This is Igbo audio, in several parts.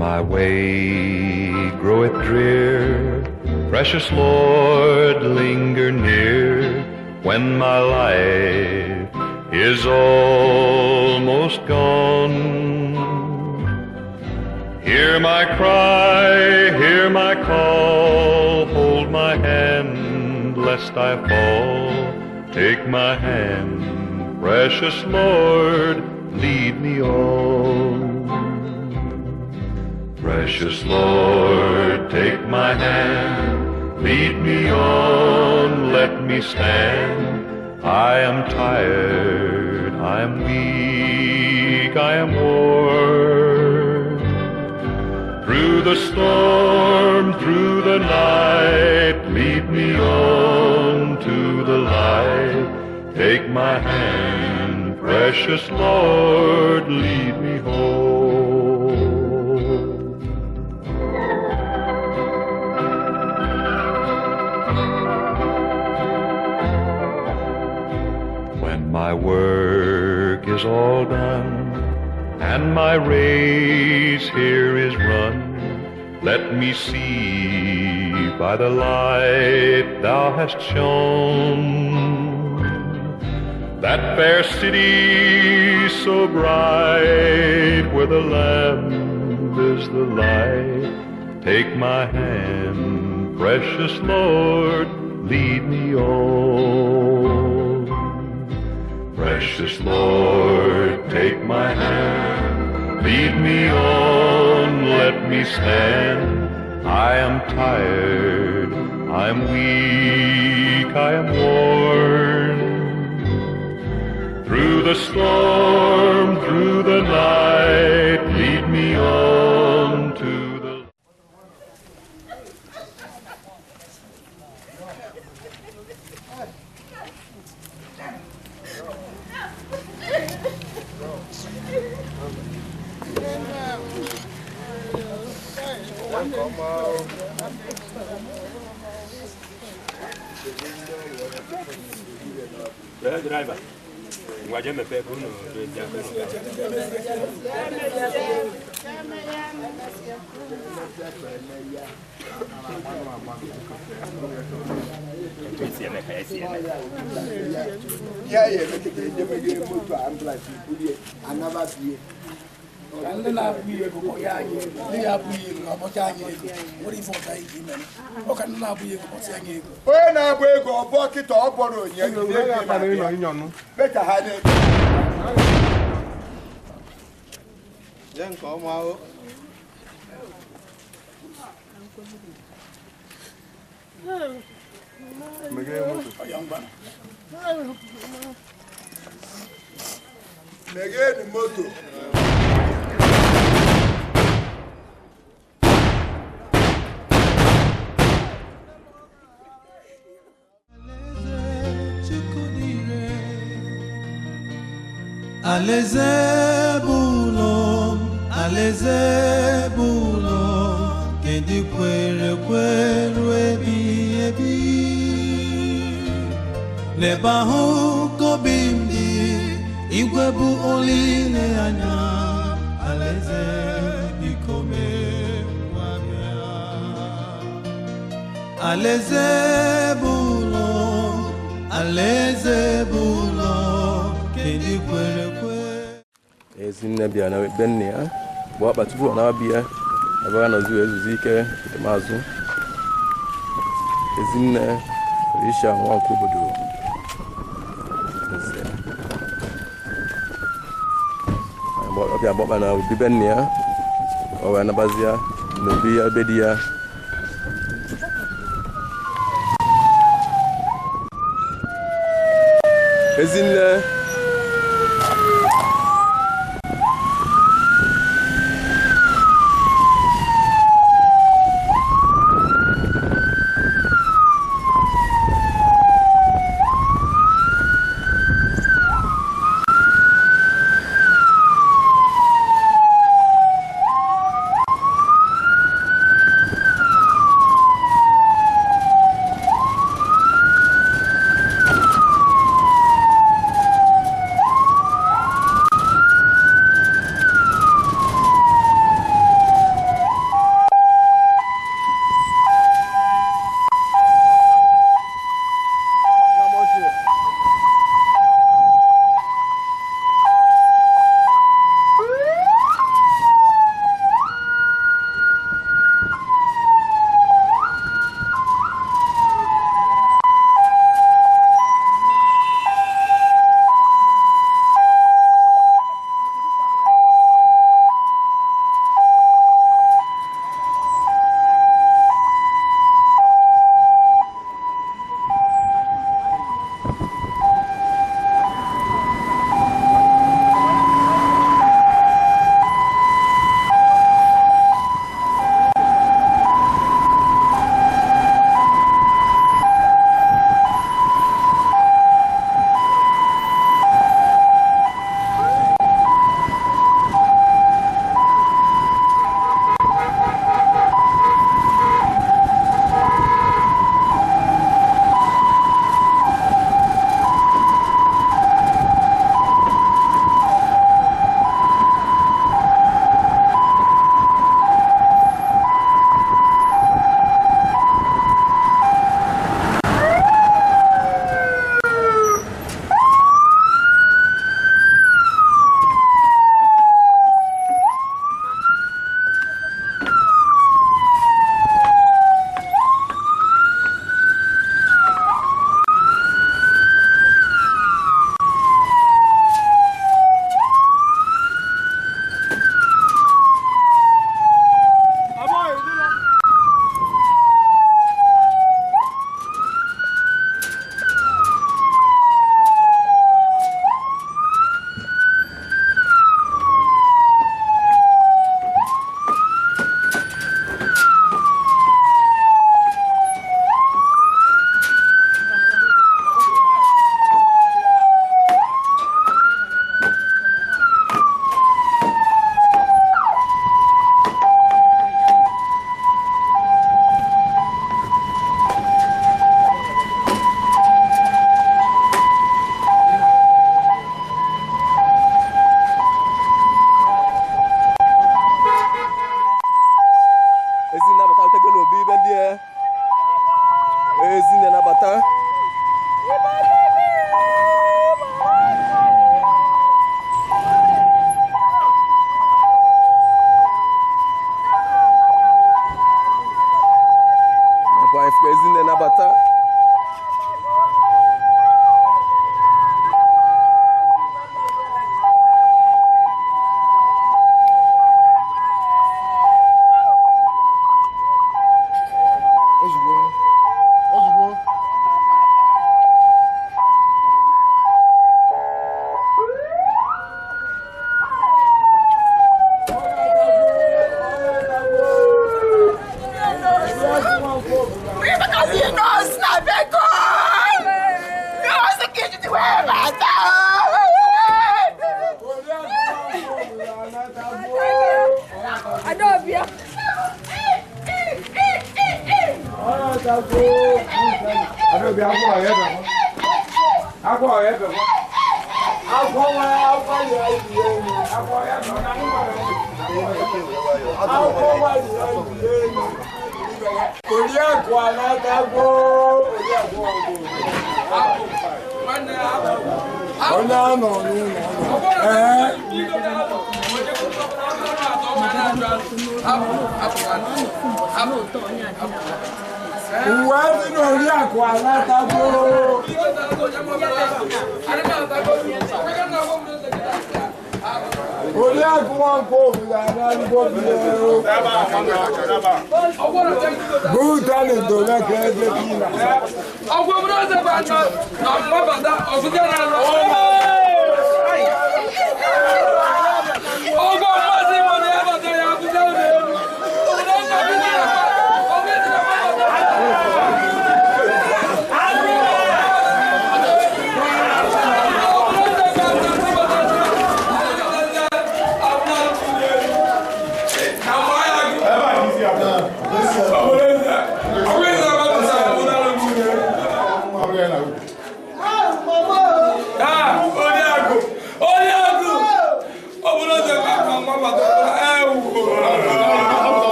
my way groweth drear, precious Lord, linger near. When my life is almost gone, hear my cry, hear my call, hold my hand lest I fall. Take my hand, precious Lord, lead me on. Precious Lord, take my hand, lead me on, let me stand. I am tired, I am weak, I am worn. Through the storm, through the night, lead me on to the light. Take my hand, precious Lord, lead me home. When my work is all done and my race here is run, let me see by the light thou hast shone that fair city so bright where the Lamb is the light. Take my hand, precious Lord, lead me on. Precious Lord, take my hand, lead me on, let me stand. I am tired, I am weak, I am worn. Through the storm, through the night, lead me on to the... Driver. Waje me pe kuno do dia pe no. Andela buye ko yaangi li ya buye ko mo jaangi wori fo tay jimen o kan na buye ko siangi ko o na buye ko obo kito oboro yen ni e pa ni nyonu beta ha ni jen ko ma o mege mo ayamba mege ni moto Alezebulon, kendi kwere ebi ebi. Nebahu kobimdi, igwebu oline anya. Aleze bikome wabia. Alezebulon, kendi kwere. Ezinne bia na benne ya bo abatufu na bia abara na zu ezuzike mazu ezinne risha nwa obodo bo bia bo na bi benne ya o wa na bazia no bi abedia ezinne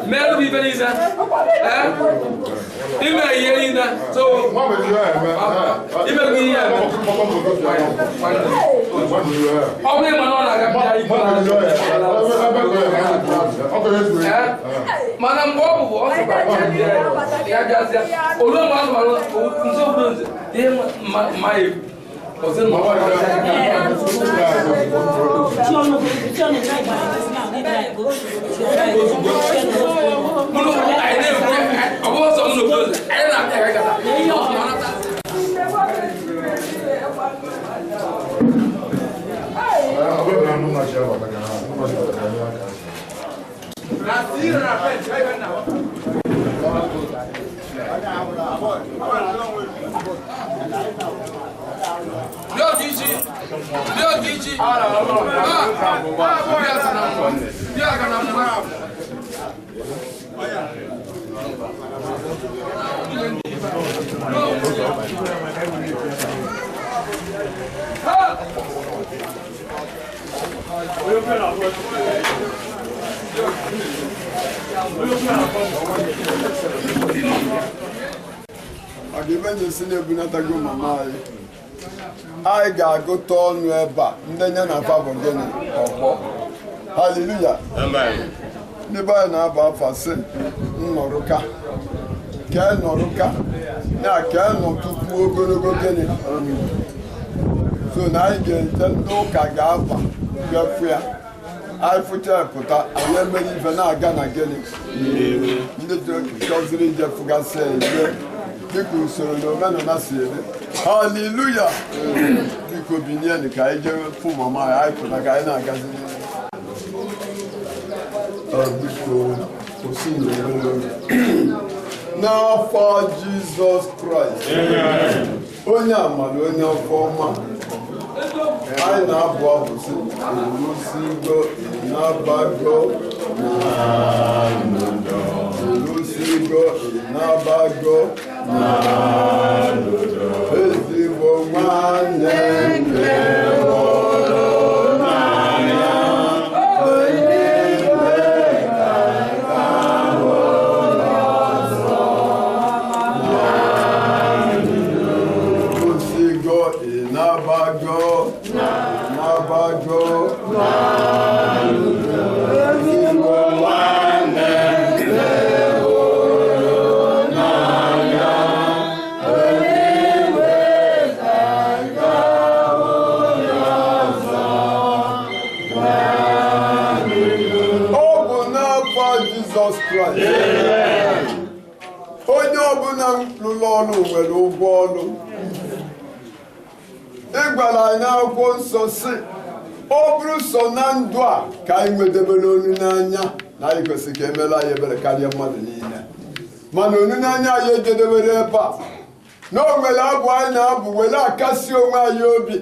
Melo Ime yeri na so ime gini ya ọmọ ìmọ̀ náà nàgà bí i ìgbà mana mgbe ọ bụ ọsọ ya jazia olu ma azụ malụ nse obodo nze ihe ma ebu ọsị nọ mụnụ anyị na-ekwu ọ bụ ọsọ nụ obodo nze anyị na-abịa ya gata Agịbenye si na-ebunatago mama anyị ga-agụta ọnụ ebe a ndị nye na afa bụ gịnị ọkpọ haleluya ndị be anyị na-aba afa sị nnọrụka kee nọrụka ya kee nọ tupu ogologo gịnị so na anyị ga-eje ndị ụka ga-aba gafu ya anyị fụcha pụta anyị emere ife na-aga na gịnị ndị chọziri ije fụgasị ije dịka usoro na omenala si eme haleluya biko binye ka anyị jee fụ mama anyị pụta ka anyị na-agazi biko kwụsị n'afọ Jizọs Kraịst onye amala onye afọ ọma anyị na-abụ abụ sị olusigo ịnabago olusigo ịnabago ezigbo nwanne nke hụrụ n'anya eluigwe ga-ahụ ọzọ olusigo ịnabago ezigbo nwanne nke onye ọbụla lụrụ ọrụ nwere ụgwọ ọrụ ị gwara anyị akwụkwọ nsọ si ọ bụrụ sọ na ndụ a ka anyị nwedebere onu n'anya na anyị kwesịrị ka emere anyị ebere karịa mmadụ niile mana onu n'anya anyị ejedebere ebe a na o nwere abụ anyị na-abụ were akasi onwe anyị obi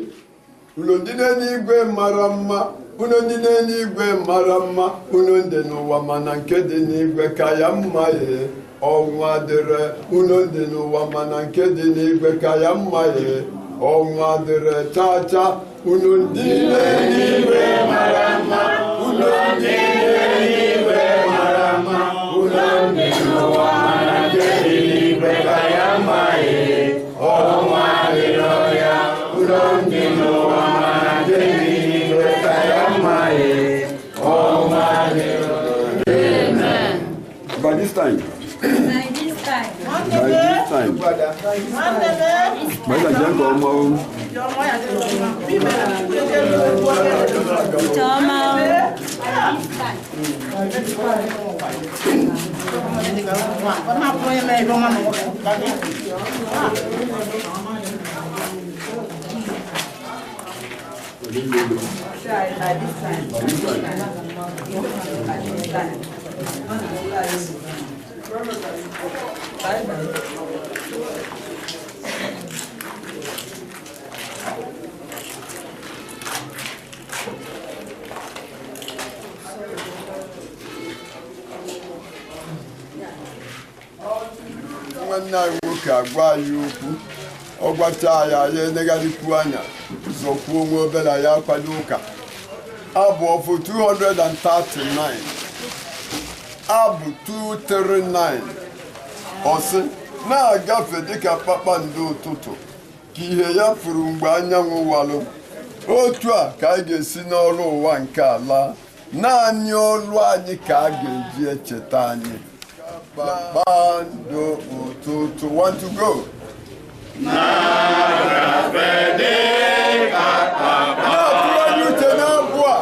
ụlọ ndị n'eluigwe mara mma unu ndị n'eluigwe mara mma unu ndị n'ụwa mana nke dị n'igwe ka ya mma ye ọnwa dịrị unu ndị n'ụwa mana nke dị n'igwe ka ya mma ye ọnwa dịrị chacha unu ndị n'eluigwe mara mma unu ndị n'eluigwe mara mma unu ndị n'ụwa mana nke dị n'igwe ka ya mma ye ọnwa dịrị ya unu ndị n'ụwa mana nke dị n'igwe ka ya mma ye ọnwa dịrị. Amen. By this time. Brother Jango Mo. Nwanne anyị nwoke agwa anyị okwu ọ gwacha ya ya enegharịkwu anya zọkwuo onwe obere ya akwado ụka abụ ọfụ 239 abụ 239 ọsị na-agafe dịka kpakpando ụtụtụ ka ihe ya furu mgbe anyanwụ walụ otu a ka a ga-esi n'ọrụ ụwa nke ala naanị ọrụ anyị ka a ga-eji echeta anyị kpakpando ụtụtụ. Want to go? Na-agafe dịka na-atụrụ uche n'abụ a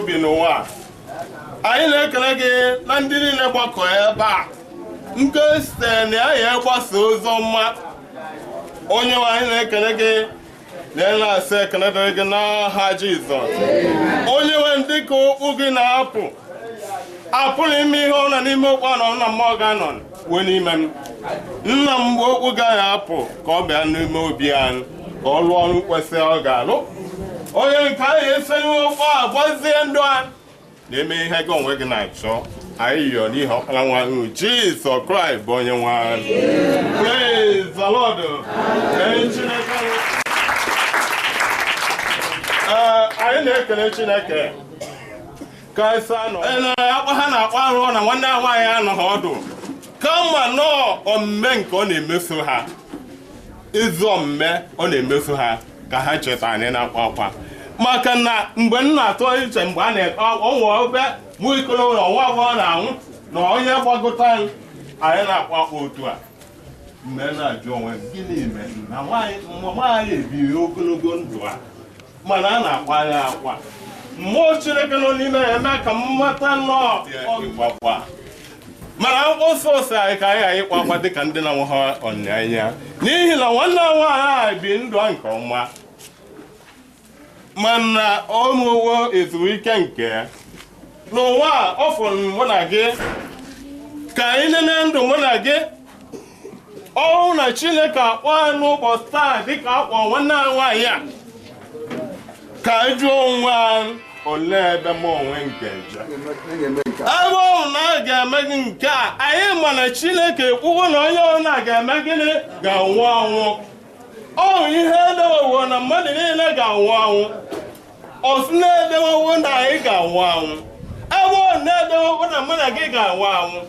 obi n'ụwa anyị na-ekele gị na ndị niile gbakọ ebe a nke site na ya gbasa ozi ọma onye nwe anyị na-ekele gị na-asị ekele dịrị gị n'aha Jizọs. onye nwe ndị ka okwu gị na-apụ n'ime ihe ọ nọ n'ime okwu anọ na mmụọ ga-anọ wee n'ime m nna m mgbe okwu gaghị apụ ka ọ bịa n'ime obi anyị ka ọ lụọ ọrụ kwesịrị ọ ga-alụ onye nke anyị esi n'okwu a gbazie ndụ anyị na-eme ihe gị onwe gị na-achọ anyị yọrọ n'ihe ọkpara nwa Jizọs Kraịst bụ onye nwe anyị. Praise the Lord. Anyị na-ekele Chineke ka esi anọ akpa ha na-akpa arụ na nwanne ha nwaanyị anọghị ọdụ kama nọọ omume nke ọ na-emeso ha izu omume ọ na-emeso ha ka ha cheta anyị na-akpa akwa maka na mgbe m na-atụ iche mgbe a na-ekpe ọnwa obe mụ ikolo na ọnwa abụọ na-anwụ na onye gbagota anyị na-akpa akpa otu a mgbe na-ajụ onwe m gịnị mere na nwaanyị ebighị ogologo ndụ a mana a na-akpa anya akwa mmụọ Chineke nọ n'ime ya eme ka m mata nnọọ ịgbakwa mana mkpọsọ ose anyị ka anyị ịkwa akwa dịka ndị na-anwụ ha ọnyanya n'ihi na nwanne nwaanyị anyị bi ndụ nke ọma mana ọmụwo ezumike nke n'ụwa ọ fụrụ mụ na gị ka anyị nene ndụ mụ na gị ọrụ na Chineke akpọ anyị n'ụbọchị taa dịka akpọ nwanne nwaanyị a ka anyị jụọ onwe anyị olee ebe m onwe nke nje ebe ọrụ na a ga-eme gị nke a anyị ma na Chineke ekwugo na onye ọrụ na ga-eme gịnị ga-anwụ anwụ ọhụ ihe edewewo na mmadụ niile ga-anwụ anwụ osi na-edewewo na anyị ga-anwụ anwụ ebe ọ na-edewewo na mụ na gị ga-anwụ anwụ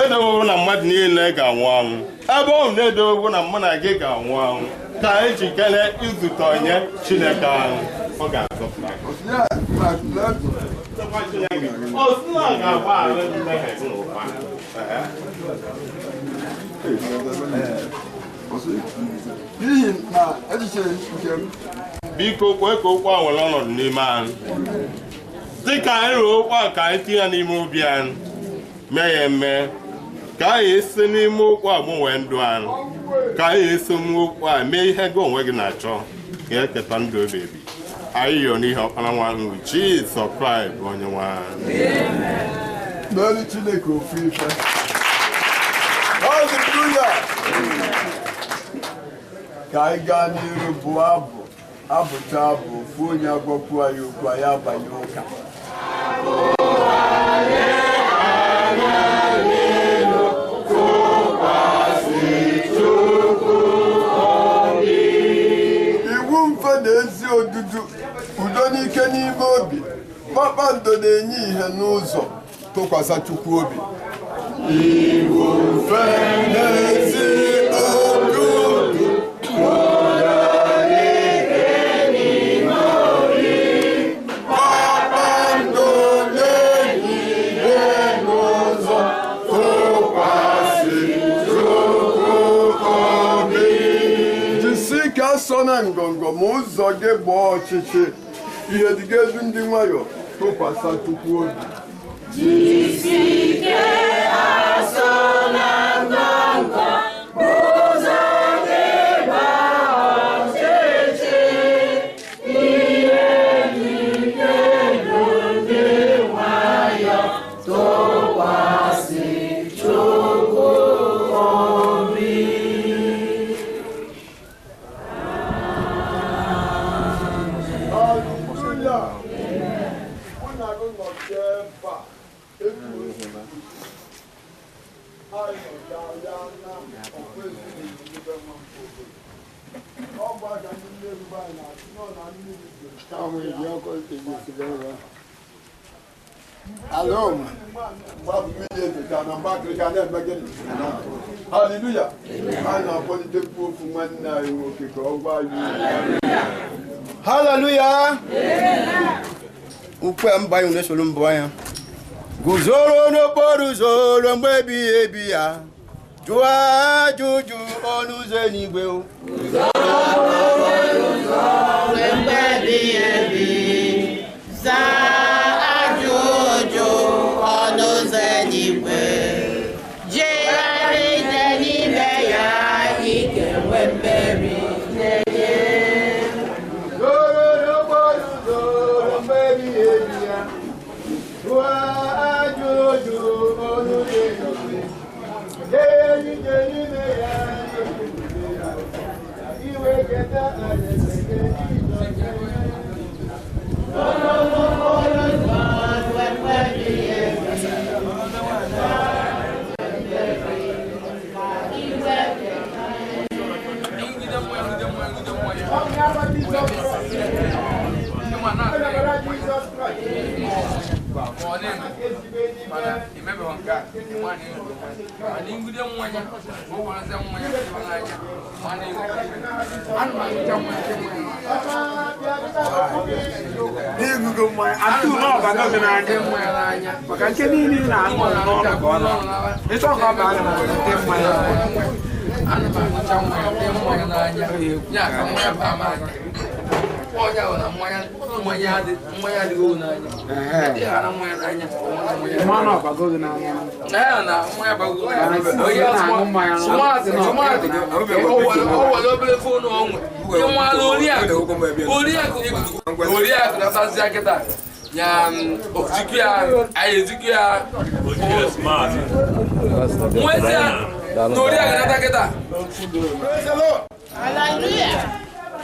edewewo na mmadụ niile ga-anwụ anwụ ebe ọ na-edewewo na mụ na gị ga-anwụ anwụ ka anyị ji kele izute onye Chineke anyị ọ ga-azọpụta osina ga-agba ala mmehie n'ụwa n'ihi na echiche nke m biko kwee ka okwu a nwere ọnọdụ n'ime anyị dịka anyị rụọ okwu a ka anyị tinye ya n'ime obi anyị mee ya eme ka anyị esi n'ime okwu a gbanwee ndụ anyị ka anyị esi n'okwu a mee ihe gị onwe gị na-achọ ka eketa ndụ ebi anyị yọ n'ihe ọkpara nwa nri Jizọs Kraịst bụ onye nwe anyị. N'olu Chineke ofu ife. Hallelujah. Ka anyị gaa n'iru bụ abụcha abụ ofu onye agwakwu anyị okwu anyị abanye ụka. Iwu mfe na ezi odudu udo n'ike n'ime obi kpakpando na-enye ihe n'ụzọ tụkwasị Chukwu obi. Iwu mfe na ezi odudu udo n'ike n'ime obi kpakpando na-enye ihe n'ụzọ tụkwasị Chukwu obi. Jisi ka asọ na ngọngọ ma ụzọ gị gbaa ọchịchị ihe dị ga-edu ndị nwayọ tụkwasị Chukwu obi. Jisike asọ na ngọngọ ụzọ gị gbaa ọchịchị ihe dị ga-edu ndị nwayọ tụkwasị Chukwu obi. Hallelujah. Hallelujah. Ukwe mba yune solu mbwa ya. Guzoro n'okporo ụzọ ruo mgbe ebighị ebi ya. Jụọ ajụjụ ọnụ ụzọ eluigwe. Guzoro n'okporo ụzọ ruo mgbe ebighị ebi. Zaa ajụjụ ọnụ ụzọ eluigwe. Jegharịa n'ime ya ike nwee mmeri.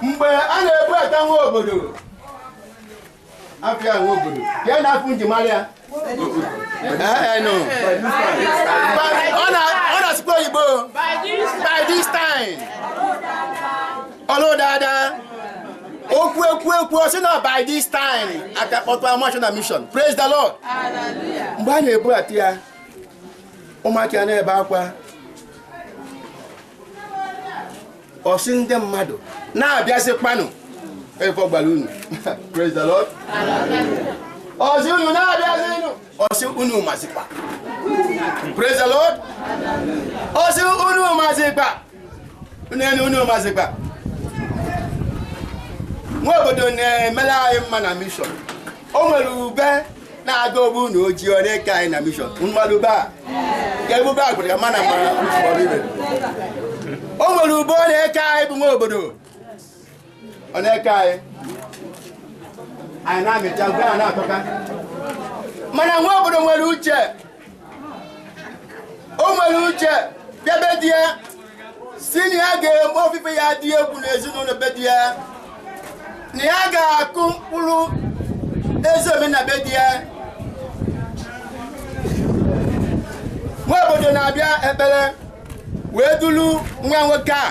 Mgbe a na-ebu ata nwa obodo afia nwa obodo ya na-afụ njimara ya ọ na-asịkwa oyibo by this time ọlụ dada okwu ọsị na by this time aka kpọtụ march na mission. Praise the Lord. Mgbe a na-ebu ata ya ụmụaka ya na-ebe akwa ọsị ndị mmadụ na-abịazikwanụ efọ gbara unu. Praise the Lord. Ọsị unu na-abịazinu ọsị unu mazikwa. Praise the Lord. Ọsị unu mazikwa unu mazikwa. Nwa obodo na-emela anyị mma na mission. O nwere ube na-aga obu na ojii ọ na-eke anyị na mission. Mmadụ ba ga-ebu bag bụ mana o nwere ugbo na-eke anyị bụ nwa obodo ọ na-eke anyị na-amịcha ugbo a na-atọka mana nwa obodo nwere uche o nwere uche bịabe di ya si na ya ga-eme ofufe ya dị egwu n'ezinụlọ be di ya na ya ga-akụ mkpụrụ ezi omenala be di ya nwa obodo na-abịa ekpere wee dulu nwa nwoke a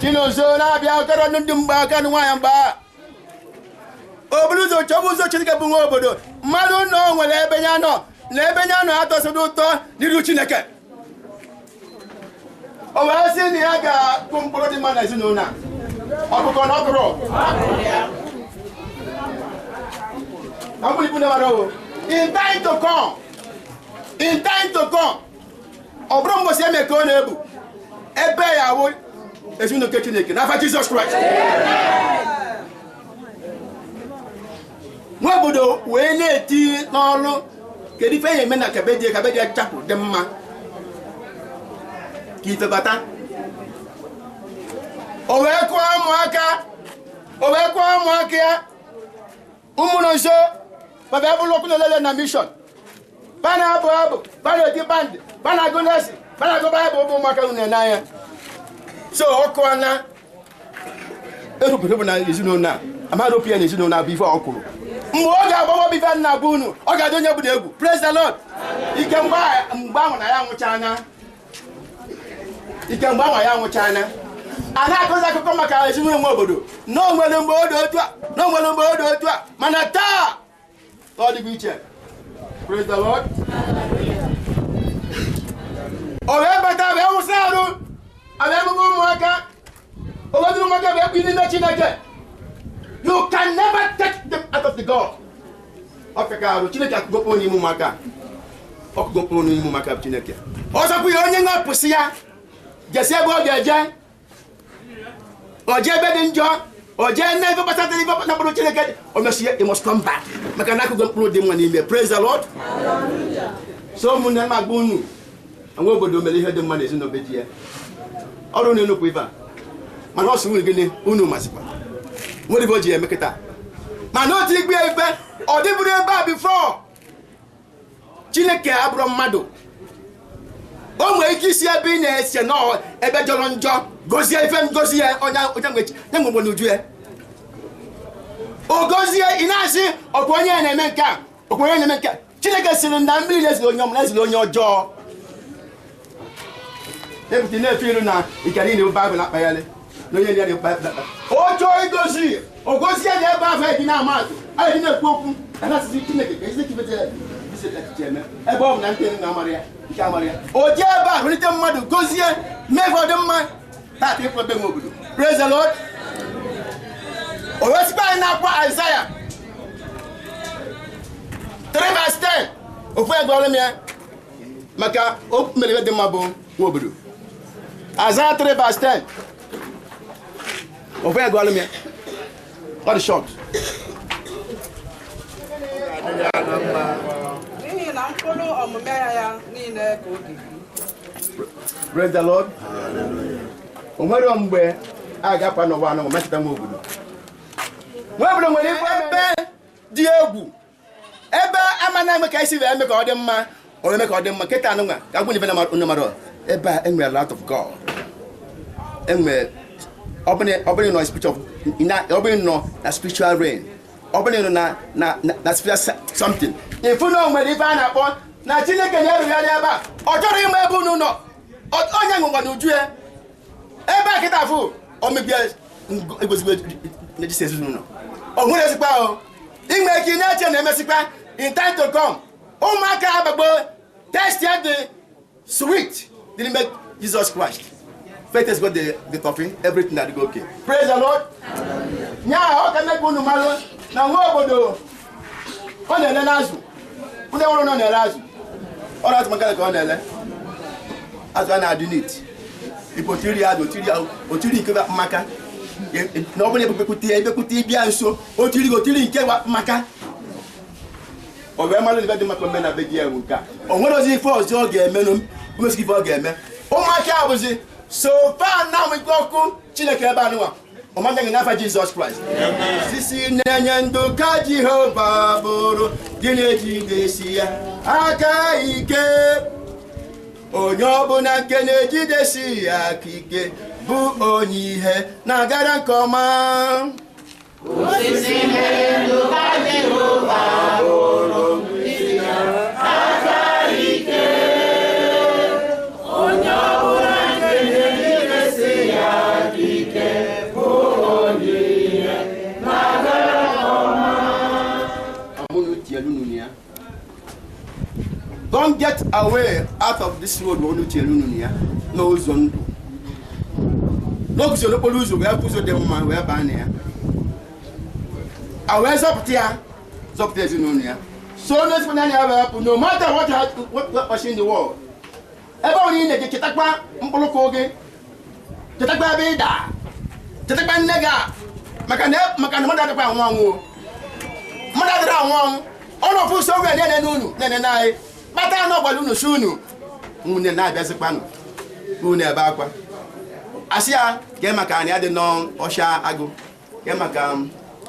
Chinonso na-abịa ọkara ndị mgba aka nwaanyị mgba obulu ụzọ chọbụ ụzọ Chineke bụ nwa obodo mmadụ nọ nwere ebe ya nọ na ebe ya nọ atọsịrị ụtọ n'iru Chineke o wee sị na ya ga-akụ mkpụrụ dị mma na ezinụlọ ọkụkọ na ọkụrụ in time to come ọ bụrụ mgbọsị eme ka ọ na-ebu ebe ya wụ ezinụlọ Chineke n'afa Jizọs Kraịst nwa obodo wee na-eti n'ọrụ kedu ife ya eme na kabedie chapụ dị mma ka ife bata o wee kụọ ụmụaka ya ụmụrụ nso baba bụrụ okwu na-elele na mission bana abụ bana eti band bana agụ nesi bana agụ baịbụl bụ ụmụaka nwere n'anya so ọkụ na erupụrụ na ezinụlọ a amadụ pịa na ezinụlọ a bụ ife ọ kwuru mgbe ọ ga-agbawa bife nna bụ unu ọ ga-adị onye bụ egwu praise the Lord ike mgbe ahụ na ya nwụchana a na-akụzi akụkọ maka ezinụlọ nwe obodo na o nwere mgbe o dị otu a mana taa ọ dịbụ iche praise the Lord o wee bata wee wụsị arụ abịa emume ụmụaka owedịrị ụmụaka bụ ekwu n'ime Chineke you can never take them out of the God ọ feka arụ Chineke akụgokpo n'ime ụmụaka ọkụgokpo n'ime ụmụaka bụ Chineke ọzọkwa ya onye na-apụsị ya jesi ebe ọ ga-eje oje ebe dị njọ oje n'ebe gbasatara ibe na mkpụrụ Chineke o mesi ya must come back maka na akụgo mkpụrụ dị mma n'ime praise the Lord so ụmụnne m agba unu nwa obodo mere ihe dị mma n'ezinụlọ di ya ọrụ na-enukwu ibe a mana ọ sị nwere gịnị unu masịkwa nwere ibe o ji emekịta mana otu igbe ebe ọ dịbụrụ ebe a bifo Chineke abụrụ mmadụ o nwere ike isi ebe ị na-ese nọọ ebe jọrọ njọ gozie ife ngozi ya onye nwegbo n'uju ya o gozie ị na-asị ọkwa onye na-eme nke a ọkwa onye na-eme nke a Chineke sịrị na mmiri na-ezili onye ọmụna ezili onye ọjọọ ebute na-efe ilu na ikari na Baịbụl akpagharị na onye ndị o chọọ igozi o gozie na ebe ahụ ebi na amadụ anyị dị na-ekwu okwu na asịsị Chineke ka ezi eme ebe ọ bụ na ndị na-amara ya nke amara ya o jee ebe a rụlite mmadụ gozie mee ọ dị mma taata ịkpọbe nwe obodo praise the Lord o wesikwa anyị na-akwa Aịzaya 3:10 ofu ego ọrụ m ya maka o mere ihe dị mma bụ nwa obodo Aịzaya 3:10 ofu ego ọrụ m ya ọ dị short praise the Lord o nwere mgbe a ga-akwa n'ụwa anọ metụta nwa obodo nwere ebe dị egwu ebe ama na-eme ka isi wee eme ka ọ dị mma o eme ka ọ dị mma kịta anụnwa ka agwụ n'ibe na onye mara ebe a enwere lot of God enwere ọbụrụ nọ spiritual rain ọbụrụ nọ na spiritual something ifu na o nwere ife a na-akpọ na Chineke na-erugharị ebe a ọ chọrọ ime ebe unu nọ onye nwụkwa n'uju ya ebe a kịta afụ omebie egozigbo na-ejisi ezinụlọ o nwere ezikpa ahụ inwe ike na-eche na-emesikwa in time to come ụmụaka agbagbo test ya the sweet didn't make Jesus Christ faith has got the toffee everything that go okay praise the Lord nya ọ ka mmekwa unu malụ na nwa obodo ọ na-ele n'azụ ndị ọrụ nọ na-ele azụ ọrụ azụ maka ka ọ na-ele azụ a na-adị n'it ipotiri azụ otiri nke maka na ọ bụrụ ebekwute ịbịa nso otiri nke maka ọ wee mara ibe dị maka ome na be di ya bụ nke a o nwere ozi ife ọzọ ọ ga-eme umesi ife ọ ga-eme ụmụaka abụzi so far na amụikpe ọkụ Chineke ebe anụnwa ọmadaghị n'afa Jizọs Kraịst sisi na-enye ndụ ka Jehova bụrụ dị na-ejidesi ya aka ike onye ọbụla nke na-ejidesi ya aka ike bụ onye ihe na-agara nke ọma osisi na-enye ndụ ka Jehova bụrụ dị aka ike onye ọbụla nke na-ejidesi ya aka ike bụ onye ihe na-agara nke ọma. Don't get away out of this road when you no zone. No so no police we have to them man we are banner. Away up there Zununia. So let's no matter what was in the world. Everybody in the Kitakwa Mpolokoge Kitakwa Beda Kitakwa Nega Makanamada one. Mother one all of us over there Nunu Bata no balunu shunu mune na bia sekpanu mune ba akwa asia ge maka ani ade no osha ago ge maka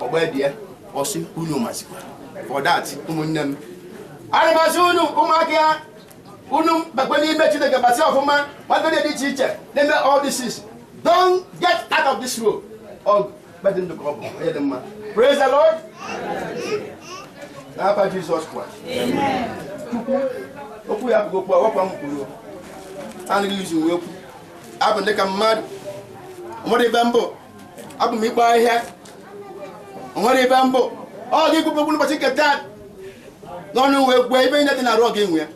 ogbedie osi unu masikwa for that umunnem ani basunu umakia unu bakwani be Chineke basi ofuma wadode di chiche dem all this is don't get out of this road or bedin the trouble praise the Lord Papa Jesus Christ amen. Oku ya go kwa wakwa mkuru ani yuzu weku abu ndeka mmadu omode bambo abu mi gba ihe omode bambo o gi ku pegulu bati ketan nonu we gbe ibe ndeti na ro ge nwe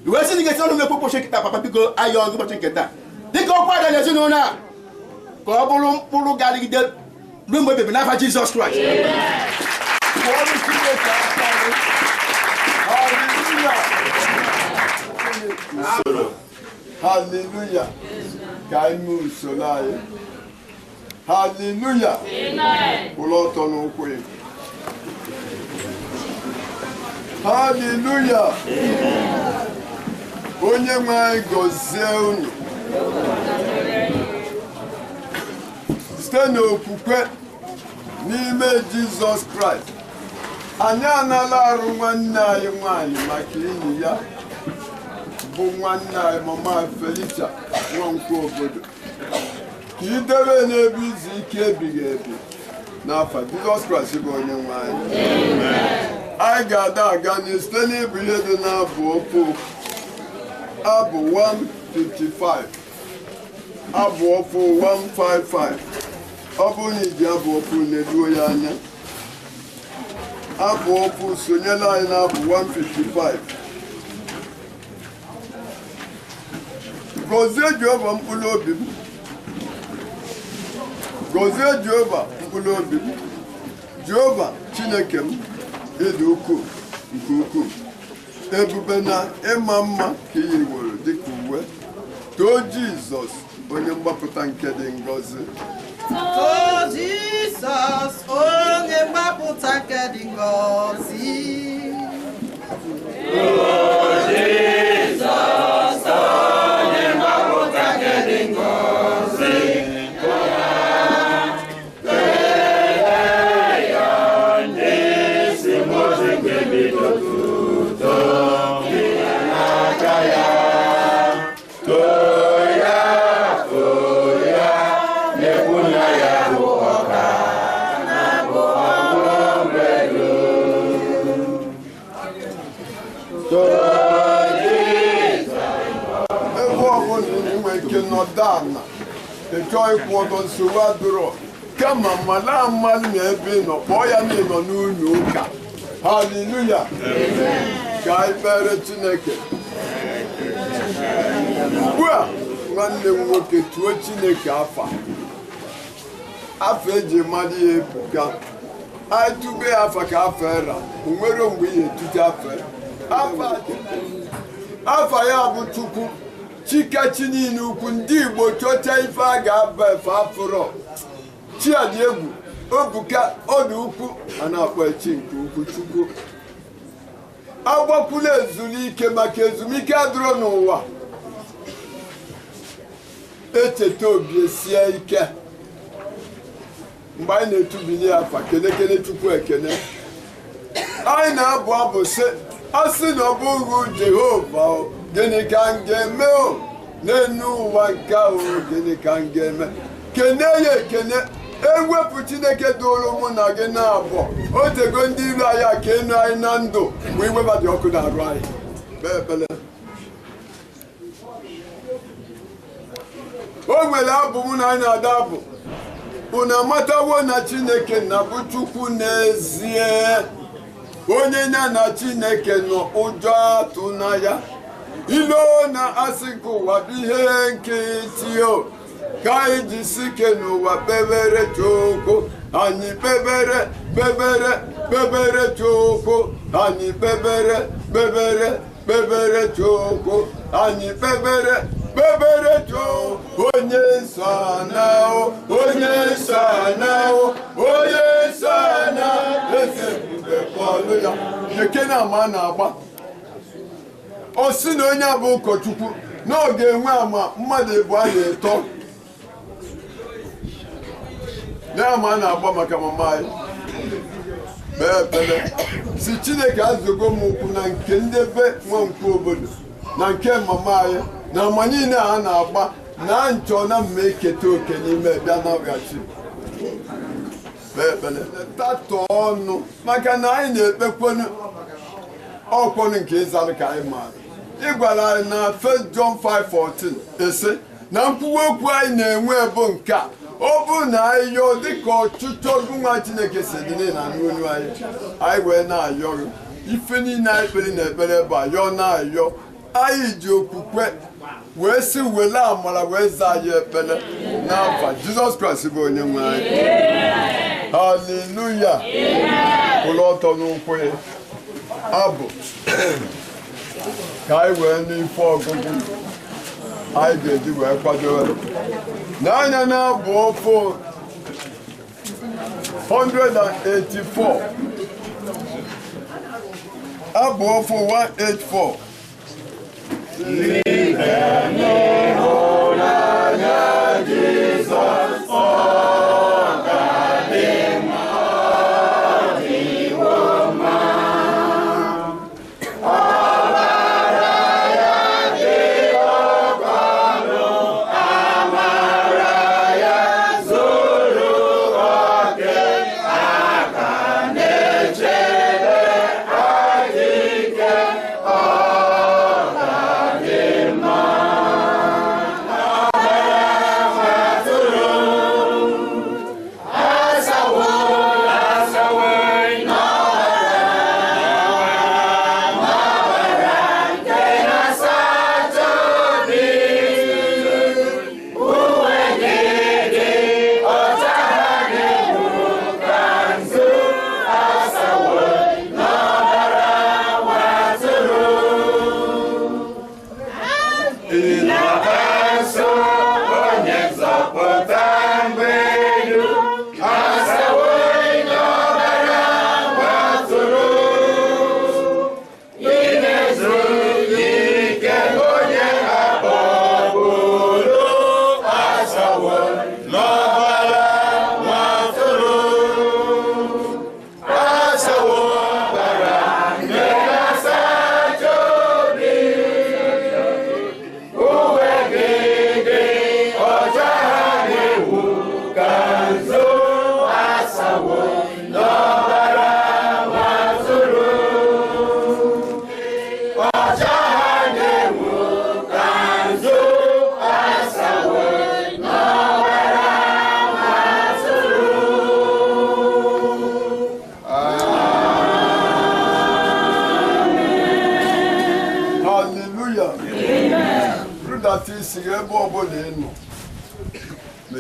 iwe si ni ke tonu me popo shekita papa biko ayo ngi bati ketan dika okwa da lezu no na ko obulu mpulu galigide lumbe bebe na fa Jesus Christ amen. Hallelujah. Kaimu solai. Hallelujah. Amen. Uloto no kwe. Hallelujah. Amen. Onye nwe gozie unu. Site n'okwukwe n'ime Jesus Christ. Anyị anala arụ nwanne anyị nwanyị maka enyi ya bụ nwanne anyị Mama Felicia Nwankwo obodo ka idebe n'ebe izu ike ebighị ebi n'afọ Jizọs Kraịst bụ onye nwe anyị. Anyị ga-ada aga site n'ịbụ ihe dị n'abụ ofu abụ 155 abụ ofu 155 ọ bụrụ na iji abụ ofu na-eduo ya anya abụ ofu sonyela anyị n'abụ 155 Gozie Jehova mkpụrụ obi m Gozie Jehova mkpụrụ obi m Jehova Chineke m ịdị ukwuu nke ukwuu ebube na ịma mma ka i yiwere dịka uwe too Jizọs onye mgbapụta nke dị ngọzi too Jizọs onye mgbapụta nke dị ngọzi Dana, the joy quarter so well draw. Come on, Madame Malina Bino, boy and in on Nuka. Hallelujah. Guy Barrett Chineke. Well, one day we get to a Chineka. After Jemadi Epuka, I to be Africa Fera, where we to Jaffa. After Tuku. Chika chini n'ukwu ndị Igbo chọcha ife a ga-aba efe afụrọ chi a dị egwu obuka ọdụ ukwu a na-akpọ echi nke ukwu Chukwu agbakwula ezumike maka ezumike adịrọ n'ụwa echeta obi esie ike mgbe anyị na-etubili afa kene Chukwu ekene anyị na-abụ abụ sị asị na ọ bụghị Jehova gịnị ka m ga-eme o n'elu ụwa nke ahụ gịnị ka m ga-eme kene ya ekene ewepụ Chineke doro mụ na gị na-abụọ o tego ndị iro anyị aka enu anyị na ndụ mgbe iwebadị ọkụ na-arụ anyị kpee ekpere o nwere abụ mụ na anyị na-ada abụ unu amatawo na Chineke na bụ Chukwu n'ezie onye ya na Chineke nọ ụjọ atụ na ya ilo na asị nke ụwa bụ ihe nkịtị o ka anyị jisi ike n'ụwa kpebere Chukwu anyị kpebere Chukwu anyị kpebere Chukwu anyị kpebere Chukwu onye nsọ anahụ onye nsọ anahụ onye nsọ anahụ eze ebube kpọlụ ya ekene ama na-agba o si na onye abụ ụkọchukwu n'oge enwe ama mmadụ ebu a na-eto na-ama na-agba maka mama anyị kpee ekpere si Chineke azụgo m ụkwụ na nke ndị be nwankwu obodo na nke mama anyị na ama niile a na-agba na nchọ na mma eketa oke n'ime bịa na-aghachi kpee ekpere tatọ ọnụ maka na anyị na-ekpekwenu ọkwọnụ nke ịzara ka anyị maara ị gwara anyị na 1 John 5:14 ese na nkwuwa okwu anyị na-enwe bụ nke a ọ bụ na anyị yọọ dịka ọchịchọ nwa Chineke si dị na n'olu anyị wee na-ayọrụ ife niile anyị kpere na ekpere bụ ayọ na-ayọ anyị ji okwukwe wee si wele amara wee zaa anyị ekpere n'afa Jizọs Kraịst bụ onye nwe anyị haleluya kwụrụ ọtọ n'ụkwụ ya abụ ka anyị wee n'ife ọgụgụ anyị ga-eji wee kwadowe n'anya na abụ ọfụ 184 abụ ọfụ 184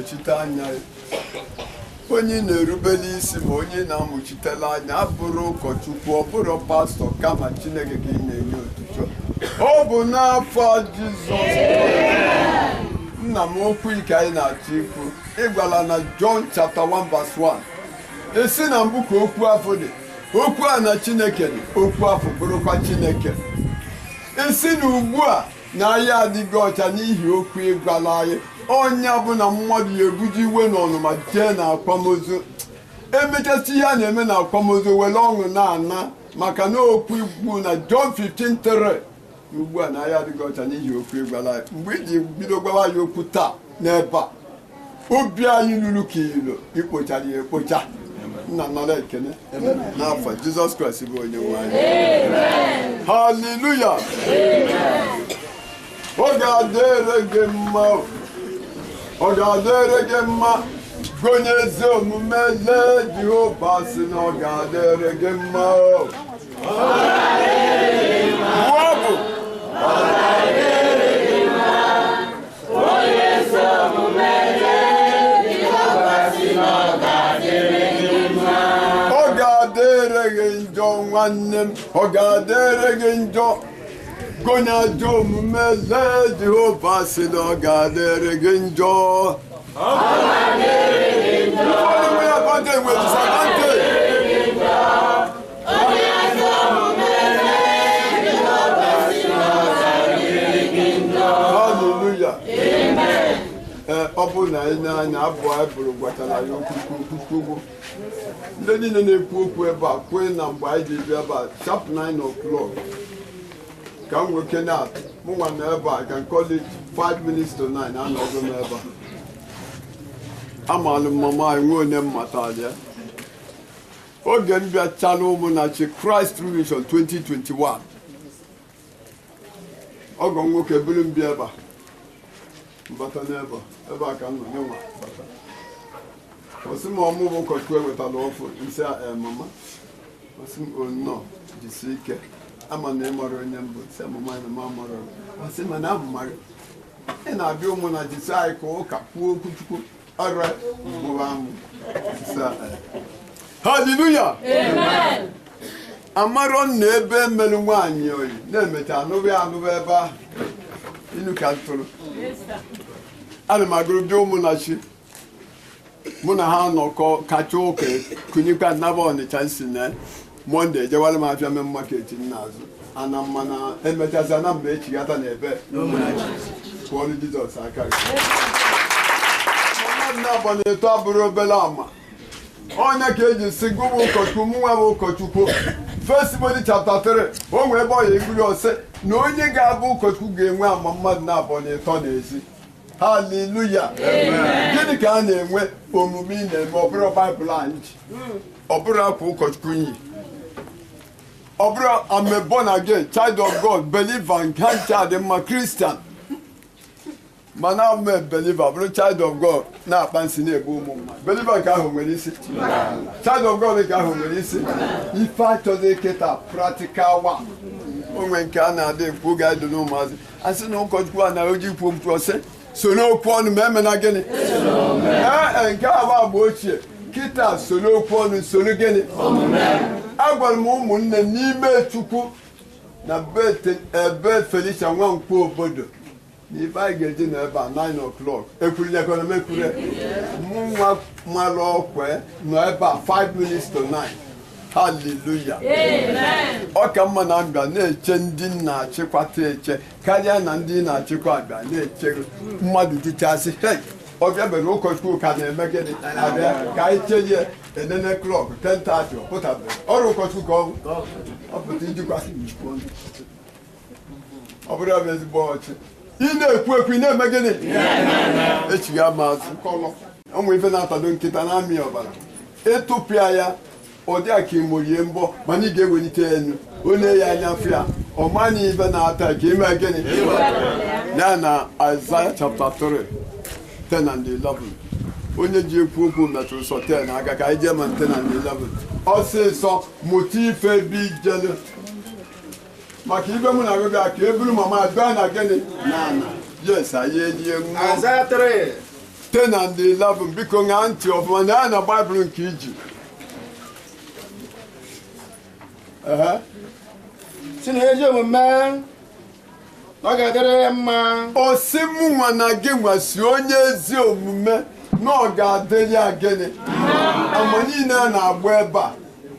mechite anya onye na-erubere isi ma onye na-amụchitela anya abụrụ ụkọchukwu ọ bụrụ pastọ kama Chineke ka ị na-enye otuto ọ bụ n'afọ Jizọs nna m okwu ike anyị na-achọ ikwu ịgwala na John chapter 1 verse 1 esi na mbụ ka okwu afọ dị okwu a na Chineke okwu afọ bụrụkwa Chineke isi na ugbu a na anyị adịghị ọcha n'ihi okwu ịgwala anyị onye bụ na mmadụ ya ebuju iwe na ọnụma jee na akwamozu emechasị ihe a na-eme na akwamozu were ọṅụ na-ana maka na okwu igbu na John 15:3 ugbu a na anyị adịghị ọcha n'ihi okwu ịgwala anyị mgbe iji bido gwawa anyị okwu taa n'ebe a obi anyị lụrụ ka ilo ikpochara ya ekpocha nna nara ekene n'afọ Jizọs Kraịst bụ onye nwe anyị haleluya ọ ga-adịrị gị mma ọ ga-adịrị gị mma onye ezi omume lee Jehova sị na ọ ga-adịrị gị mma ọ ga-adịrị gị njọ nwanne m ọ ga-adịrị gị njọ onye ajọ omume lee Jehova sị na ọ ga-adịrị gị njọ haleluya ọ bụ na anyị na-anya abụ anyị bụrụ gwachara ya okwukwu ndị niile na-ekwu okwu ebe a kwee na mgbe anyị ji bịa ebe a sharp 9 o'clock ka m nwoke na-atụ mụ nwa na ebe a can call it 5 minutes to 9 anọgo m ebe a amaala m mama anyị nwe onye mmata ya oge m bịachala ụmụnachi Christ Revision 2021 ọgọ nwoke buru m bịa ebe a mbata n'ebe a ka m nọ nye nwa osi m ọmụ bụ ụkọchukwu ewetala ọfụ nsị mama osi m onnọọ jisi ike ama na ịmara onye mbụ nsị mama na ma mara osi ma na amụmarị ị na-abịa ụmụ na jisi anyị ka ụka kwuo okwuchukwu ọrụ mụrụ amụ haleluya amarọ na ebe emelụ nwaanyị oyi na-emecha anụbị ebe ahụ inu ka ntụrụ ana m agụrụ bịa ụmụnachi mụ na ha nọkọ kacha ụka kunyekwa nnaba Ọnịcha nsi na Mọnde ejewara m afịa mee maketi n'azụ ana mmana emechazị na mgbe echighata na ebe pụọrụ Jizọs aka mmadụ na-abọ na-eto abụrụ obere ama onye ka eji si gụbụ ụkọchukwu mụ nwa bụ ụkọchukwu First Timothy chapter 3 o nwee ebe ọ ya egwuri ose na onye ga-abụ ụkọchukwu ga-enwe ama mmadụ na-abọ na-eto n'ezi haleluya gịnị ka a na-enwe omume ị na-eme ọbụrụ Baịbụl anyị ji ọbụrụ akwa ụkọchukwu yi ọbụrụ I'm a born again child of God believer nke ncha dị mma Christian mana I'm a believer bụrụ child of God na-akpa nsị na-ebu ụmụ mmadụ believer nke ahụ nwere isi child of God nke ahụ nwere isi ife achọghị eketa practical one onwe nke a na-adị ekwu oge anyị dị n'ụmụazị asị na ụkọchukwu a na oji ikwu okwu ọsị so n'okwu ọnụ ma emena gịnị nke abụ agba ochie kịta so n'okwu ọnụ soro gịnị agwara m ụmụnne n'ime Chukwu na ebe Felicia Nwankwo obodo na ife anyị ga-eji n'ebe a 9 o'clock ekwurilekọrọ m ekwure mụ nwa mara ọkwe nọ ebe a 5 minutes to 9 haleluya ọ ka mma na mbịa na-eche ndị na-achịkwata eche karịa na ndị na-achịkwa abịa na-eche mmadụ jichasị hei ọ bịabere ụkọchukwu ka na-eme gịnị abịa ka anyị chelie enene klọk 10:30 pụtabeghị ọrụ ụkọchukwu ka ọ pụta ijikwasị ọ bụrụ ebe ezigbo ọchị ị na-ekwu ekwu ị na-eme gịnị echigha mazụ ụmụ ife na-atado nkịta na amị ọbara ịtụpịa ya ọ dị ka imorie mbọ mana ị ga-ewelite enu onye ya anya fịa ọ manye ife na-ata ka ime gịnị ya na Isaiah chapter 3 10 and 11 onye ji ekwu okwu metụrụ sọ 10 aga ka anyị jee ma 10 and 11 ọsịsọ mụta ife bi ijele maka ibe mụ na agụgụ ka eburu mama gaa na gịnị na yes anyị elie nwa 10 and 11 biko ṅaa ntị ọfụma na ya na Baịbụl nke iji si na ezi omume ọ ga-adịrị ya mma osi mụ nwa na gị nwasi onye ezi omume na ọ ga-adịrị ya gịnị ama niile a na-agba ebe a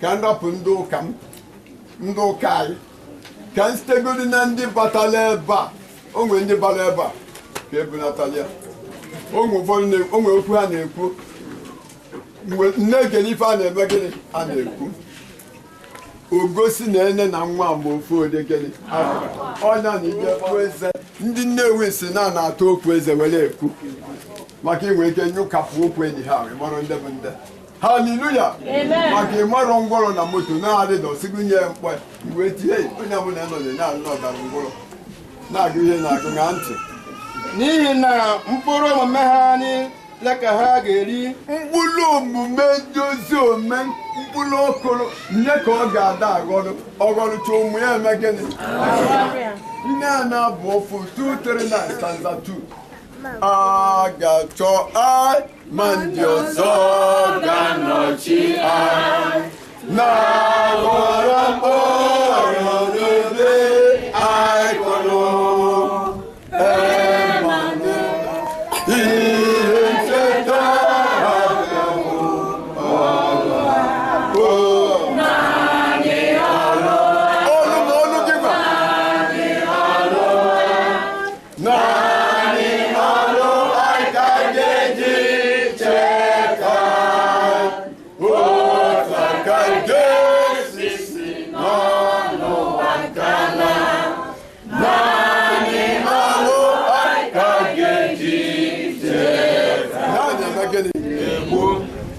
ka m rapụ ndị ụka anyị ka m sitegodi na ndị batala ebe a onwe ndị bara ebe a ka ebunatala ya onwe ụfọdụ onwe okwu ha na-ekwu nne-egere ife a na-eme gịnị a na-ekwu ogosi na ene na nwa ma ofu odegele ọnya na ije okwu eze ndị Nnewi si na-atụ okwu eze were ekwu maka inwe ike nyụkapụ okwu enyi ha ịmọrọ ndị bụ ndị haleluya maka ịmarọ ngwọrọ na moto na-adịdọ sigunye mkpọ iwe tie onye ọbụla nọdụ na-alụ ọdara ngwọrọ na-agụ ihe na-agụ na ntị n'ihi na mkpụrụ omume ha niile ka ha ga-eri mkpụrụ omume ndị ozi ome mkpụrụ okoro nye ka ọ ga-ada ọgọrụcha ụmụ ya eme gịnị nne a na-abụ ofu 239 stanza 2 a ga-achọ ma ndị ọzọ ga-anọchi anyị na ghọrọ mkpọrọ n'ebe anyị kọrọ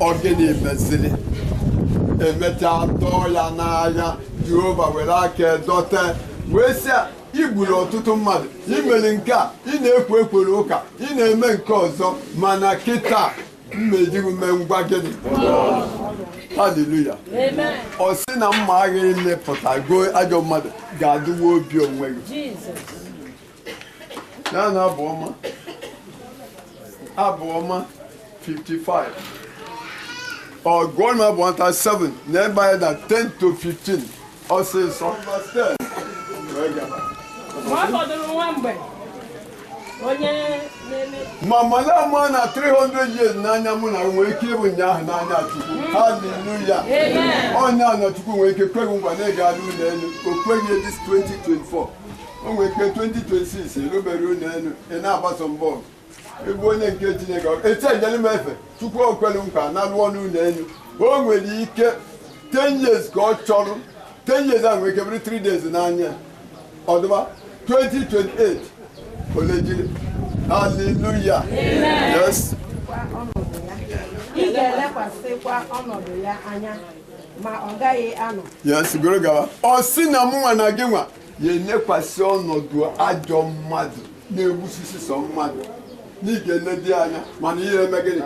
ogene mezili emecha atọ ya n'anya Jehova were aka edote wee sị igburu ọtụtụ mmadụ imere nke a ị na-ekwo ekwere ụka ị na-eme nke ọzọ mana kịta mmejiri mee ngwa gịnị haleluya ọ sị na mma agha imepụta goo ajọ mmadụ ga-adịwa obi onwe gị ya na abụọma 55 or going up 1,700, nearby that 10 to 15, or say something. Mama la mana 300 years nanya muna weke bu nya nanya tuku. Hallelujah. Amen. Onya na tuku weke kwegu ngwa na ga lu na enu. Okwenye this 2024. O weke 2026 elo beru na enu. E na abasombo. Ebe onye nke Chineke eche ejele mefe tupu o kwelu nkwa na lụọ n'ụlọ enu o nwere ike 10 years ka ọ chọrọ 10 years ahụ nwere ike bụrụ 3 days n'anya ọdụma 2028 olejiri hallelujah yes ị ga-elekwasịkwa ọnọdụ ya anya ma ọ gaghị anọ yes goro gawa ọ sị na mụnwa na gị nwa ya elekwasị ọnọdụ ajọ mmadụ na-egbusisi sọ mmadụ n'ige nledi anya mana ihe eme gịnị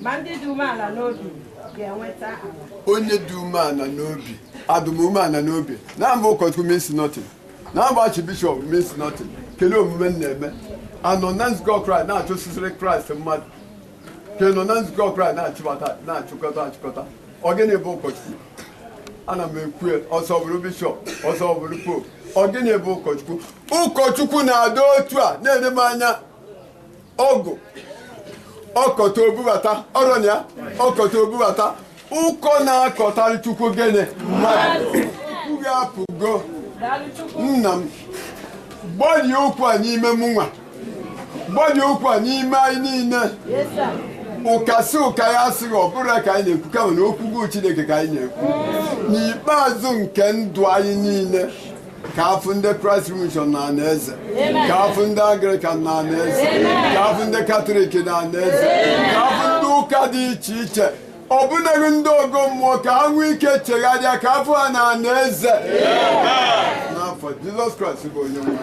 ma ndị dị umeala n'obi ga-enweta ala onye dị umeala n'obi adụm umeala n'obi na mbụ ụkọchukwu means nothing na mbụ archbishop means nothing kelee omume m na-eme anọ na nzukọ Kraịst na-achụsịsịrị Kraịst mmadụ kenọ na nzukọ Kraịst na-achịkọta ọ gịnị bụ ụkọchukwu ana m ekwu ọsọ bụrụ bishọp ọsọ bụrụ pope ọ gịnị bụ ụkọchukwu ụkọchukwu na-adị otu a na-edebe anya ọgụ ọkọta obubata ọrụ ya ọkọta obubata ụkọ na-akọtarị chukwu gịnị mmadụ chukwu ga-apụgo nna m gbalie okwu a n'ime mụnwa gbalie okwu a n'ime anyị niile ụkasị ụka ya asịghị ọ bụrụ ka anyị na-ekwu kama na okwugo Chineke ka anyị na-ekwu n'ikpeazụ nke ndụ anyị niile ka afụ ndị Christ Mission na anaeze ka afụ ndị Anglican na anaeze ka afụ ndị Katọlik na anaeze ka afụ ndị ụka dị iche iche ọbụnaghị ndị ogo mmụọ ka ha nwee ike chegharịa ka afọ ha na anaeze n'afọ Jizọs Kraịst bụ onye nwe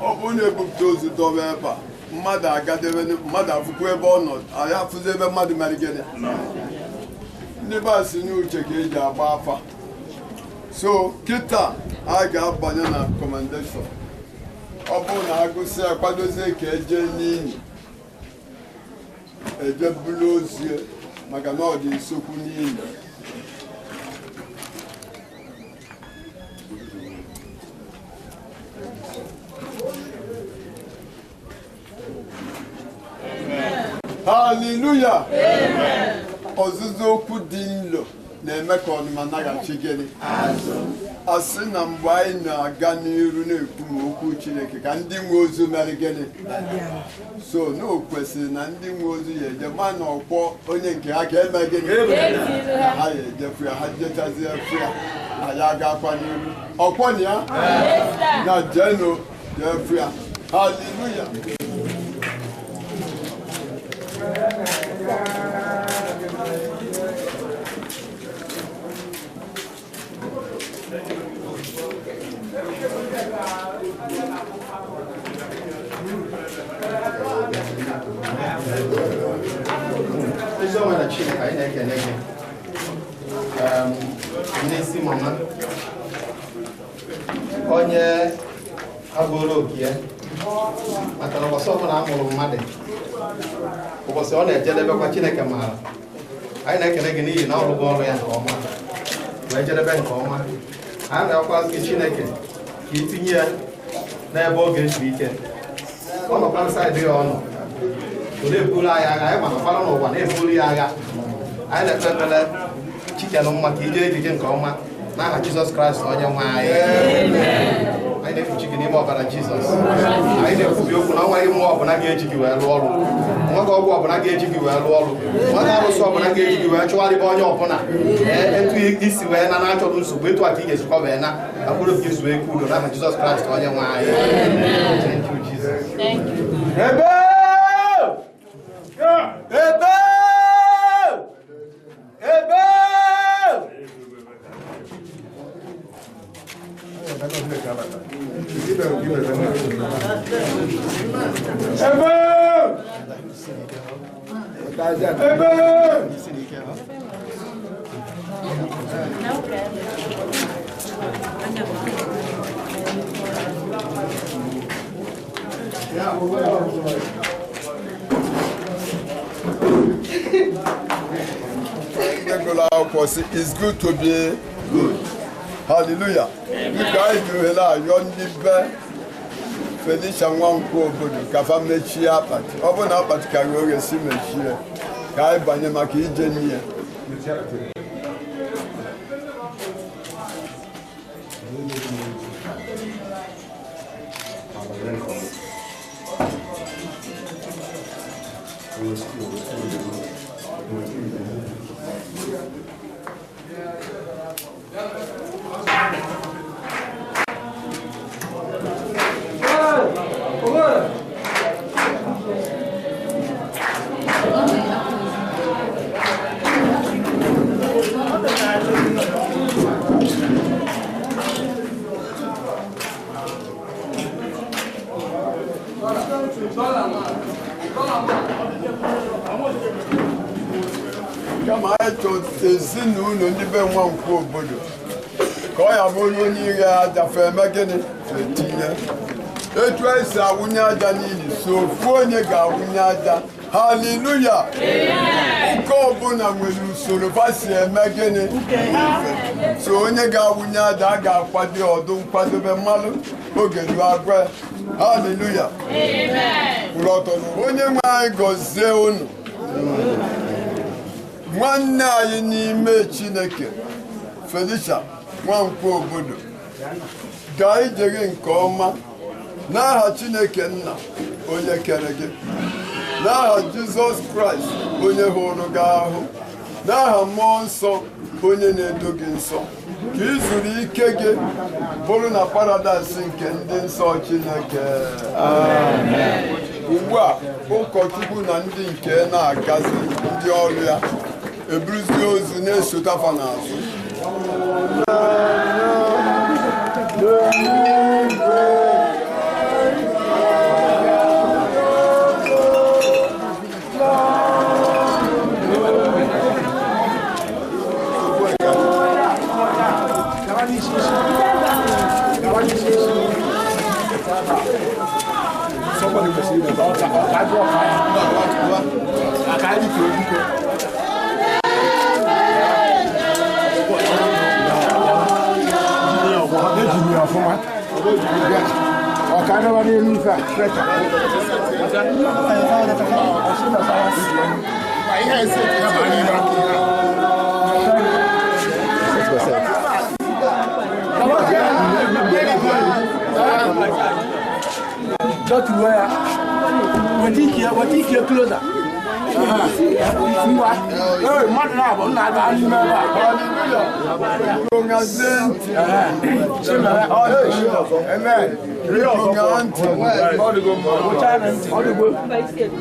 ọ bụrụ na ebupụta ozu dọba ebe a mmadụ agadebe mmadụ afụkwa ebe ọ nọ anyị afụzi ebe mmadụ mere gịnị ndị be a si n'uche ka eji agba afa so kịta a ga-abanye na commendation ọ bụrụ na agụsị akwadozie ka eje n'ili eje buru ozie maka na ọ dị nsokwu n'ili Hallelujah. Ọzụzụ okwu dị nlo na-eme ka ọnụma naghachi gịnị asị na mgbe anyị na-aga n'iru na-ekwu ma okwu Chineke ka ndị nwe ozu mere gịnị so na o kwesịrị na ndị nwe ozu ya eje ma na ọkwọ onye nke ha ka eme gịnị ha ya ejefu ya ha jechazie efu ya na ya agakwa n'iru ọkwọ na ya na jeno jefu ya. Hallelujah. Ezi ọma na Chineke anyị na-ekele gị n'isi mama onye abụrụ okie maka na ụbọchị ọbụla a mụrụ mmadụ ụbọchị ọ na-ejedebekwa Chineke maara anyị na-ekele gị n'ihi na ọ rụgo ọrụ ya nke ọma wee jedebe nke ọma a na-akwa gị Chineke ka itinye ya n'ebe ọ ga-ezu ike ọ nọkwa saịdị ya ọnụ na-eburu anyị agha anyị manakwana n'ụwa na-eburu ya agha anyị na-ekpe ekpere Chiken mma ka ije ejije nke ọma n'aha Jizọs Kraịst onye nwe anyị anyị na-ekpuchi gị n'ime ọbara Jizọs anyị na-ekwubi okwu na ọnwaghị mmụọ ọbụla ga-eji gị wee lụọ ọrụ nweghị ọgwụ ọbụla ga-eji gị wee lụọ ọrụ nweghị arụsị ọbụla ga-eji gị wee chụgharịba onye ọbụla etu isi wee na na-achọrọ nsogbu etu a ka ị ga-esikwa wee na akpụrụ gị zuo ike udo n'aha Jizọs Kraịst onye nwe anyị. Thank you, Jesus. It's good to be good. Hallelujah. You guys do hela yon libe Felicia Nwankwo obodo ka fa mechie apati. Ọ bụ na apati ka oge si mechie. Ka anyị banye maka ije n'ihe. Kama eto ezinụlọ ndị be Nwankwo obodo ka ọ ya bụ onye ire aja fe eme gịnị etinye etu esi awụnye aja n'ili so ofu onye ga-awụnye aja. Haleluya. Nke ọbụla nwere usoro fa si eme gịnị so onye ga-awụnye aja a ga-akwado ọdụ nkwadobe mmalụ oge ruo agwa. Haleluya. Onye nwe anyị gọzie unu nwanne anyị n'ime Chineke Felicia Nwankwo obodo gaa ije gị nke ọma n'aha Chineke nna onye kere gị n'aha Jizọs Kraịst onye hụrụ gị ahụ n'aha mmụọ nsọ onye na-edo gị nsọ ka ị zuru ike gị bụrụ na paradaịs nke ndị nsọ Chineke. Amen. Ugbu a ụkọchukwu na ndị nke na-agazi ndị ọrụ ya eburuzie ozu na-esotafa n'azụ. Somebody can see that. I can't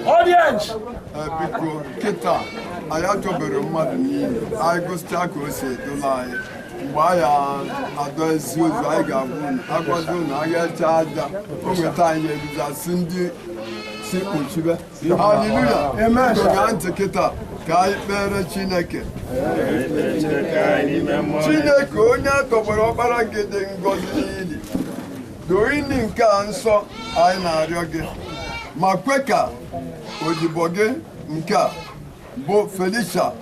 Audience! Kita, I have to be reminded. I go start to say, don't I? Why I don't see I got one. I was doing, I get charged over time. That Cindy, hallelujah. Amen. Kita, Kai Bera Chineke. Chineke, Onya, Toborobara getting Godini. Doing in cancer, I know again. Makweka, Ojiboge, Nka, Bo Felicia,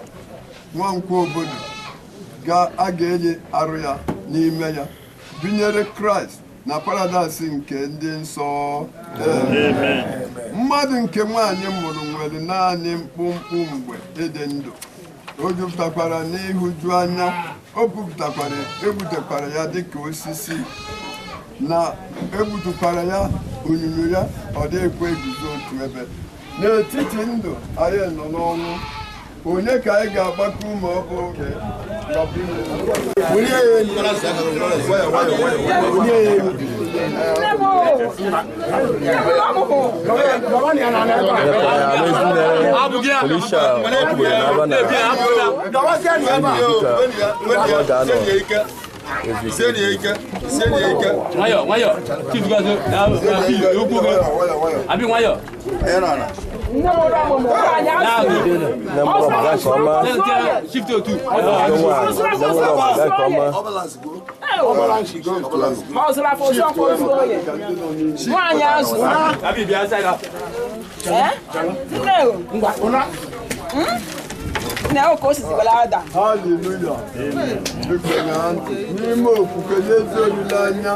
Wanko Bodu, Ga Ageli Aria, Nimeya, Binere Christ, na Paradise nke so. Amen. Mmadụ nke nwaanyị mụrụ nwere naanị mkpụmkpụ mgbe ịdị ndụ. O jupụtakwara n'ihuju anya, o pupụtakwara egbutekwara ya dịka osisi, na egbutukwara ya onyinyo ya ọ dịkwa eguzo otu ebe. N'etiti ndụ anyị nọ n'ọnwụ, onye ka anyị ga-agbakọ ụmụ oge Não, coisa balada. Hallelujah. N'ime okwukwe n'ezi olileanya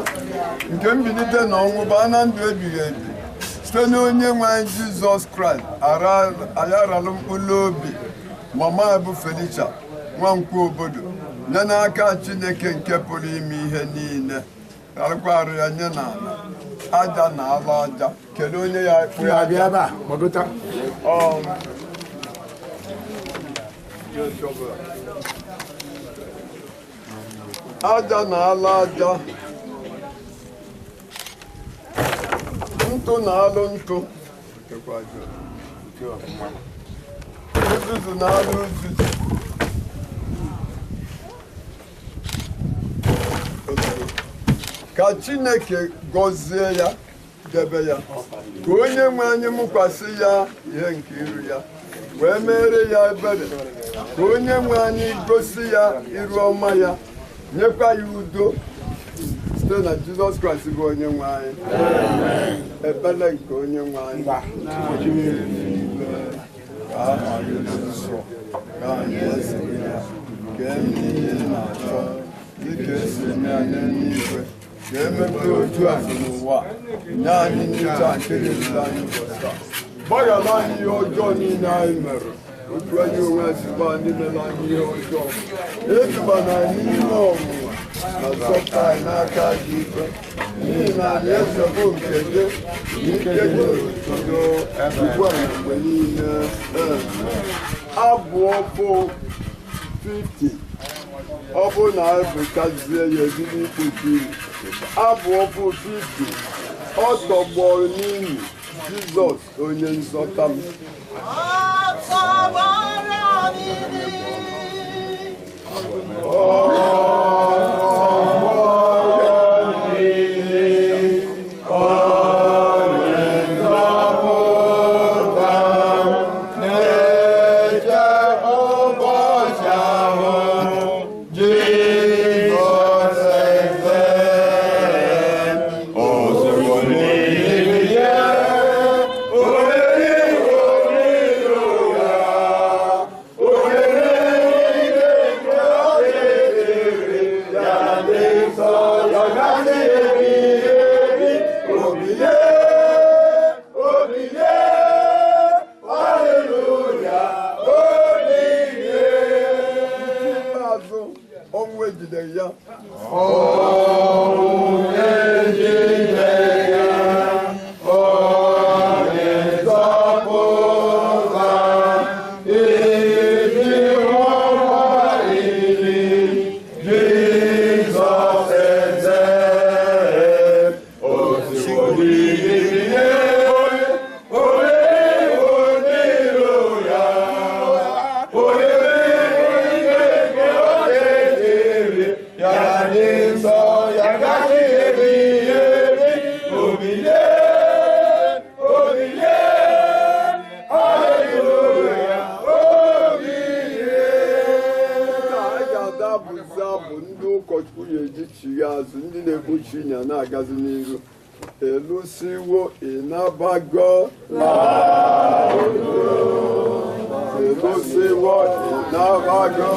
nke mbilite n'ọnwụ bụ na ndụ ebighị ebi site n'onye nwe anyị Jizọs Kraịst anyị aralụ mkpụrụ obi mama bụ Felicia Nwankwo Obodo nye n'aka Chineke nke pụrụ ime ihe niile arụkwarụ ya nye n'ala aja na ala aja kelee onye ya ekpe aja aja na ala aja ntụ na alụ ntụ uzuzu na alụ uzuzu ka Chineke gọzie ya debe ya ka onye nwe anyị mụkwasị ya ihe nke iru ya wee mere ya ebere ka onye nwe anyị gosi ya iru ọma ya nyekwa ya udo site na Jizọs Kraịst bụ onye nwe anyị ebere nke onye nwe anyị ka aha ya nsọ ka anyị ezi ya ka eme ihe na-achọ dịka esi eme anya n'igwe ka emepe otu a n'ụwa nye anyị ncheta nke na-ezi anyị ụbọchị gbaghara anyị ihe ọjọọ niile anyị mere otu anyị onwe ezigbo ndị mere anyị ihe ọjọọ edubana anyị n'ime ọnwụnwa na zọpụta anyị n'aka gị ikpe n'ihi na anyị eze bụ nke gị n'ike gị n'otuto ugbu a na mgbe niile abụ ọbụ 50 ọ bụ na ebutazie ya ebido ikpechi abụ ọbụ 50 ọ tọgbọrọ n'ili Jizọs onye nzọta m Chinya na-agazi n'iru elusiwo ịnabago elusiwo ịnabago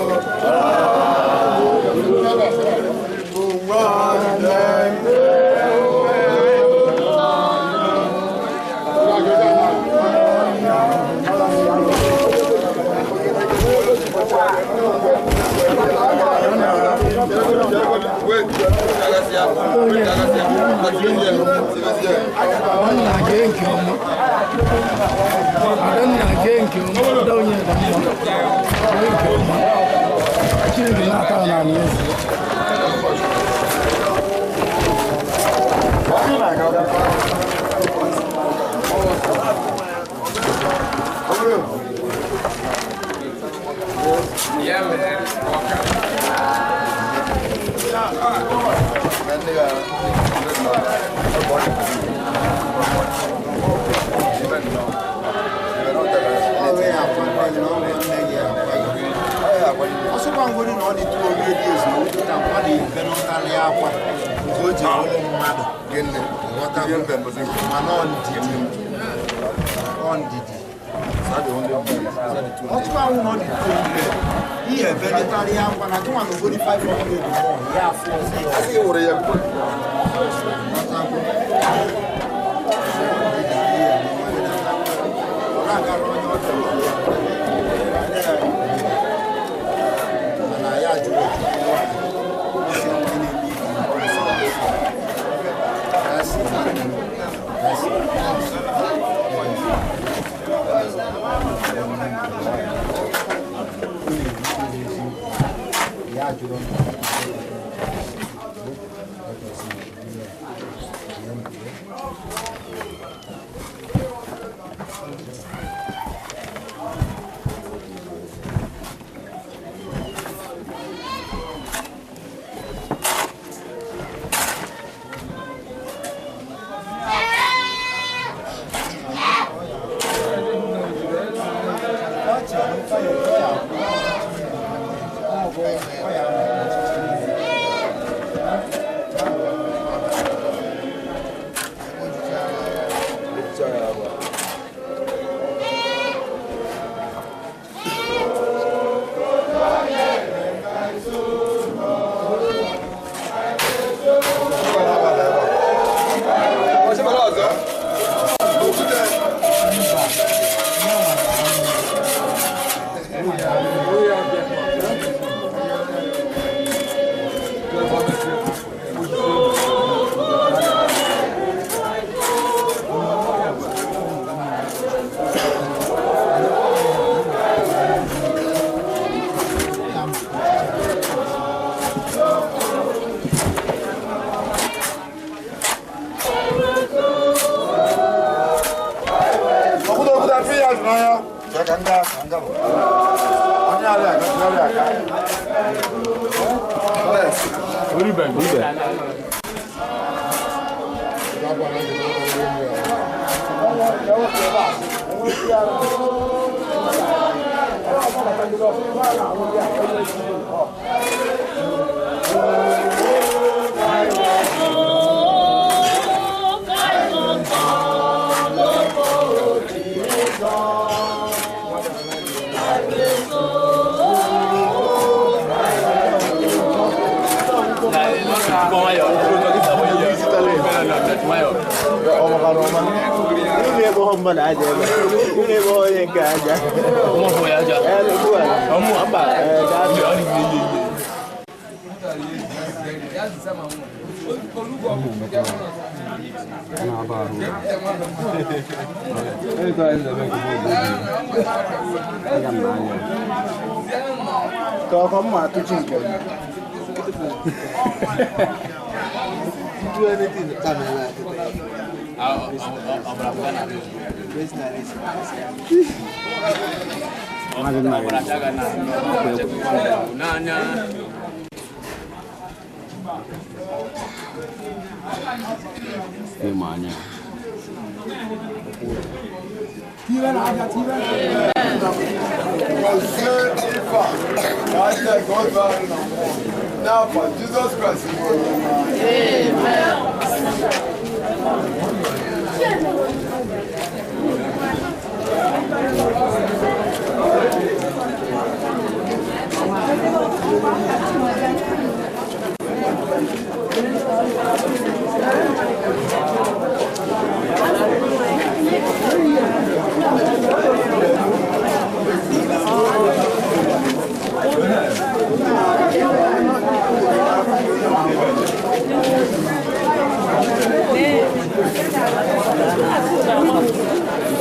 n'afọ Jizọs Kraịst bụ onye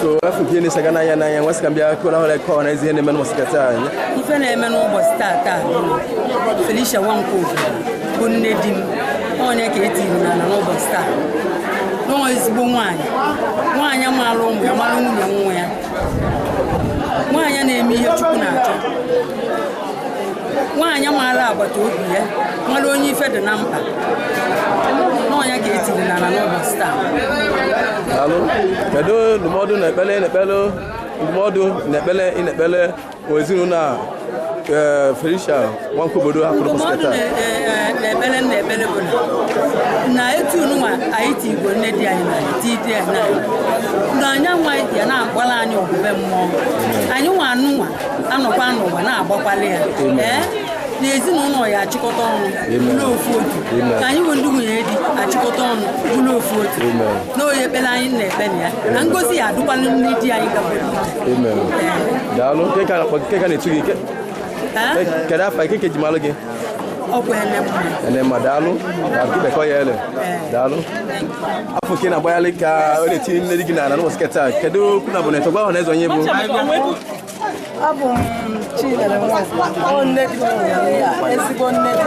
So afu kini sagana ya na ya wasikambia ko na hole ko na izi ne men wasikata anya ife na eme no bo start Felicia Wanko bonne dim onye ka eti na no bo start no ezigbo nwanya malụ ụmụ ya malụ nwunye nwa ya nwanya na-eme ihe Chukwu na-achọ nwanya mara agbata obi ya malụ onye ife dị na mkpa n'ọnya ka eti na no bo start. Allo, kedu ndụmọdụ na ekpele ndụmọdụ na ekpele ozinu na Felicia Wanko bodo akụrụ ndụmọdụ na ekpele bụ na etu nwa anyị ti igbo nne dị anyị na ti dị anyị na anya nwa ya na-agbala anyị obube mmụọ anyị nwa anụnwa anọkwa n'ụwa na-agbakwala ya na ezinụlọ ya achịkọta ọnụ bụrụ ofu otu ka anyị nwee ndị nwunye di achịkọta ọnụ bụrụ ofu otu n'oye ekpere anyị na-ekpere ya na ngozi ya adụkwala ndị di anyị gaboro daalụ keka na-etu gị kedu afọ ike ji malụ gị ọkwa Enema daalụ bekọ ya ele daalụ afọ nke na-agbaghalị ka ọ na-etinye nne di gị na n'ụbọchị keta kedu okwu na bụ na etogwa ahụ na eze onye bụ abụ m Chinere Nwafọ nne dị ya ezigbo nne dị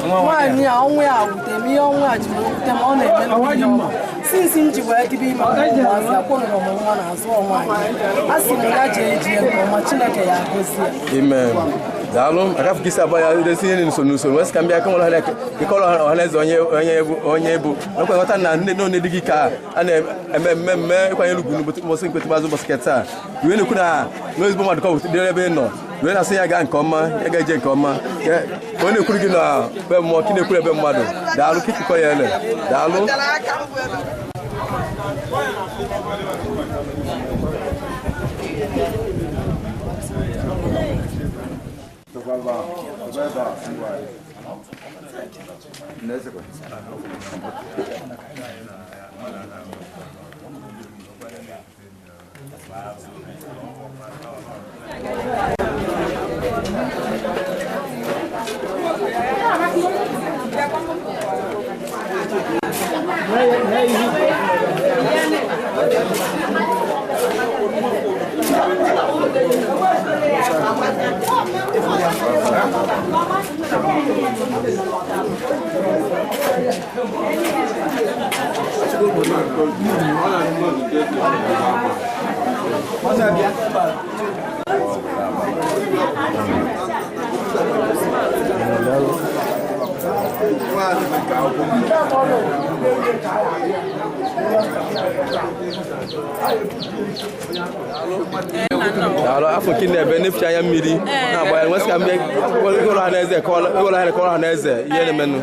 nwaanyị a ọnwụ ya wute m ihe ọnwụ a jiri wute m ọ na-eme n'ụlọ sinsi m ji wee dibe ime ọmụazị akwụrụ m nwa na-azụ nwaanyị a sị m ya jee ji ego ma Chineke ya gozie amen daalụ akafu kisa abaya udesi ihe n'usoro wesi ka mbịa ka nwere ịkọrọ ọhaneze onye bụ nakwa nghọta na nne na onye ka a na-eme mmemme ịkwanyere ugwu n'ụbọchị mkpetụbazụ ụbọchị keta iwe na-ekwu na n'ezigbo mmadụ ka dịrị ebe ị nọ iwe na-asị ya gaa nke ọma ya ga-eje nke ọma onye na-ekwuru gị na be mmụọ ka ị na-ekwuru ebe mmadụ daalụ ka ikikọ ya ele daalụ Alo afọ kini ebe neficha anya mmiri na-agba nwesị ka mbịa ịgụrụ ha n'eze kọrọ ha n'eze ihe na-emenụ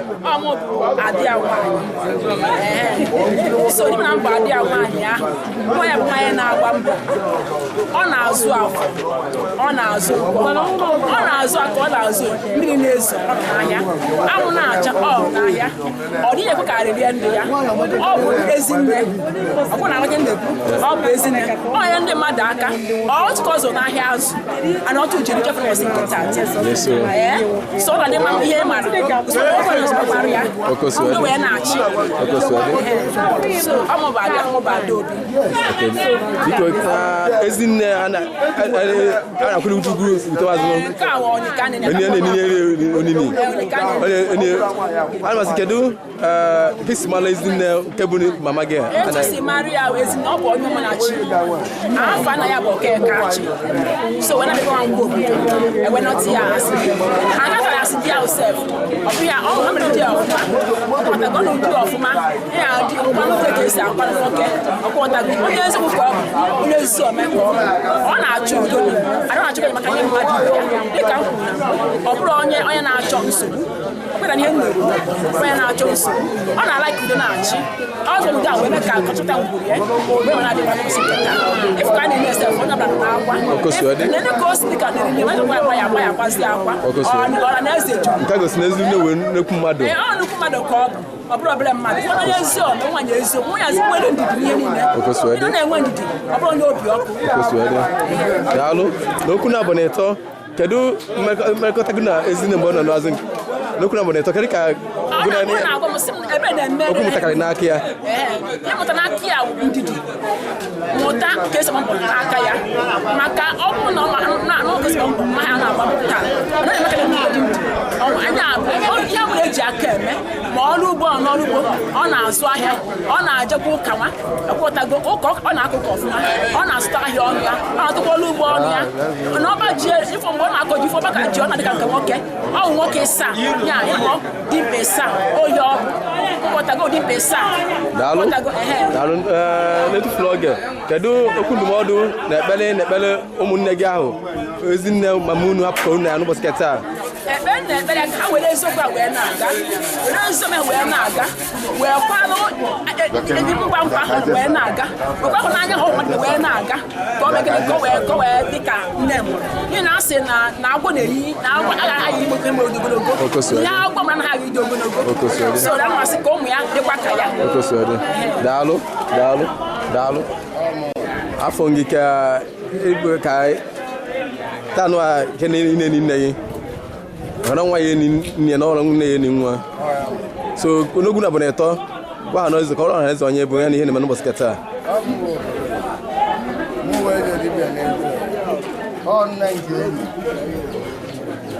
so ndị na mba adị nwaanyị ahụ nwa ya bụ nwaanyị na-agba mbọ ọ na-azụ afọ ọ na-azụ aka ọ na-azụ mmiri na-ezo n'ahịa anwụ na-acha n'ahịa ọ dịghị ekwe karịrị ndị ya ọ bụ ezi nne ọ bụ na nwoke na-ekwu ọ bụ ezi nne ọ ya ndị mmadụ aka ọ tụkọ ọzọ n'ahịa azụ ana ọtụ jiri jefres nkịta so ọ na-adị mma ihe mara okpara ya ndị wee na-achị so ọmụbụ abịa mụba ada obi biko ezinne a na-akwụrụ ugwu utewazụ nke a ọnyịka ana masị kedu ka isi mara ezinne nke bụ mama gị etu si mara ya ezinne ọ bụ onye ụmụ na-achị afọ anaghị abụ okeke achị so wee na-adịkwa ngwa obodo ewenọtị ya asị anaghị asị di ya osef ọ bụ ya ọ mere di ya ọfụma ọkpọtago na ụdị ọfụma ya dị mkpanụ ka esi akwanụ nwoke ọkpọtago onye ezigbo ka ọ bụ onye ezi ome ka ọ na-achọ udo a na-achọ maka ihe mmadụ dịka m kwuru na ọ bụrụ onye na-achọ nsogbu kwere ihe nuru onye na-achọ nso ọ na-ala ikudo na-achị ọzọ udo a wee mee ka akọchọta ngwuru ya mgbe ọ na-adịba n'osi nketa ifu ka a na-enye ese onye ọbụla na-agwa nene ka o si dịka dịrị n'ime onye gwa ya agba ya agbazi akwa ọra na eze juru nke gosi na ezi nne nnekwu mmadụ ọ nnukwu mmadụ ka ọ bụ ọ bụrụ obere mmadụ onye ezi ome nwanyị eziokwu nwanyị azụ nwere ndidi ihe niile ị na-enwe ndidi ọ bụrụ onye obi ọkụ daalụ n'okwu na-abụ na ịtọ kedu mmekọta gị na ezinne mgbe ọ nọ n'azụ n'okwu na-abụ na ịtọ kedu ka okwu mụtakarị n'aka ya ịmụta n'aka ya ndidi mụta ka esi mbọ n'aka ya maka ọ bụrụ na n'ogosi mbọ mma ha na-agbapụta ọ na-emekarị ndidi ihe nwere eji aka eme ma ọrụ ugbo n'ọrụ ugbo ọ na-azụ ahịa ọ na-ajekwa ụka nwa akwụtago ụka ọ na-akụ ụka ọfụma ọ na-azụta ahịa ọnụ ya ọ na-atụkwa ọrụ ugbo ọnụ ya na ọba ji ifo mgbe ọ na-akọ ji ifo ọba ka ji ọ na-adịka nke nwoke ọ bụ nwoke saa ya ịkpọ dimkpa saa oyi ọgwụ ụkọtago dimkpa saa daalụ n'etufula oge kedu okwu ndụmọdụ na ekpere ụmụnne gị ahụ ezinne mama unu hapụkọ unu ya n'ụbọchị keta ekpere na ekpere ka ha were eziokwu a wee na-aga were nsome wee na-aga wee kwalụ ngwa ngwa ahụ wee na-aga okwe ahụ n'anya ha mmadụ wee na-aga ka ọ megide ka ọ wee dị ka nne m n'ihi na asị na agwọ na-eyi na agwọ agaghị igbo eme ogologo ihe agwọ mara na ha ga-ide ogologo so na mmasị ka ụmụ ya dịkwa ka ya daalụ afọ gị ka tanụ a ke nne gị ọ̀nà nwa ya nne na ọrụ nne ya ni nwa so onogwu na bụ na ịtọ gwa ha n'ọzọ ka ọrụ ọha eze onye bụ ya na ihe na-eme n'ụbọchị keta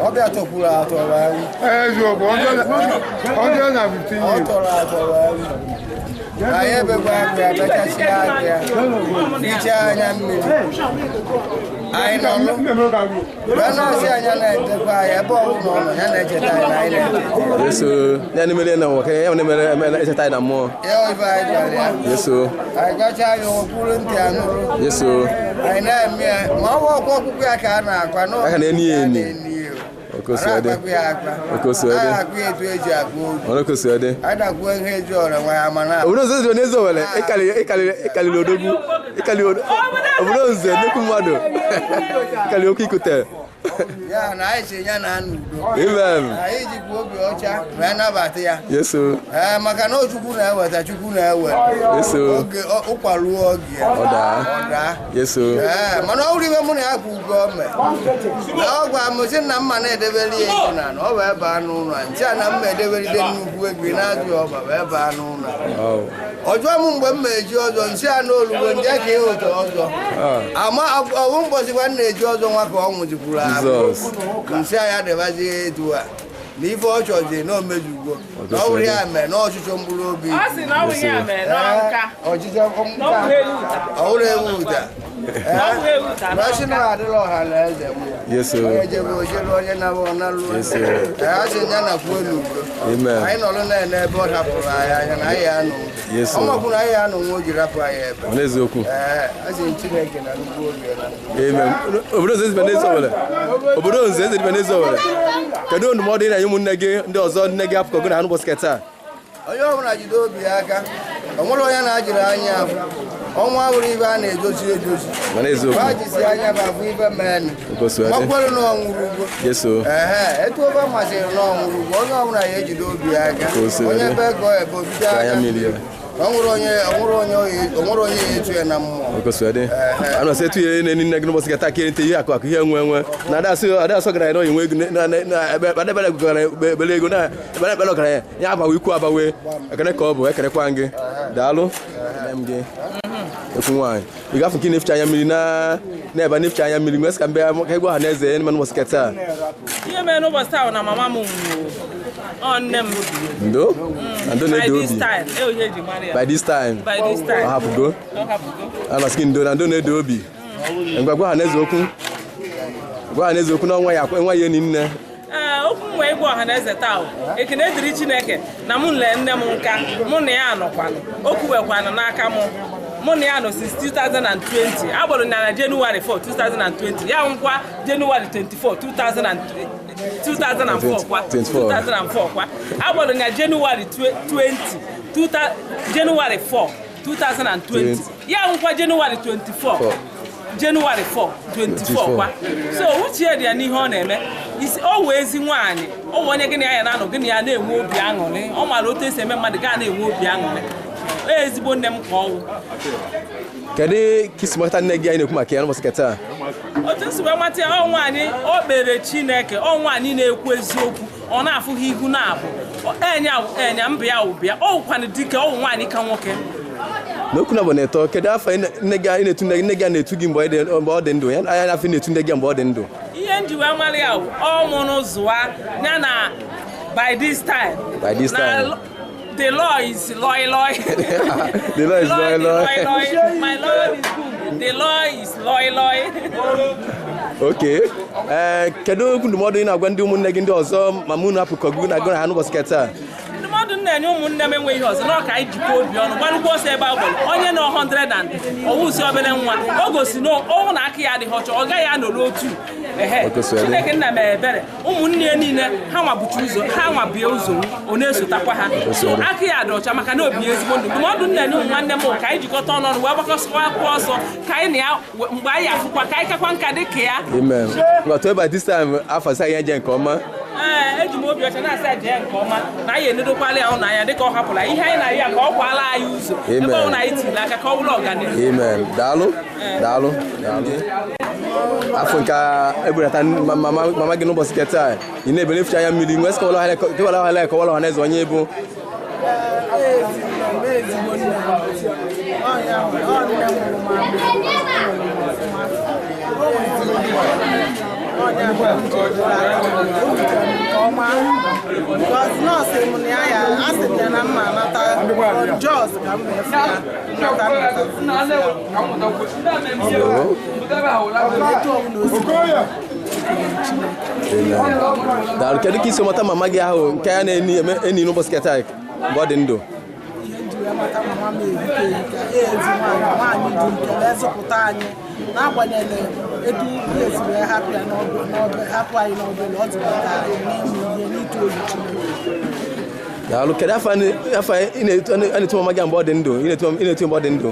ọbịa tọkwuru atọrọ eziokwu ọjọọ na 15 anyị ebegwa aka ya bechasị aka ya hichaa anya mmiri anyị nọ wee na-asị anya na-etekwa anyị ebe ọbụla ọ nọ ya na-echeta anyị na anyị na-echeta yeso ya na-emere na nwoke ya na-emere echeta anyị na mmụọ ya ibe anyị gwara ya yeso anyị gachaa ya okpuru ntị anụrụ yeso anyị na-eme ya ma ọ bụ ọkwa ọkpụkpụ ya ka a na-akwa aka na-eni ya eni okosode adakwuo ihe eji ọra nwa ya mana obodo nze dị n'ezi owere ịkalịrị odogwu obodo nze nnukwu mmadụ ịkalị oke ikote ya na anyị si ya na anụ udo amen anyị jikwa obi ọcha wee nabata ya yeso maka na Chukwu na-eweta Chukwu na-ewe yeso oge ụkwaruo oge ya ọ daa yeso mana ọ bụrụ ibe mụ na ya kwụ gọọmenti na ọ gwa m sị na mma na-edebere ya ego na ọ bụ ebe anụ ụlọ ntị a na mma edeberide nnukwu ego na-ajụ ọba bụ ebe anụ ụlọ ọjọọ m mgbe m eji ọzọ nsị a n'olugbo ndị aka ihe ụtọ ọzọ ama ọwụ mbọsịkwa m na-eji ọzọ nwa ka ọ nwụjikwuru nsị a ya debazie etu a na ife ọ chọzi na omejugo na ọ wụrụ ya mere na ọchịchọ mkpụrụ obi ọchịchọ ọ wụrụ ewu ụda national adịla ọha na eze onye jebe ojelu onye na-abụ ọnalụ a sị ya na kwuo n'udo anyị nọrọ na-ene ebe ọ hapụrụ anyị anya na anyị anụ ọ makwụ na anyị anụ nwa o ji rapụ anyị ebe n'eziokwu a sị Chineke na nnukwu obi obodo nze eze dịbe n'ezi owere kedu ndụmọdụ ị na-enye ụmụnne gị ndị ọzọ nne gị apụkọgo na ha n'ụbọchị keta onye ọbụla jide obi ya aka o nwere onye na-ajiri anya afọ ọnwa bụrụ ibe a na-edozi bajisi anya bụ afọ ibe men makwere na ọnwụrụ ugbo etu obe masịrị na ọnwụrụ ugbo onye ọbụla ya ejide obi ya aka onye be ego ebe obido anya onwere onye ya etu ya na mmụọ ana sị etu ya nne gị n'ụbọchị keta ka ente ihe akụ ihe enwe na adasọ gara na onye ego na ebele gara ebele ego na ebele ọgaranya ya agbawe ikwu agbawe ekene ka ọ bụ ekenekwa gị daalụ gị ekwu nwaanyị ị gafe nke na-eficha anya mmiri na-ebe na-eficha anya mmiri nwesị ka mbe ka ịgwa ha na eze n'ime n'ụbọchị keta ihe mere n'ụbọchị taa na mama m nne m ndo na-ede obi by this time ọ hapụgo anọsị ndo na ndo na-ede obi gwa ha na eze okwu na nwa ya enyi nne okwu m wee gwa ọha na eze taa ekene dịrị Chineke na mụ lee nne m nka mụ na ya anọkwanụ o kwuwekwanụ n'aka m mụ na ya nọ since 2020 agboro na January 4 2020 ya nkwa January 24 2004 kwa agboro na January 4 2020 ya nkwa January 24 January 4 24 kwa so uche dị ya n'ihe ọ na-eme isi o wee ezi nwaanyị o onye gịnị ya na-anọ gịnị ya na-enwe obi aṅụrị ọ mara otu esi eme mmadụ ga na-enwe obi aṅụrị ezigbo nne m ka ọwụ kedu kisimata nne gị anyị na-ekwu maka ya n'ụbọchị keta otu nsogbu amata ọ nwaanyị o kpere Chineke ọ nwaanyị na-ekwu eziokwu ọ na-afụghị ihu na-abụ enya mba ya ụbịa ọ wụkwanụ dike ọ wụ nwaanyị ka nwoke n'okwu na bụ na-eto kedu afọ nne gị na-etu nne gị na-etu gị mgbe ọ dị ndụ ya anya afọ na-etu nne gị mgbe ọ dị ndụ ihe nji wee mara ya ọ nwụrụ zụwa ya na by this time the law is loy. The law is loy. My law is good. The law is loy. Okay. Kedu okwu ndụmọdụ ị na-agwa ndị ụmụnne gị ndị ọzọ ma mụ na apụkọgụ na agụ na ha n'ụbọchị keta ndụmọdụ na-enye ụmụnne m enweghị ọzọ na ọka anyị jikọ obi ọnụ gbalụgbo ọsọ ebe agbọrọ onye na 100 and ọwụsi obere nwa o gosi na ọnwụ na aka ya adịghị ọcha ọ gaghị anọrọ otu Chineke nna m ebere ụmụnne ya niile ha nwabuchi ụzọ ha nwabie ụzọ ọ na-esotakwa ha so aka ya dị ọcha maka na obi ezigbo ndụ ndụmọdụ na-enye ụmụ nwanne m ka anyị jikọta ọnụ wee gbakọsịkwa akwụ ọsọ ka anyị na ya mgbe anyị afụkwa ka anyị kakwa nka dị ka ya amen by this time afọ sa ihe je nke ọma eji m obi ọcha na-asa je nke ọma na anyị enedokwala ya ụnụ anya dịka ọ hapụla ihe anyị na-arịa ka ọ kwala anyị ụzọ ebe ọ na anyị tiri aka ka ọ bụrụ ọganihu amen daalụ afọ nke ebulata mama gị n'ụbọchị keta ị na-ebele eficha anya mmiri nwesị kewala ọhala ekọwala ọha na eze onye bụ daalụ kedu ka isi mata mama gị ahụ nke ya na-eni n'ụbọchị keta mgbe ọ dị ndụ n'agbanyeghị etu ihe esiri hapụ anyị n'ọbụla ọ dịbata anyị n'ihe n'ịtụ oyi Chineke. Daalụ kedu afọ ị na-etu mama gị mgbe ọ dị ndụ ị na-etu mgbe ọ dị ndụ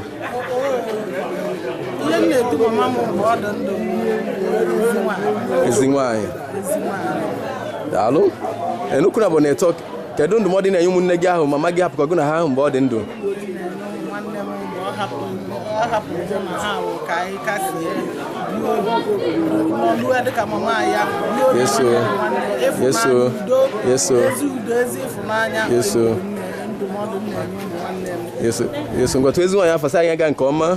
ihe m na-etu mama m mgbe ọ dị ndụ ezi nwaanyị daalụ enukwu na bụ na-eto kedu ndụmọdụ na-enye ụmụnne gị ahụ mama gị hapụkọgụ na ha mgbe ọ dị ndụ nwanne m mgbe ọ hapụrụ na ha wụ ka anyị kasie n'ọlụ dịka mama ya ezi udo ezi ịfụnanya ndụmọdụ na-enye ụmụ nwanne m ngwatụ ezi nwaanyị afọ sa anyị gaa nke ọma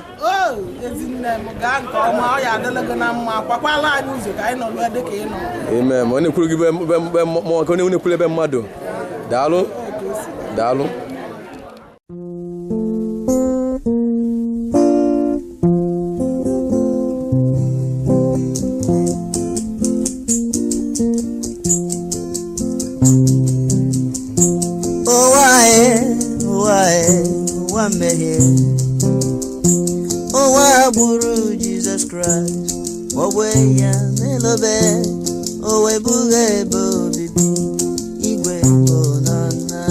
ezi nne m gaa nke ọma ọ ya adịla gị na mma kwakwala anyị ụzọ ka anyị nọlụ dịka ị nọ eme ma ọ na-ekwuru gị mmụọ ka onye na-ekwuru ebe mmadụ daalụ Buru Jesus Christ, owe ya melobe, owe buge bo bibi, igwe bonana.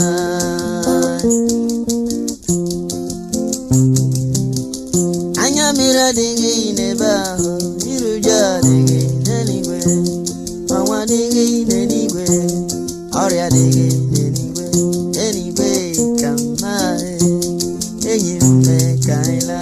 Anya mira digi neba, iruja digi nenigwe, awa digi nenigwe, oria digi nenigwe, enigwe kamae, enyime kaila.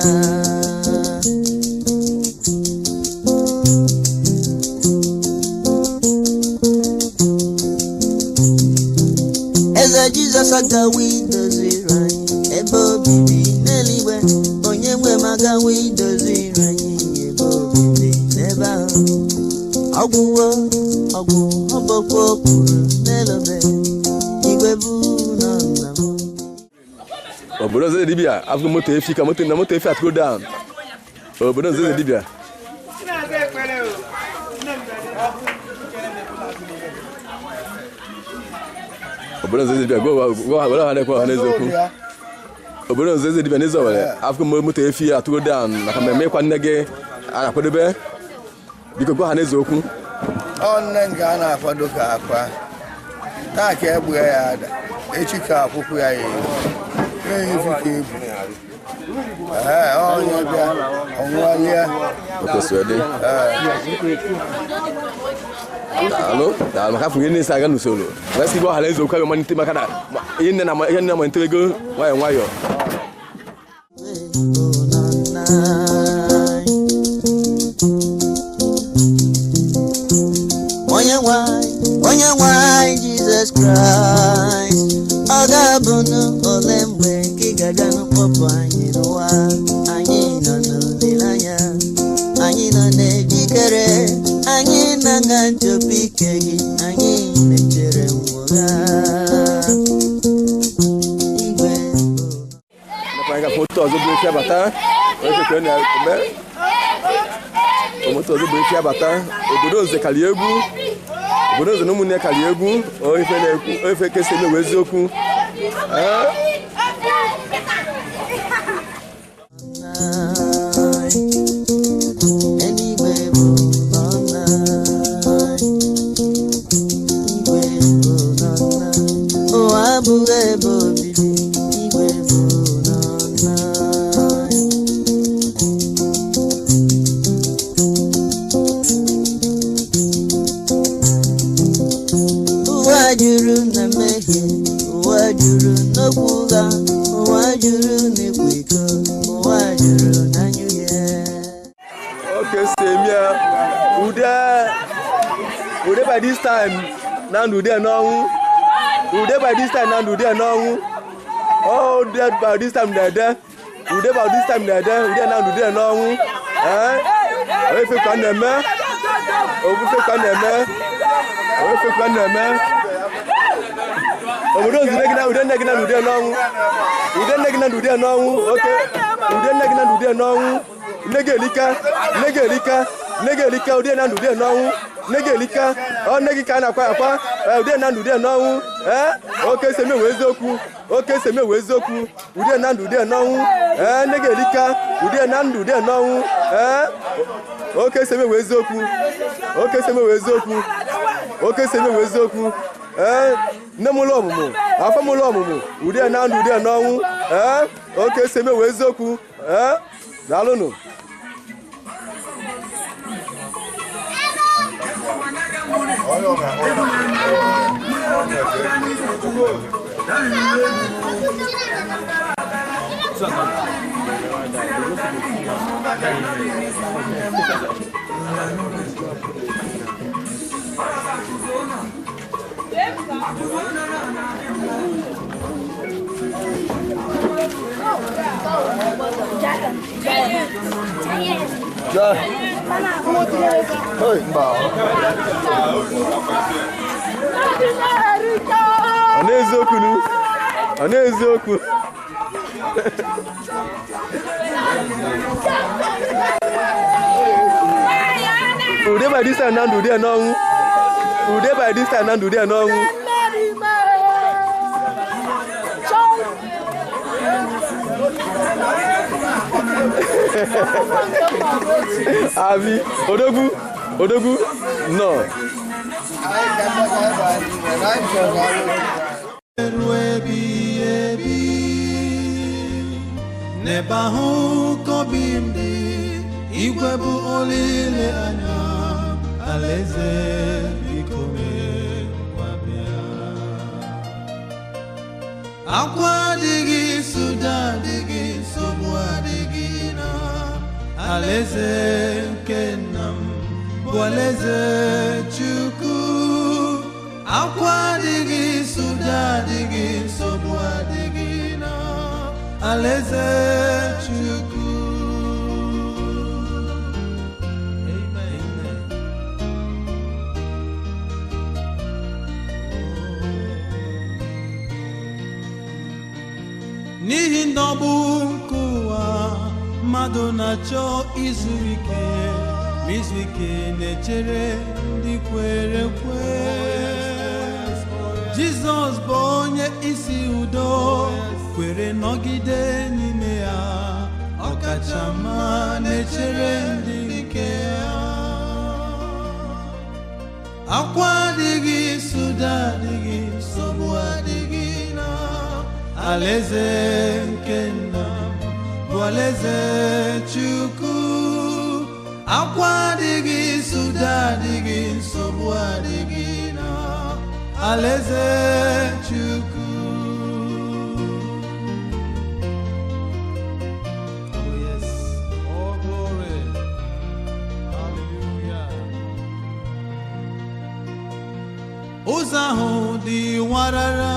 Jesus agawi dozirai ebo bibi neliwe onye nwe magawi dozirai ebo bibi neba ogwo obokwo puru nelobe igwe bu no namo obodo ze dibia afọ moto efi ka moto efi at go down obodo ze dibia obodo ze dibia go ha na kwa na ezoku obodo nze eze dibia n'ezo were afọ moto efi atụgo down maka mmemme ịkwa nne gị a na-akwadobe biko gwa ha n'eze okwu nne nke a na-akwado ka akwa taa ka egbu ya ada echi ka akwụkwọ ya efu ka ebu onye bịa ọnwụwalie daalụ maka afọ ihe na-esi aga n'usoro wee sị gị ọha na eze okwu agha malite maka na ihe nne na amalite ego nwayọọ nwayọọ onye nwanyị Jesus Christ ọ ga-abụnụ ole mgbe nke ị ga-abịa n'ụkpọpụ anyị n'ụwa anyị nọ n'olileanya anyị nọ n'ejikere anyị na-aga nchọpụ ike gị anyị na-echere nwụgha igwe moto ọzọ bụ efi abata moto ọzọ bụ efi abata obodo nze kali egwu obodo nze na ụmụnne kali egwu ofe kesi emewe eziokwu Ude by this time Nandu there no Ude by this time Nandu there no oh dead by this time there Ude by this time there Ude Nandu there no if you can name obodo nzire Ude negina Ude there no Ude negina Ude there no okay Ude negina Ude there no negelika Ude Nandu there no negelika ọ negika na akwa Ude Nandu there no okay seme wezoku Ude Nandu there no negelika Ude Nandu there no okay seme wezoku nemulo omumu afamulo omumu Ude Nandu there no okay seme wezoku daalụnụ Anezoku Ude by this time Nandu there no Ude by this time Nandu there no Abi Odogu no Nebahu kobimdi igwe bụ olile anya alaeze bikome wabịa akwa adịghị suda adịghị nsogbu adịghị na alaeze nke nna m bụ alaeze Chukwu akwa adịghị suda adịghị nsogbu adịghị na alaeze Chukwu. N'ihi ndọgbu nke ụwa mmadụ na-achọ izu ike ma izu ike na-echere ndị kwere ekwe Jizọs bụ onye isi udo kwere nọgide n'ime ya ọkachama na-echere ndị nke ya akwa adịghị suda adịghị nsogbu adịghị na alaeze nke nna bụ alaeze Chukwu akwa adịghị suda adịghị nsogbu adịghị na alaeze Chukwu. Oh yes, all glory, hallelujah. Ụzọ ahụ dị warara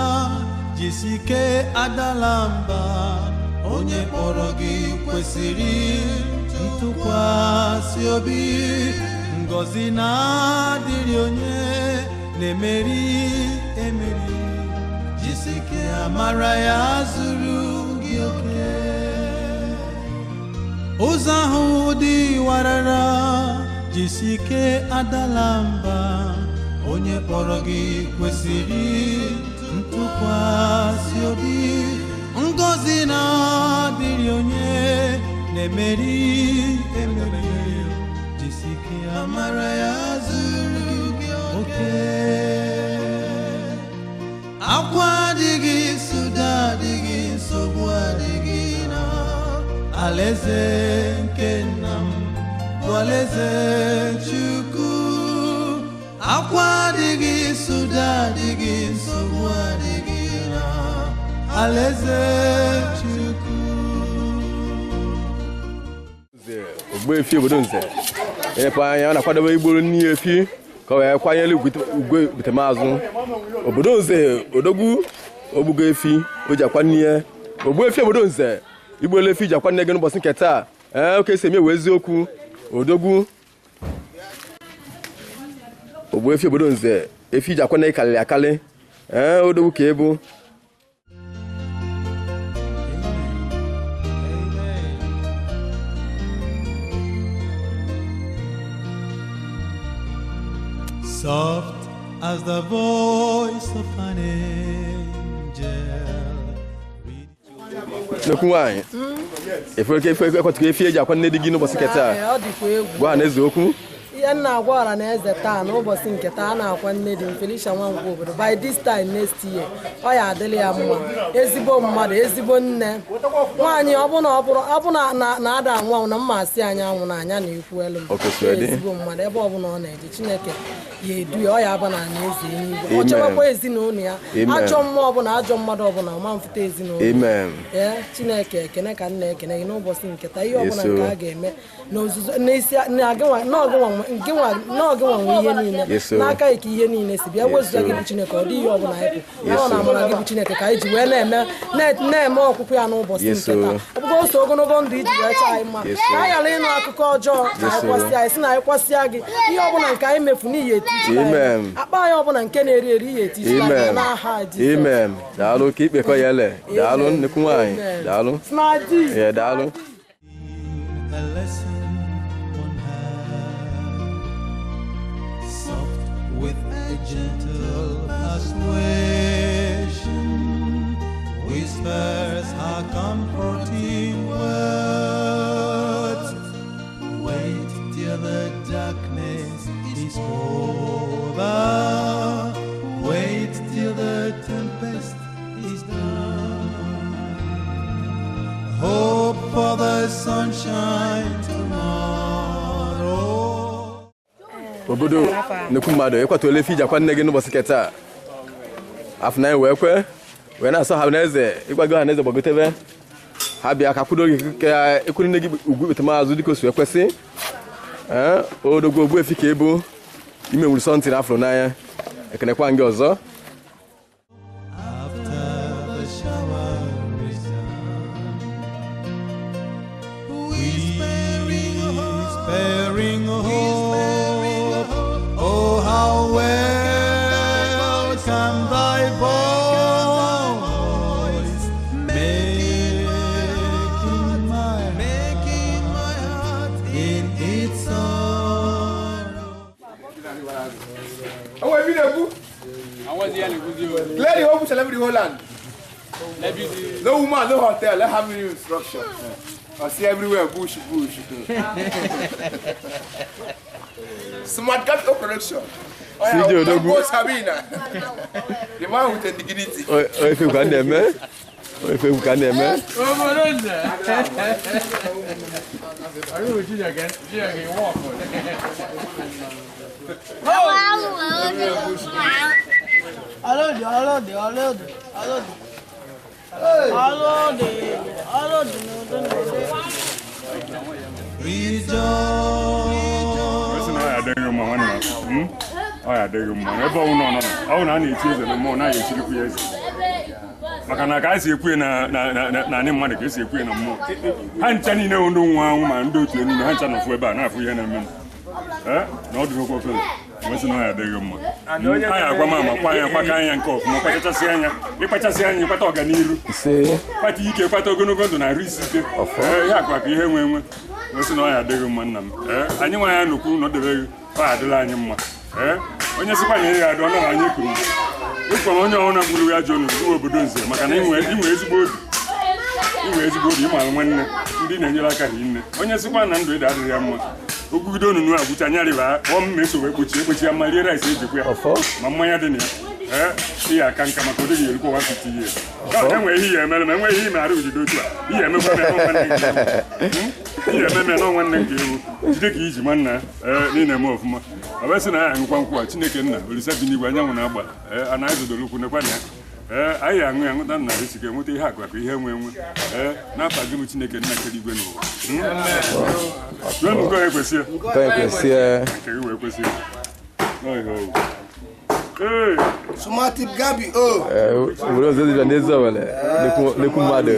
jisike adala mba onye kpọrọ gị kwesịrị ntụkwasị obi ngọzi na-adịrị onye na-emeri emeri jisike amara ya zuru gị oke ụzọ ahụ dị warara jisike adala mba onye kpọrọ gị kwesịrị ntụkwasị obi ngọzi na-adịrị onye na-emeri emeri jisike amara ya zuru gị oke akwa adịghị suda adịghị nsogbu adịghị na alaeze nke nna m bụ alaeze Chukwu akwa adịghị suda adịghị nsogbu adịghị na alaeze Chukwu. Ogbuefi obodo Nze epe anya ọ na-akwadobe igboro nni efi ka ọ wee kwanyere ugwe butemazụ obodo Nze odogwu ogbugo efi o ji akwa nne ya Ogbuefi obodo Nze igboro efi ji akwa nne gị n'ụbọchị nke taa oke esi emewe eziokwu odogwu Ogbuefi obodo Nze efi ji akwa nne karịrị akarị odogwu ka ebu soft as the voice of an angel. Nekwu nwanyị ekwetụka efi eji akwa nne di gị n'ụbọchị nke taa gwa na eze okwu ihe nna agwara na eze taa n'ụbọchị nke taa na-akwa nne di Felicia Nwankwo obodo by this time next year ọ ya adịrị ya mma ezigbo mmadụ ezigbo nne nwaanyị ọbụna na-ada anwụ na mmasị anyị anwụ na anya na-ekwu elu ezigbo mmadụ ebe ọbụla ọ na-eje Chineke ya edu ya ọ ya aba na eze eluigwe ọ chebekwa ezinụlọ ya ajọ mmụọ ọbụla ajọ mmadụ ọbụla ọma mfụta ezinụlọ Chineke ekene ka nna ekene gị n'ụbọchị nke taa ihe ọbụla nke a ga-eme n'ozuzo n'isi n'ọgụ nwe ihe niile n'aka ka ihe niile si bịa wezuga gị bụ Chineke ọ dị ihe ọbụla anyị pụ ọ na-amara gị bụ Chineke ka anyị ji wee na-eme ọkwụkwụ ya n'ụbọchị nke taa ọ bụgo ose ogologo ndụ iji wee chọọ anyị mma ka anyị ghara ịnụ akụkọ ọjọọ na anyị kwasịa anyị si na anyị kwasịa gị ihe ọbụla nke anyị mefu n'ihi akpa anyị ọbụla nke na-eri eri ihe etichila anyị n'aha Jizọs. Daalụ ka ikpekọ ya ele daalụ nnukwu nwaanyị daalụ daalụ with a gentle persuasion, whispers her comforting words. Wait till the darkness is over. Wait till the tempest is done. Hope for the sunshine tomorrow. Obodo nnukwu mmadụ ekwatụla efi ji akwa nne gị n'ụbọchị nke taa afọ na wee kwe wee na-asọ ha n'eze ịgwago ha n'eze gbagotebe ha bịa ka kwudo gị ka ekwuru nne gị ugwu butemazụ dịka o si ekwesị odogwu Ogbuefi ka ebu ime nwuru sọntị na afọ n'anya ekenekwa gị ọzọ Clearly, hope celebrity Holland. No woman, no hotel. Let have any instruction. I see everywhere bush. Smart cat operation. Oh, Sabina. The man with the dignity. If you can name it. If you can name it. maka na ka esi ekwe na anyị mmadụ ka esi ekwe na mmụọ ha ncha niile ndụ nwa anwụ ma ndị otu niile ha ncha nọfụ ebe a na-afụ ihe na-eme na ọ dịghị okwu nwesị na ọ ya adịghị mma anyị agwa m ama kwa anya kwaka anya nke ọfụma kpachasị anya ịkpachasị anya ịkpata ọganiru kpata ike kpata ogologo ndụ na arụ isi ike ihe akwa ka ihe nwe nwesị na ọ ya adịghị mma nna m anyị nwa ya nnukwu na ọ debeghị ọ ya adịla anyị mma onye sikwa na ihe ya adị ọnụ anyị kwuru ịkpọrọ onye ọhụrụ gburu ya jụọ n'ụzọ obodo nze maka na inwe ezigbo obi ịmara nwanne ndị na-enyere aka ha nne onye sikwa na ndụ ede adịghị ya mma ogwugide onunu agwụcha anya rịba kpọọ m eso wee kpochi ya mma rie rice ejikwa ya ma mmanya dị na ya ihe aka nka maka ụdị ga-erikwa 150 years enwere ihe ya emere ma enweghị ihe ime arụ ojide otu a ihe emekwa nwanne nke ewu jide ka iji nwanna niile eme ọfụma ọ bụ sị na ya aṅụkwa nkwụ a Chineke nna Olise bi n'igwe anyanwụ na-agba a na-ezodoro ukwu nekwa na ya anyị aṅụ ya ṅụta nna esi ga-enweta ihe akụ ihe enwe na-apa gị m Chineke nna kere igwe n'ụwa nke ekwesị nke gị wee kwesị Sumati Gabi obodo nze dịbịa n'ezi Owere lekwu mmadụ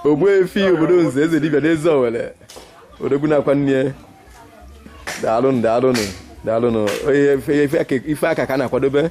Ogbuefi obodo nze eze dịbịa n'ezi Owere odogwu na-akwa nne daalụnụ ife aka ka na-akwadobe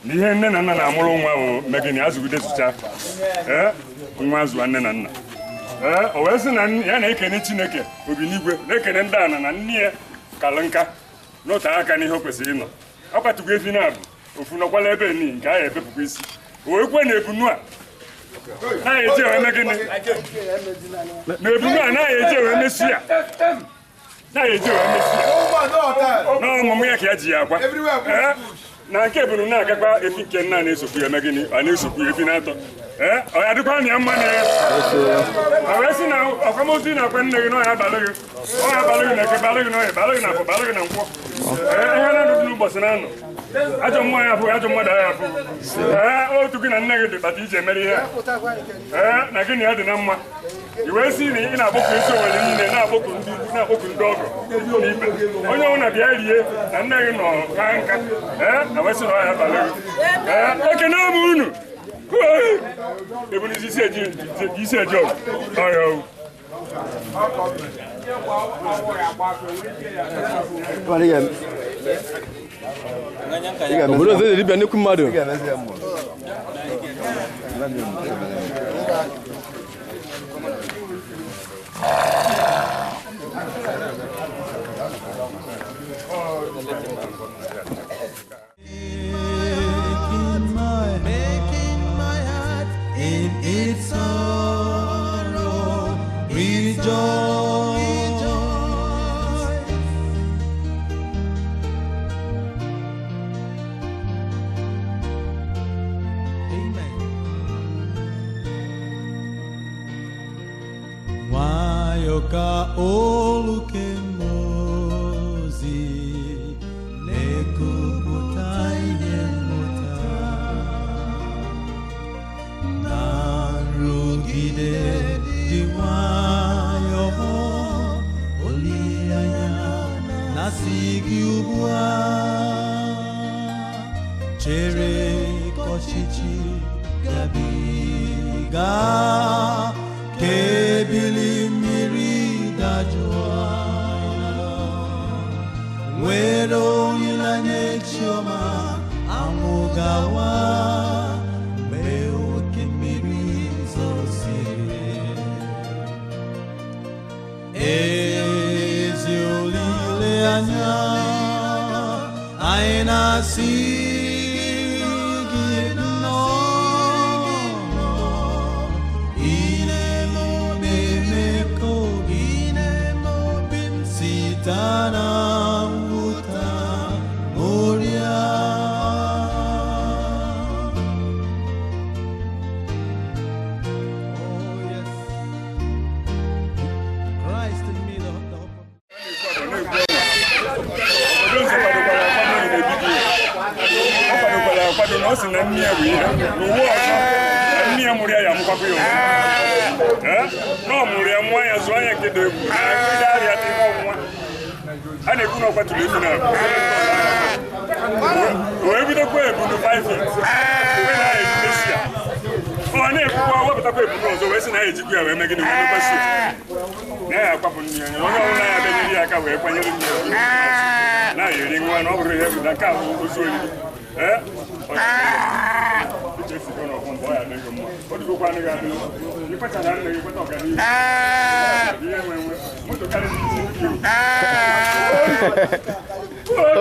n'ihe nne na nna na-amụrụ nwa bụ megịnị azụgide sụcha nwa azụwa nne na nna o wee sị na ya na-ekene Chineke obi n'igwe na-ekene ndị ana na nne ya kalụ nka n'ote aka n'ihe o kwesịrị ịnọ ọ kpatụkwa efi na abụ ofu nọkwala ebe niile nke ahụ ebepụkwa isi o wee kwe na ebunu a na-eji ewe megịnị na ebunu a na-eji ewe mesi ya n'ọmụmụ ya ka ya ji ya akwa na nke ebunu na-agakwa efi nke nna na-esokwu ya megịnị a na-esokwu efi na-atọ ọ ya dịkwa na ya mma na ya o wee sị na akwamozu na-akwa nne gị n'ọya abalị gị na eke balị gị n'ọya balị gị na afọ balị gị na nkwọ ihe na-anụ dị n'ụbọchị na-anọ ajọ mmụọ ya afụ ajọ mmadụ ya afụ otu gị na nne gị dị kpata iji emere ihe na gị na ya dị na mma i wee sị na ị na-akpọkụ ezi Owere niile na-akpọkụ ndị ikwu na-akpọkụ ndị ọgọ n'ibe onye ọbụla bịa rie na nne gị nọ ka nka na wee sị na ọya abalị gị ekene m unu ebunu isi eji ọgụ ọya obodo nze dịbịa nnekwu mmadụ in its sorrow, rejoice. Amen. Wayoka olukemo. kupụta ihe mmụta na nrụgide dị nwayọọ olileanya na-asị gị ugbu a chere ka ọchịchị gabiga ka ebili mmiri dajụọ nwere olileanya echiọma anwụ gawa mgbe oke mmiri zosiri ezi olileanya anyị na-asị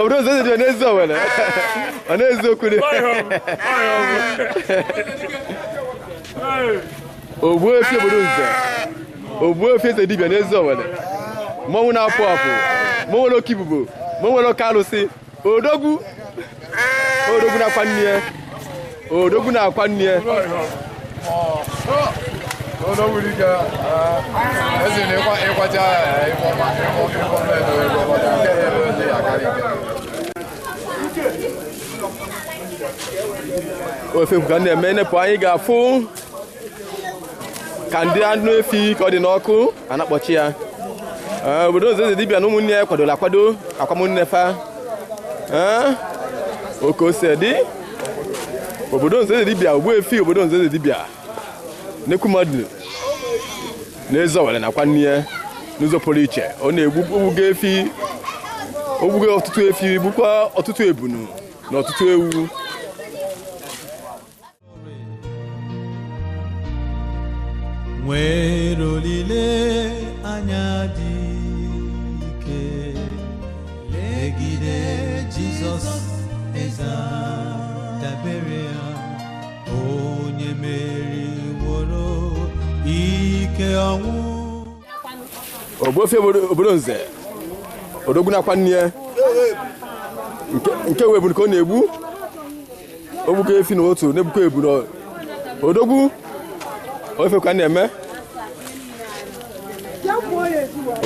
Bro, você já nem zoa, né? Nem zoa com ele. O boi fez Bruce. O boi fez de bem, nem zoa, né? Mão na papo, mão no kibubu, mão no caluci. O dogu na pania. O dogu na pania. No, we got. As in, if o fe ku na me ne po anyị ga-afụ ka ndị anụ efi ka ọ dị n'ọkụ anakpọchi ya obodo Nze Dibia na ụmụnne ya kwadola akwado akwamunne fa oke ose dị obodo Nze Dibia ogbu efi obodo Nze Dibia nekwu mmadụ na-ezo were nakwa nne ya n'ụzọ pụrụ iche ọ na-egbuga efi ogbuge ọtụtụ efi bụkwa ọtụtụ ebunu na ọtụtụ ewu nwere olile anya dị ike legide Jizọs eze dabere ya onye meriworo ike ọnwụ ogbofe obodo Nze odogwu nakwa nne ya nke webu ka ọ na-egbu ogbugo efi na otu na-egbukwa ebu odogwu ofe ka na-eme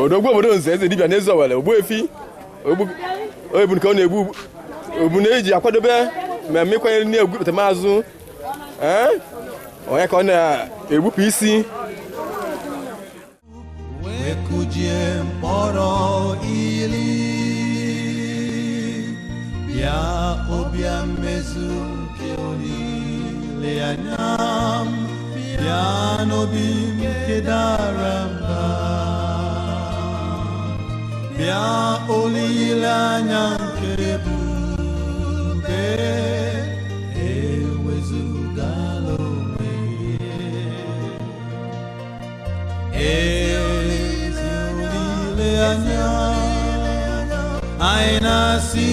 odogwu obodo Nze Eze Dibia na-ezo wele ogbu efi ebu ka ọ na-egbu obu na-eji akwadobe mmemme ịkwanyere nne egwupụta maazụ onye ka ọ na-egbupụ isi wekujie mkpọrọ ili bịa ọbịa mmezu nke olileanya m bịa n'obi nke dara mba bịa olileanya nke ebube ewezugala onwe ezi olileanya anyị na-asị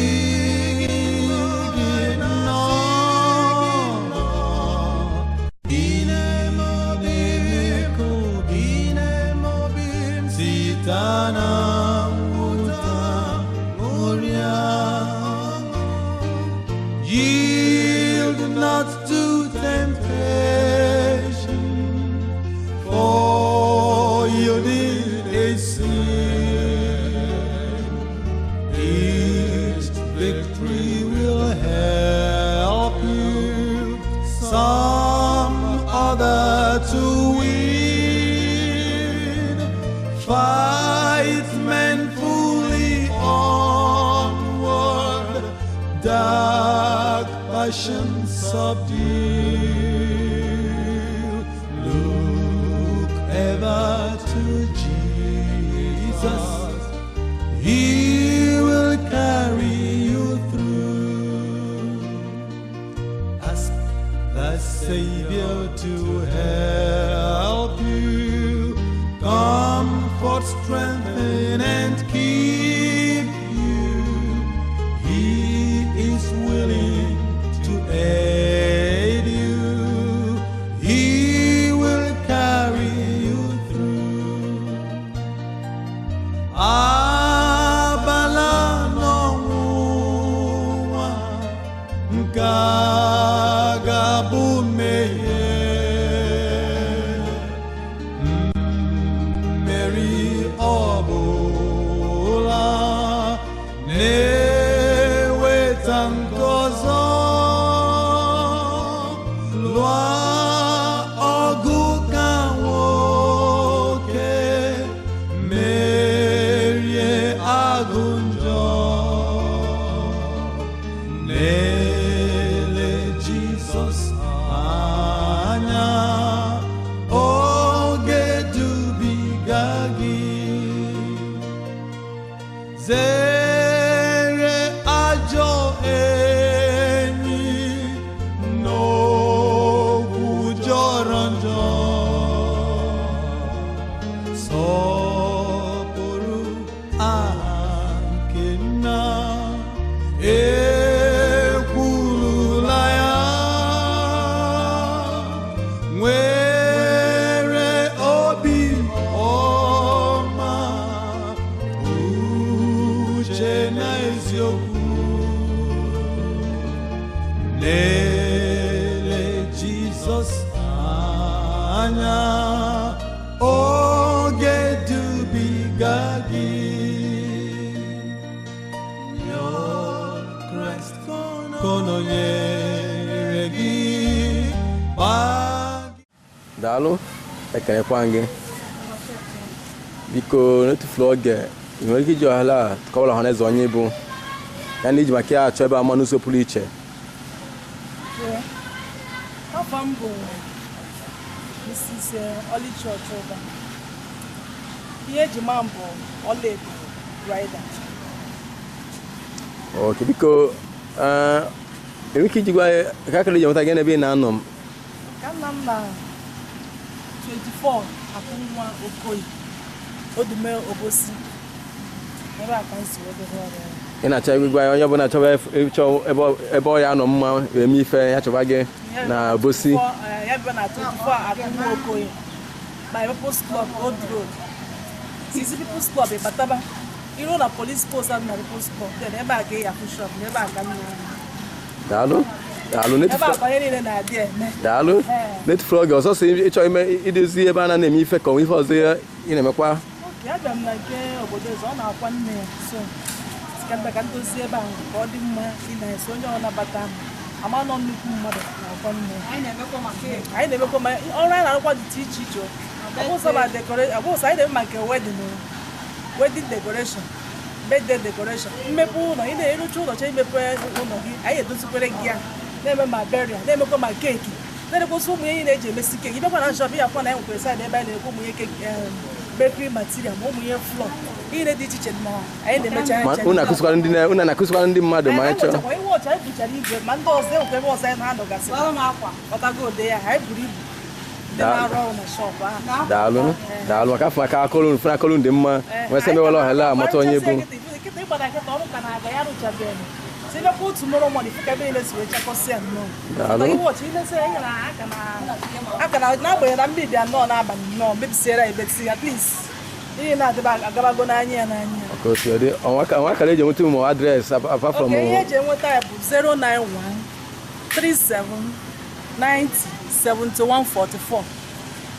yield not to temptation, for yielding is sin. It's victory to win. Fight manfully onward, dark passions subdue. Look ever to Jesus, He will carry you through. Ask the Savior to help you, comfort, strengthen, and keep you. He is willing to aid you. He will carry you through. Abala no Gagabumeye Mary Obola Newetangozo Lwa Ogukawoke Mary Agunjo Nele Jesus anya oge dubigagi zere ajo enyi n'okwu jọrọ njọ sọpụrụ aha nke nna ekwurula ya nwere obi ọma uche na eziokwu lele Jizọs anya oge dubiga gị Christ kononyere gị daalụ ekenekwa gị biko n'etufula oge ị nwere ike iji ohala a kọwara ọhaneze onye bụ ya na iji maka ya achọ ebe ama n'ụzọ pụrụ iche afọ m bụ Mrs. Olichi Ochoba. Ihe eji ma m bụ Ọlaedo Rider. Ok, biko enwere ike iji gwa ka akara iji nweta gị n'ebe ị na-anọ m Ka nna m na 24 Akunwa Okoye Odume Obosi ebe a ka m si wedebe ọrụ ya. ị na-achọ igwe onye ọbụla chọba ịchọ ebe ọ ya nọ mma eme ife ya chọba gị na Obosi Ya bụ na 24 Akunwa Okoye by People's Club Old Road. Sisi People's Club Ibataba. Iru na police post na People's Club. Then ebe a ga ya shop ebe a ka m nọ. daalụ daalụ Ebe a ka onye niile na-adị eme. daalụ n'etufula oge ọzọ si ịchọ ime idozi ebe a na-eme ife ka ife ọzọ ị na-emekwa Ya bịa m na nke obodo ọzọ ọ na-akwa nne ya so ka ndozi ebe ahụ ka ọ dị mma ị na-eso onye ọ nabata ama nọ nnukwu mmadụ na-akwa nne anyị na-emekwa ma ọrụ anyị na-arụkwa dị iche iche anyị na-eme ma nke wedding decoration birthday decoration mmepe ụlọ ị na-erucha ụlọ chọọ imepe ụlọ gị anyị edozikwere gị ya na-eme ma burial na-emekwa ma keeki na-erekwụsị ụmụ ihe na-eji emesi keeki bịakwa na shop ya afọ na anyị nwekwere saịdị ebe anyị na-ekwe ụmụ ihe keeki bakery material ma ụmụ ihe flọ ihe dị iche iche na anyị na-emecha unu na-akụzikwara ndị mmadụ ma anyị chọọ iwe ọcha anyị buchara igwe ma ndị ọzọ enwekwa ebe ọzọ anyị na-anọgasị ọtago ode ya anyị buru ibu ndị na-arụ ọrụ na shop ahụ daalụ maka afọ maka akọlụ ndị mma nwesị emewela ọhala amata onye bụ nkịta ịgbada nkịta ọrụ ka na-aga ya rụchabeghị Singapore otu mụrụ mmadụ ifu kebe ile si wee chakọsịa nnọọ iwe ọcha ilesi anyị na aka na n'agbanyeghị na mbibi anọ n'abalị nnọọ mebisiere ya ebetisi ya please ihe na-adịba agabago n'anya ya n'anya ọnwa kara eji enweta ụmụ adreesị apart from ihe eji enweta ya bụ 09137907144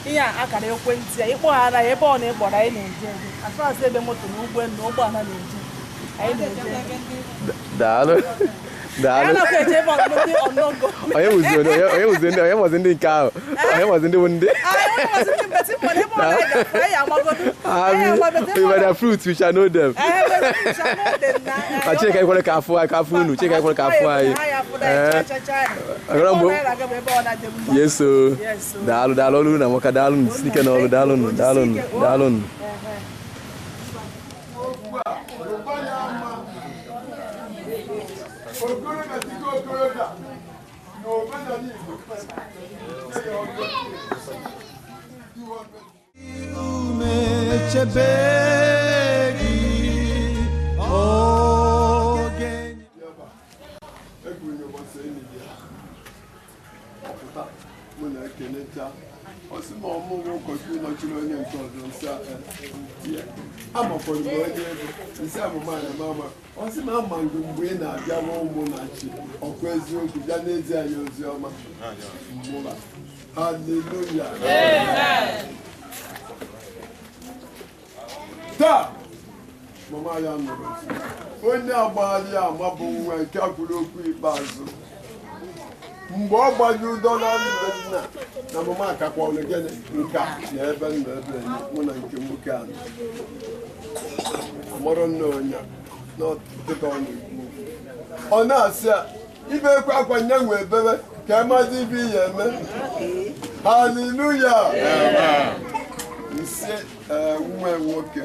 ihe a akara ekwentị ya ịkpọghara ya ebe ọ na-ekpọrọ anyị na-eje asụasụ ebe moto na ụgbọelu na ụgbọala na-eje anyị na-eje daalụ daalụ onye wụzi ndị nke ahụ onye wụzi ndị ndị the fruits we shall know them Chineke ekwere ka afụ unu Chineke ekwere ka afụ anyị yeso daalụ ọrụ na nwoke daalụ sike na ọrụ daalụ Hallelujah. Amen. Mama ya nụrụ onye agbagharị ama bụ nwa nke akwụrụ okwu ikpeazụ mgbe ọ gbanye ụdọ na nna na mama akakwa ọnụ gịnị nka na ebe nna ebe mụ na nke nwoke ahụ amụrụ nna onye n'ọtụtụ ọnụ ọ na-asị ibe ekwe akwa nye nwe ebere ka emazi ibe ihe eme haleluya nse nwa nwoke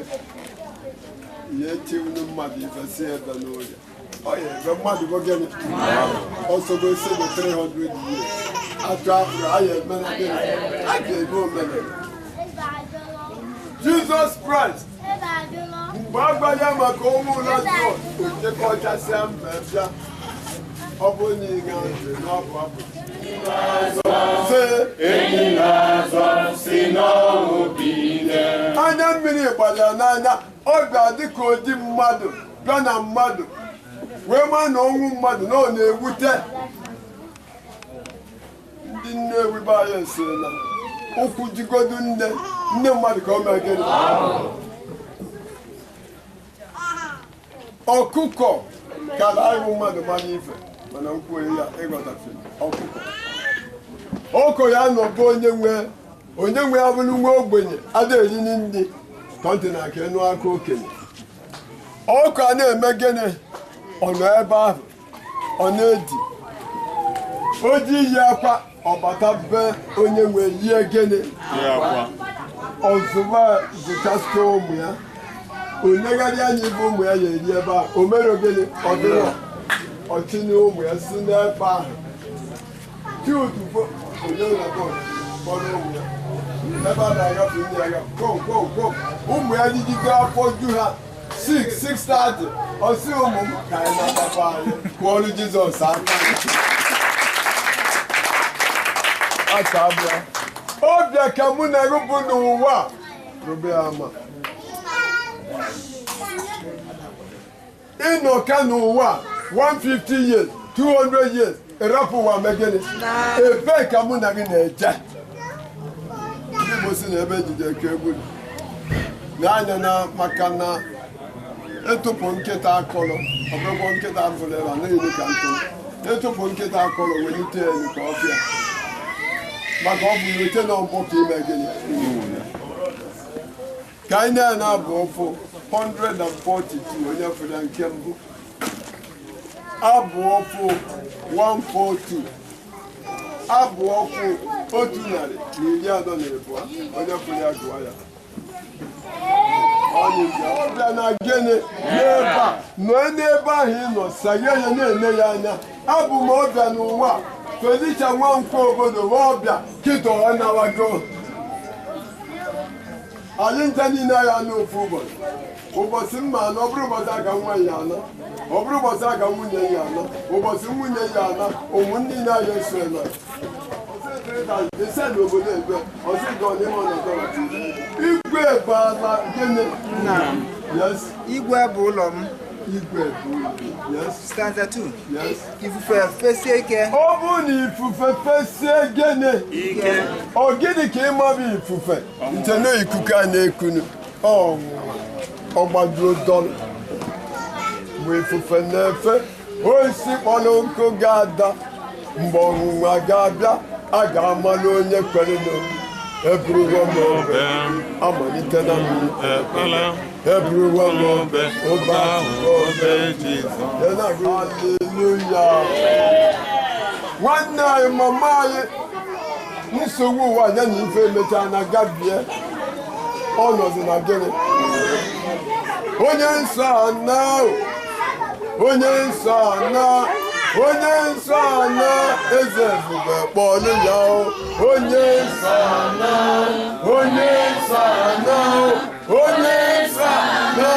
ihe etiwunu mmadụ ifesi ebe n'oge ọ ya ebe mmadụ bụ gịnị ọsọgo ise na 300 years atụ afro a ya eme na gịnị a ga-ebe omenala Jesus Christ mgbe agbanya maka ụmụ ụlọ ochekọchasịa mba bịa ọ bụ na ị ga-azụ n'ọbụ abụ anya mmiri gbara n'anya ọ ga-adị ka odi mmadụ bịa na mmadụ wee maa na ọnwụ mmadụ na ọ na-ewute ndị nne ewibe anyị esiri na ụkwụ jigodu nne mmadụ ka o mee gịnị ọkụkọ kara ahụ mmadụ manya ife mana nkwuo ya ịghọtafere ọkụkọ ya nọbụ onye nwe ya bụrụ nwa ogbenye adịghị ndị kọntena ka enu aka okenye ọkụ a na-eme gịnị ọ nọ ebe ahụ ọ na-edi o ji iyi akwa ọbata be onye nwe yie gịnị ọzụba zụchasịa ụmụ ya onyegharị anya ibe ụmụ ya ya eri ebe ahụ o mere gịnị ọdịrọ ọchịnye ụmụ ya si n'ebe ahụ tiutubo onye kpọrọ ụmụ ya ebe a na-agafe ndị aga kom ụmụ ya jijide afọ ju ha 6:30 ọsị ụmụ m ka anyị na-agbapụ anyị kwụọrụ Jizọs aka abịa ọbịa ka mụ na-erupụ n'ụwa rube ama ịnọ ka n'ụwa 150 years 200 years ịrapụ ụwa megịnị ebe ka mụ na gị na-eje ndị Igbo si na ebe ejije ka egwu n'anya na maka na etụpụ nkịta akọrọ ọbụgwọ nkịta abụrụ ebe a na-eri ka ntụ etụpụ nkịta akọrọ welite elu ka ọfịa maka ọ bụ wete na ọgbọ ka ime gịnị ka anyị na-abụ ụfụ 142 onye fụrụ nke mbụ abụ ọfụ 142 abụ ọfụ 132 onye fụrụ ya gụọ ya ọbịa na gịnị n'ebe a nọ n'ebe ahụ ị nọ saghe ya na-ene ya anya abụ m ọbịa n'ụwa Felicia Nwankwo obodo ma ọbịa kịta ọ nawago anyị ncha niile ya n'ofu ụbọchị mma anọ ọ bụrụ ụbọchị aka nwa ya anọ ọ bụrụ ụbọchị aka nwunye ya anọ ụbọchị nwunye ya anọ ụmụnne ya ya eso ela ise n'obodo ebe ọsị ga ọnịma ọnọdụ igwe baala gịnị igwe bụ ụlọ m stanza 2 ifufe fesie ike ọ bụ na ifufe fesie gịnị ọ gịnị ka ị mabụ ifufe nche na ikuku a na-ekunu ọ gbadoro dọla mgbe ifufe na-efe osi kpọrọ nkụ ga-ada mgbe ọnwụnwa ga-abịa a ga-amalụ onye kwere n'obi eburuwo m obe amalite na mmiri eburuwo m obe obe haleluya nwanne anyị mama anyị nsogbu ụwa ya na ife emechaa na gabie ọnọdụ na gịnị onye nsọ ana onye nsọ ana onye nsọ ana eze ebube kpọlụ ya onye nsọ ana onye nsọ ana onye nsọ ana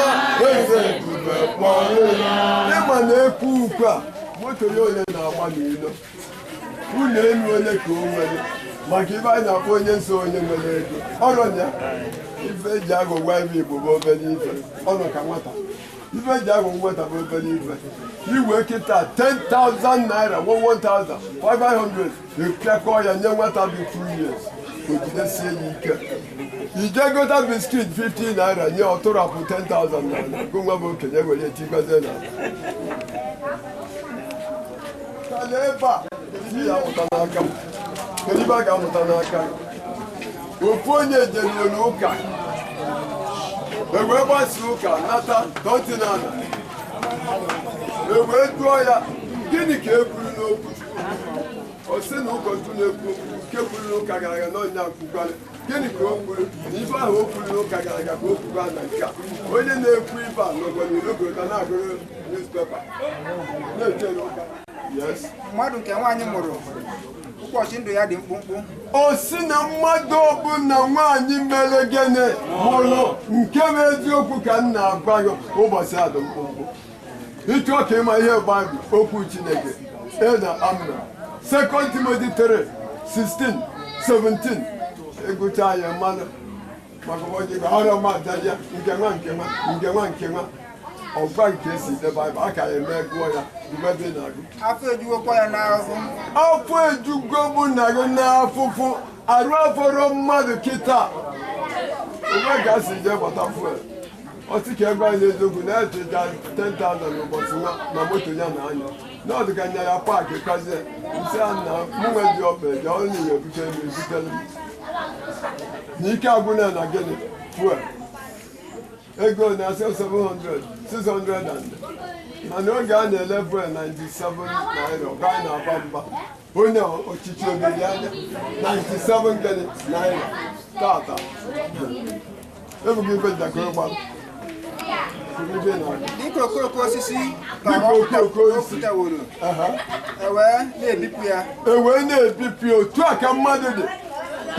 eze ebube kpọlụ ya ịma na-ekwu ukwu a moto ya onye na-agba n'ilo ụlọ elu onye ka o nwere maka ibe anyị na-akpọ onye nsọ onye nwere ego ọrụ ya ife eji agụgwa ebe Igbo bụ obere ife ọnụ ka nwata ife eji agụ nweta bụ obere ife iwe kịta 10,000 naira 1,500 ịpịakọ ya nye nwata bụ 2 years o jidesie ya ike ije gota biskit 50 naira nye ọtụrapụ 10,000 naira gụnwa bụ okenye were etigbazie na ebe a ya amụta n'aka m kedu ibe a ga-amụta n'aka ofu onye jere n'ụka ewee gbasi ụka nata dọtinana ewee dụọ ya gịnị ka e kwuru n'okwu o si na ụkọchukwu na-ekwu okwu nke kwuru n'ụka gara aga na ọnya kwukwara gịnị ka o kwuru na ife ahụ o kwuru n'ụka gara aga ka o kwuru na nke a onye na-ekwu ife a n'obodo na-agụrụ newspaper na-eje n'ụka mmadụ nke nwaanyị mụrụ ụbọchị ndụ ya dị mkpụmkpụ o si na mmadụ ọbụla nwaanyị mere gịnị mụrụ nke bụ eziokwu ka m na-agwa gị ụbọchị a dị mkpụmkpụ ịchọ ka ịma ihe Baịbụl okwu Chineke na Amna 2 Timothy 3:16-17 egụcha ya mmadụ maka ụbọchị ọrịa mmadụ ya nke nwa nke nwa nke nwa nke nwa ọgwa nke esi ide Baịbụl aka ya eme gụọ ya ebe na-agụ afọ ejugokwa ya n'ahụhụ afọ ejugo bụ na gị n'afụfụ arụ afọrọ mmadụ kịta ebe ga-asị je gbata fuel ọtị ka ego anyị eziokwu na-ejeja 10,000 n'ụbọchị nwa na moto ya na anya n'ọdụ ka nya ya paakị kazie isi a na mụnwe dị ọkpa eje ọrụ niile ebutere m ebutere m n'ike agwụna na gịnị fuel ego na-asị 700 600 mana oge a na-ele fuel 97 naira ọga anyị na-aba mba onye ọchịchị obere anya 97 gịnị naira tata ebughị ibe njakịrị gbara dịka okooko osisi ka oputaworo ewee na-ebipụ ya ewee na-ebipụ ya otu a ka mmadụ dị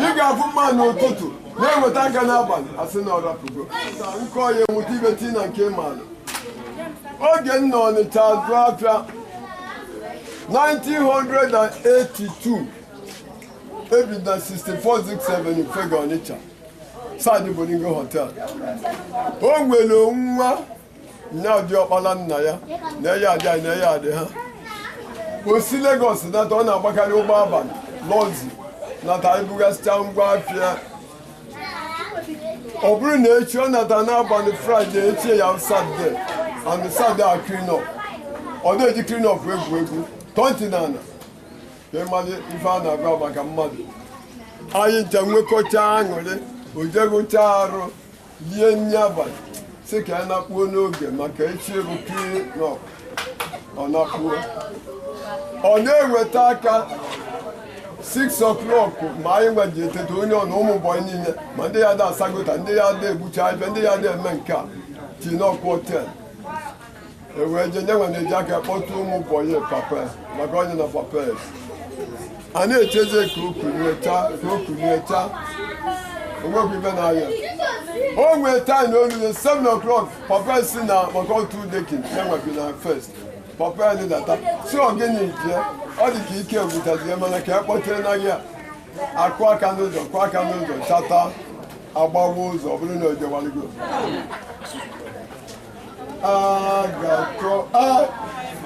ị ga-afụ mma n'ụtụtụ na-eweta aka n'abalị asị na ọrapụgo nkọ ya enweta ibe tii na nke mmadụ oge m nọ Ọnịcha azụ afịa 1982 ebido 6467 Fega Ọnịcha Sadi Bolingo Hotel o nwere nwa nya dị ọkpala nna ya na ya adị anyị na ya adị ha o si Lagos nata ọ na-agbakarị ụgbọ abalị lọzi nata ibugasịcha ngwa afịa ọ bụrụ na echi ọ nata n'abalị Fraịde echie ya Satọde and Satọde a clean up ọ na-eji clean up egwu tọntinana ka ịmalị ife a na-agwa maka mmadụ anyị nche nwekọcha aṅụrị o jegụcha arụ lie nri abalị si ka ya nakpuo n'oge maka echi ego clean up ọ nakpuo ọ na-eweta aka 6 o'clock ma anyị gbaji eteta onye ọ na ụmụ bọyị niile ma ndị ya da asagota ndị ya da egbucha ife ndị ya da eme nke a tinọkụ hotel ewee je nye nwere eji aka kpọtụ ụmụ bọyị papa maka onye na papa a na-echeze ka o kuniecha onwekwu ibe na-aya o nwee time na olule 7 o'clock papa si na maka otu dekin enwebi na first papa ya dịdata si ogene jie ọ dị ka ike ogwutazie mana ka ya kpọtere na gị akụ aka n'ụzọ chata agbawa ụzọ ọ bụrụ na o jewaligo a ga-achọ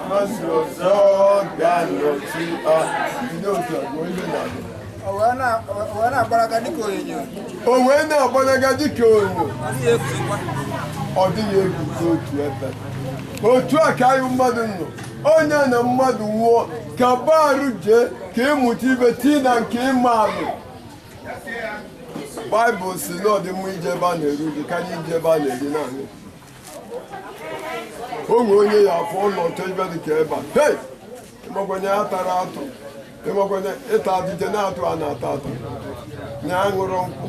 masị ọzọ ga-anọchi ndị otu agụọ ibe na-adị o wee na-agbalaga dịka onyinyo o wee na-agbalaga dịka onyinyo ọ dịghị eguzo otu ebe otu a ka anyị mmadụ nọ onye na mmadụ nwụọ ka barụ jee ka ịmụta ibe tii na nke ịma alụ baịbụl si na ọ dị mma ije ebe a na-eru uju karịa ije ebe a na-eri naanị o nwere onye ya afọ ụlọ ọtọ ibe dị ka ebe a hei ịmakwenye ya tara atụ ịmakwenye ịta atụje na-atụ a na-ata atụ na aṅụrụ nkwụ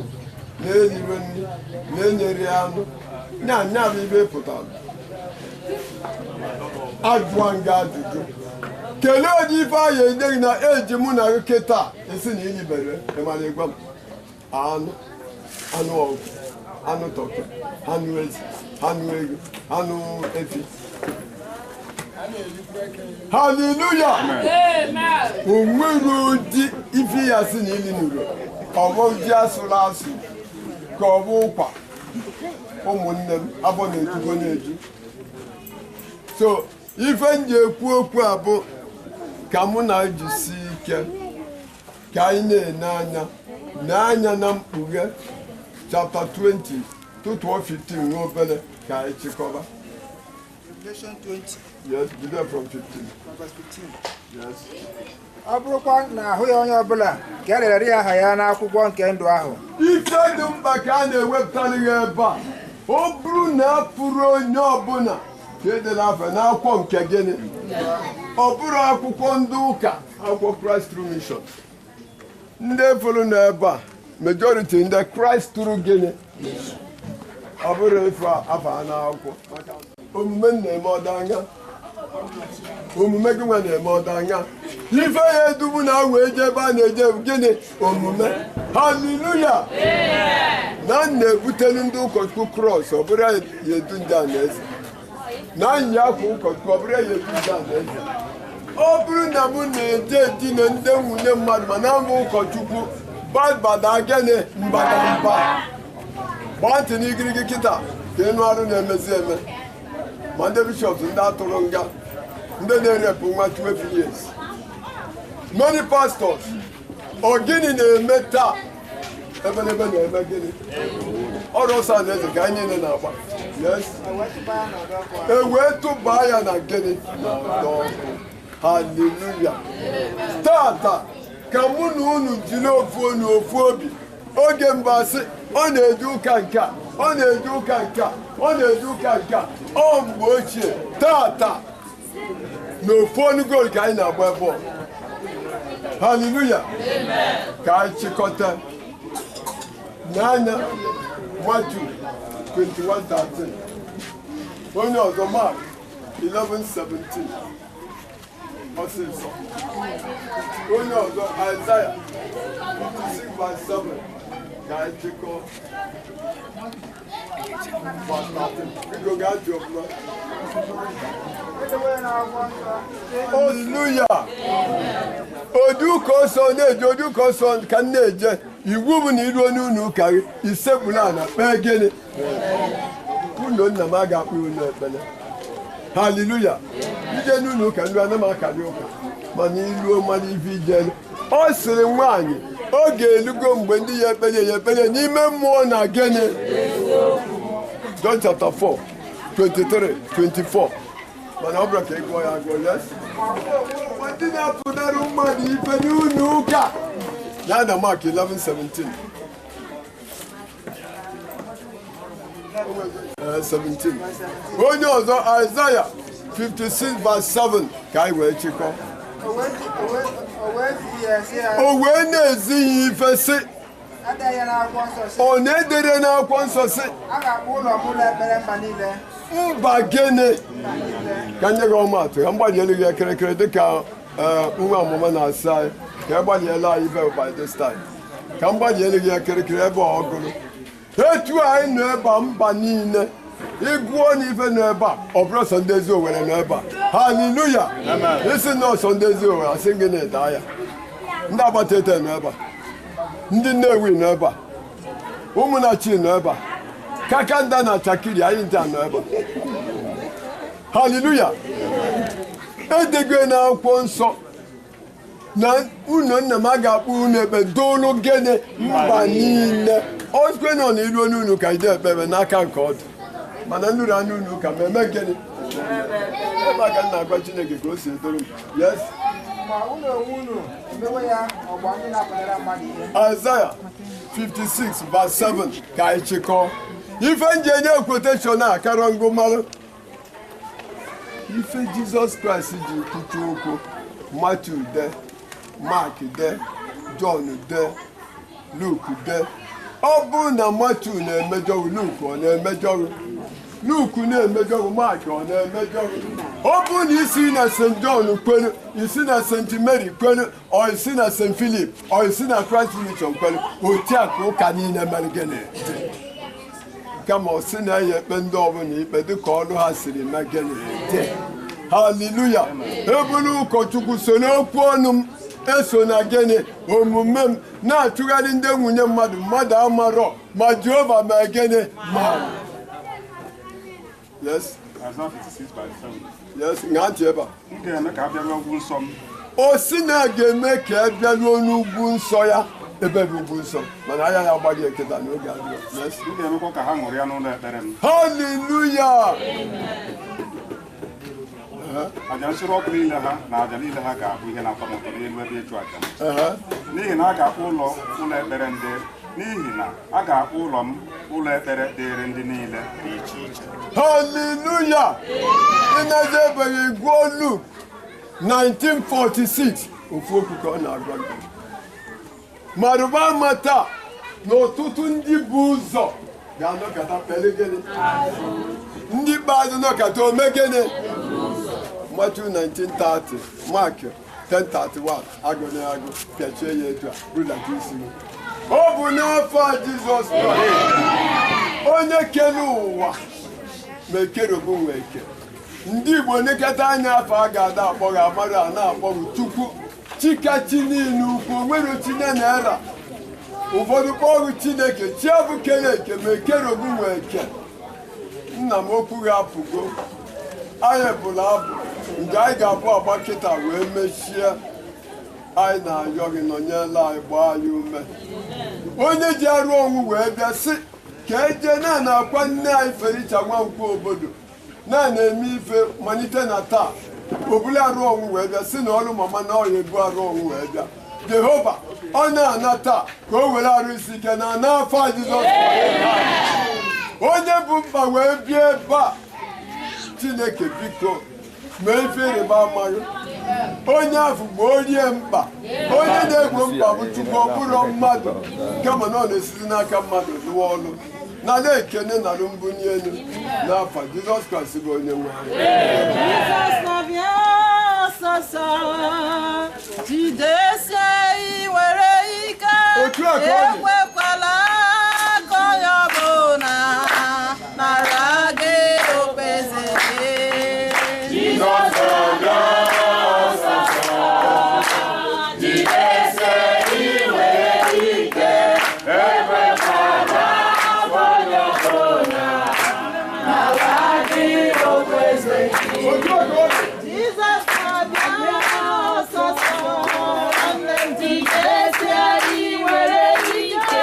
na-eriwe nri na-enyere ya anụ nya bụ ibe pụtara ajụọ nga ajụjụ kelee onye ife ahụ enyeghị na eji mụ na gị taa esi na ilibere ịmara ịgwa m anụ ọgụ anụ tọkị anụ ezi anụ ego anụ efi haleluya o nwere ụdị ife ya si na ili nụrụ ọbụ ji asụrụ asụ ka ọ bụ ụkwa ụmụnne m abụ na-ejugo na-eju so ife m ji ekwu okwu a bụ ka mụ na jisi ike ka anyị na-ene anya na mkpughe chapter 20 tụtụọ 15 nwa obere ka anyị chịkọba. Yes, begin from 15. Yes. Ọ bụrụkwa na ahụ ya onye ọbụla ka e lere ya aha ya n'akwụkwọ nke ndụ ahụ. Ife dị mkpa ka a na-ewepụtara ya ebe a ọ bụrụ na a pụrụ onye ọbụla ka edela afa n'akwụkwọ nke gịnị ọ bụrụ akwụkwọ ndị ụka akwụkwọ Christ True Mission ndị fụrụ n'ebe a majority ndị Christ True gịnị ọ bụrụ ife afa n'akwụkwọ omume na-eme ọdanya omume gị nwa na-eme ọdanya ife ya edubu na wee je ebe a na-eje gịnị omume haleluya na na-ebutelu ndị ụkọchukwu krọs ọ bụrụ ya edu ndị anaeze na anyị akwa ụkọchukwu ọ bụrụ ya edu ndị anaeze ọ bụrụ na mụ na-eje edina ndị nwunye mmadụ ma na mbụ ụkọchukwu gbadbada gịnị mbadamba gbaa ntị n'igirigi kịta ka ịnụ arụ na-emezi eme ma ndị bishọps ndị atụrụ nga ndị na-erepụ nwa 12 years many pastors ọ gịnị na-eme taa ebenebe na-eme gịnị ọrụ ọsọ na eze ka anyị niile na-agba yes ewee tụbaa ya na gịnị n'ọkụ haleluya tata ka mụ na unu jiri ofu onu ofu obi oge mbasị ọ na-eje ụka nke a ọ na-eje ụka nke a ọ na-eje ụka nke a ọ mgbe ochie tata na ofu onu gol ka anyị na-agba ebe ọ haleluya ka anyị chịkọta n'anya Matu 21:13 onye ọzọ Mark 11:17 ọsịsọ onye ọzọ Isaiah 56:7 ka anyị chịkọọ haleluya oduka ọsọ na-eje oduka ọsọ ka m na-eje iwu bụ na iruo n'ụlọ ụka gị isekpuru ana kpee gịnị ụlọ nna m a ga-akpụ unu ekpere haleluya ije n'ụlọ ụka ndị ana m akarị ụka mana iruo mmadụ ife ije ọ sịrị nwaanyị oge elugo mgbe ndị ya ekpere n'ime mmụọ na gịnị John chapter 4 23 24 mana ọ bụrụ ka ị gụọ ya agụọ yes ndị na-apụnara mmadụ ife n'ụlọ ụka ya na Mark 11:17 17 onye ọzọ Isaiah 56:7 ka anyị wee chịkọ o wee na-ezi ya ife sị ọ na-edere n'akwụkwọ nsọ sị mba gịnị ka nye gị ọmatụ ka mgbalielu gị ekerekere dịka nwa ọmụma na-asa anyị ka egbaliela anyị ibe by this time ka mgbalielu gị ekerekere ebe ọ gụrụ etu anyị nọ ebe a mba niile ịgụọ na ife nọ ebe a ọ bụrụ sọ ndị ezi Owere nọ ebe a haleluya isi nọọsọ ndị ezi Owere asị gị na-eda ya ndị agbata ete nọ ebe a ndị Nnewi nọ ebe a ụmụnachi nọ ebe a kakanda na Chakiri anyị nta nọ ebe a haleluya edego na akwụkwọ nsọ na unu nna m a ga-akpụ unu ekpe dolu gịnị mba niile ozugbo nọ na iru n'unu ka ide ekpere n'aka nke ọdụ mana nnụrụ anya unu ka mmemme gịnị ebe a ka m na-agwa Chineke ka o si edoro m. Yes. Isaiah 56 verse 7 ka anyị chịkọọ. Ife nji enye quotation a karọ ngụ mmanụ. Ife Jizọs Kraịst ji kwuche okwu. Matthew de, Mark de, John de, Luke de. Ọ bụrụ na Matthew na-emejọrụ, Luke ọ na-emejọrụ. Luke na-emejọrụ, Mark ọ na-emejọrụ. Ọ bụrụ na isi na St. John kwenu, isi na St. Mary kwenu, ọ isi na St. Philip, ọ isi na Christ Mission kwenu, otu a ka ụka niile mere gịnị? Kama ọ sị na ya ekpe ndị ọbụla ikpe dịka ọrụ ha siri mee gịnị? Haleluya! Ebulu ụkọchukwu so n'okwu ọnụ m, eso na gịnị omume m na-achụgharị ndị nwunye mmadụ amarọ ma Jehova mee gịnị ma. Yes. Yes, nga ntị ebe a. O si na ga-eme ka e bịaruo n'ugwu nsọ ya, ebe bụ ugwu nsọ, mana anya ya agbaghị eketa n'oge adịghị. Yes. Haleluya! aja nsure ọkụ niile ha na aja niile ha ga-abụ ihe na-atọ ụtọ n'elu ebe ịchụ aja n'ihi na a ga-akpọ ụlọ ekpere ndị n'ihi na a ga-akpọ ụlọ ekpere dịrị ndị niile dị iche iche. Haleluya! Ị na-ezebeghị gụọ Luk 1946 ofu okwu ka ọ na-agwa gị. Ma rụba ama taa na ọtụtụ ndị bụ ụzọ ga-anọkọta kpere gịnị? Ndị ikpeazụ nọkọta ome gịnị? Matthew 19:30, Mark 10:31, agụnye agụ, pịachie ya etu a, rụdata isi m. Ọ bụ n'afọ Jizọs Kraịst, onye kere ụwa ma ekerogo nwee eke. Ndị Igbo nekọta anya afọ a ga-ada akpọghị amara a na-akpọghị Chukwu chikachi niile ukwu, nwere Chineke na-era. Ụfọdụ kpọghị Chineke chi abụ kere eke ma ekerogo nwee eke. Nna m okwu gị apụgo. Anyị bụla abụ nke anyị ga-abụ agba kịta wee mechie. Anyị na-ayọ gị nọnyela anyị, gbaa anyị ume. Onye ji arụ ọnwụ wee bịa sị ka eje na-akwa nne anyị Felicia Nwankwo obodo na-eme ife malite na taa. Obule arụ ọnwụ wee bịa sị na ọrụ mama na ọya ebu arụ ọnwụ wee bịa. Jehova ọ na-ana taa ka o were arụ isi ike na n'afọ Jizọs onye bụ mkpa wee bịa ebe a. Chineke biko mee ife ịrịba ama gị. Onye afụ bụ onye mkpa, onye na-egbo mkpa bụ Chukwu, ọ bụrụ mmadụ, kama na ọ na-esite n'aka mmadụ lụọ ọlụ. Na na-ekene na mbunye elu n'afọ Jizọs Kraịst bụ onye nwe anyị. Jizọs na-abịa ọsọsọ, jidesie iwere ike, ekwekwala ka onye ọbụla nara gị okpeze gị. Jizọs na-abịa ọsọsọ, jidesie iwere ike, ekwekwala ka onye ọbụla nara gị okpeze gị. Jesus na-abịa ọsọsọ, jidesie iwere ike,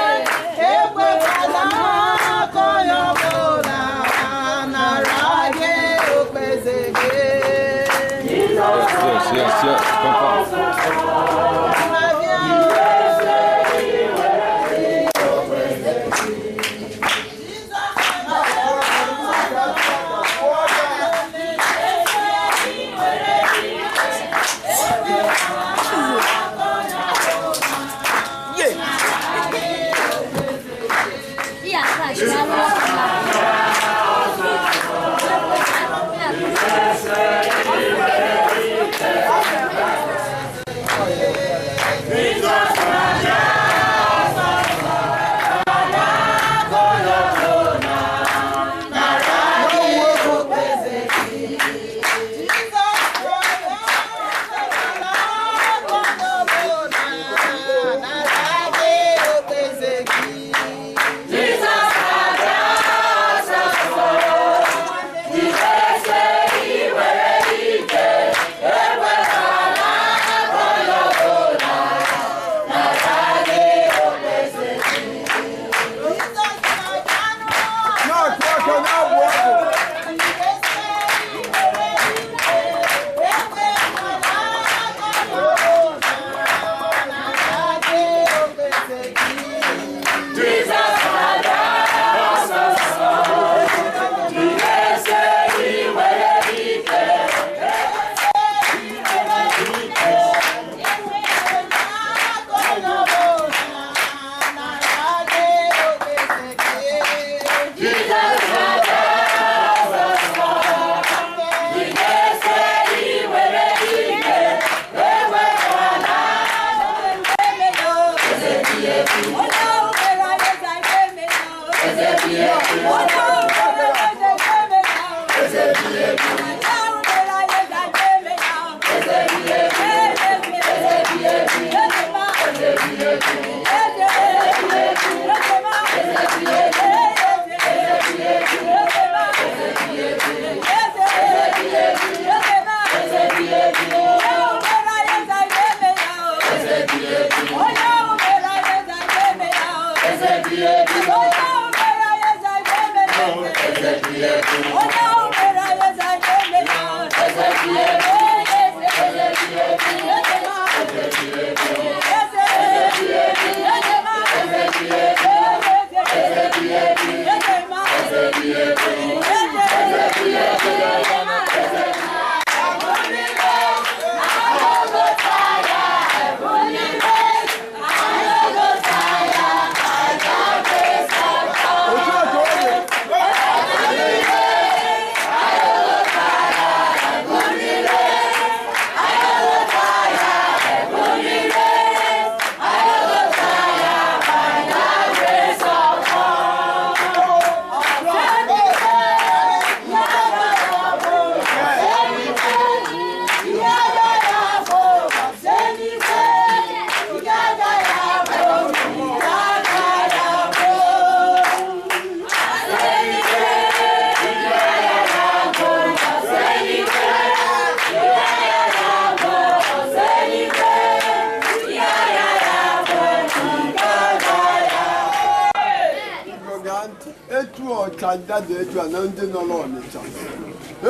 Ọchadada etu a na ndị nọ n'Ọnịcha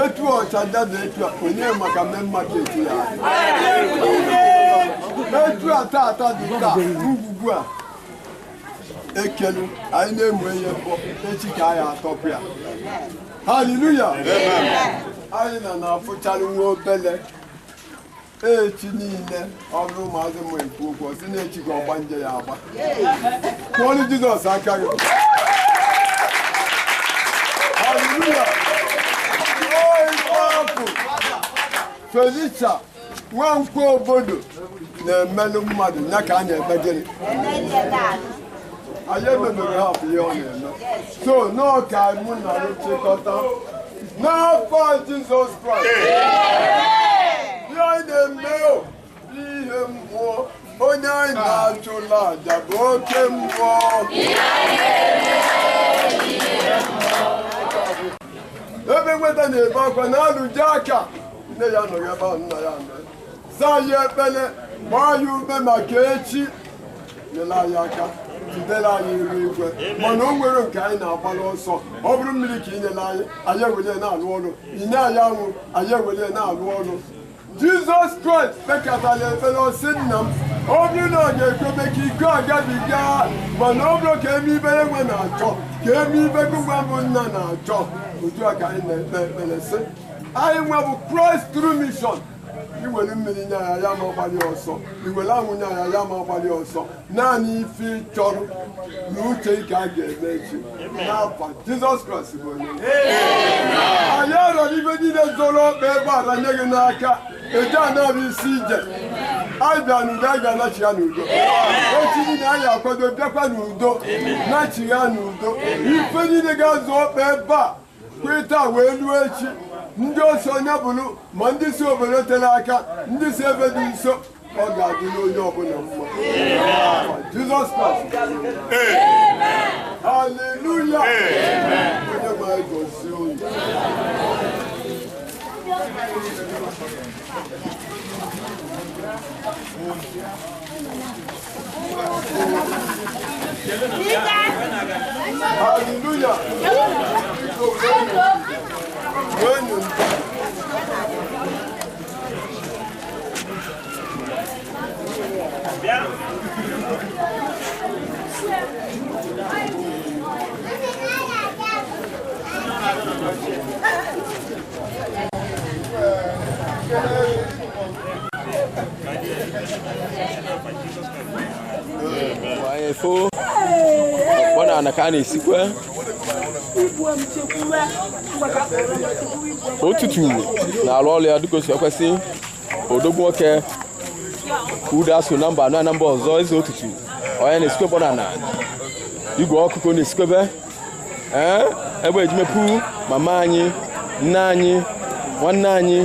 etu ọchadada etu a onye maka main market ya etu a tata dị taa ngwugwu a ekelu anyị na-emu ihe mbọ echi ka anyị atọpụ ya haleluya anyị na-afụcharị nwa obele echi niile ọ bụrụ maazị m ekwu okwu si na echi ka ọgba nje ya agba kpọọrọ Jizọs aka gị hallelujah. Felicia, Nwankwo obodo na-emelụ mmadụ ya ka a na-eme gịnị? Anyị emebere ha afọ ihe ọ na-eme. So n'ọka mụ na nchịkọta n'afọ Jizọs Kraịst. Ihe anyị na-eme ihe mmụọ onye anyị na-achụla aja bụ oke mmụọ. Ebe nweta na-ebe akwa na-alụje aka nne ya nọ ebe ahụ nna ya nọ saa ya ekpele gbaa ya ume maka echi nyere anyị aka jidere anyị iru igwe mana o nwere nke anyị na-agbalị ọsọ ọ bụrụ mmiri ka inyere anyị ewere na-alụ ọrụ inye anyị anwụ anyị ewere na-alụ ọrụ Jizọs Kraịst kpekọtara ekpere ọsị nna m ọ bụrụ na ọ ga-ekwebe ka iko agabiga mana ọ bụrụ ka eme ibe enwe na-achọ ka eme ibe gụgwa bụ nna na-achọ otu a ka anyị na-ekpe ekpere sị anyị nwa bụ Christ True Mission iwere mmiri nye ya ya ma ọgbalị ọsọ iwere anwụ nye ya ya ma ọgbalị ọsọ naanị ife chọrọ na uche ike a ga-eme echi n'afọ Jizọs Kraịst bụ onye anyị arọrọ ibe niile zoro ọkpa ebe ala nye gị n'aka eji anabụ isi ije anyị bịa n'udo anyị ga-anachi ya n'udo echi niile anyị akwado bịakwa n'udo nachi ya n'udo ife niile ga-azụ ọkpa ebe a kweta wee luo echi ndị ose onye bụrụ ma ndị si obodo tere aka ndị si ebe dị nso ọ ga-adị n'onye ọbụla mma Jizọs Kraịst haleluya onye ma gozie oyi haleluya Fo bona anaka na-esikwa otutu na-alụ ọrụ ya dịka osi ekwesị odogwu nwoke uda so na mba anọ na mba ọzọ eze otutu onye na-esikwe bona na igwe ọkụkọ na-esikwebe ebe ejimepu mama anyị nne anyị nwanne anyị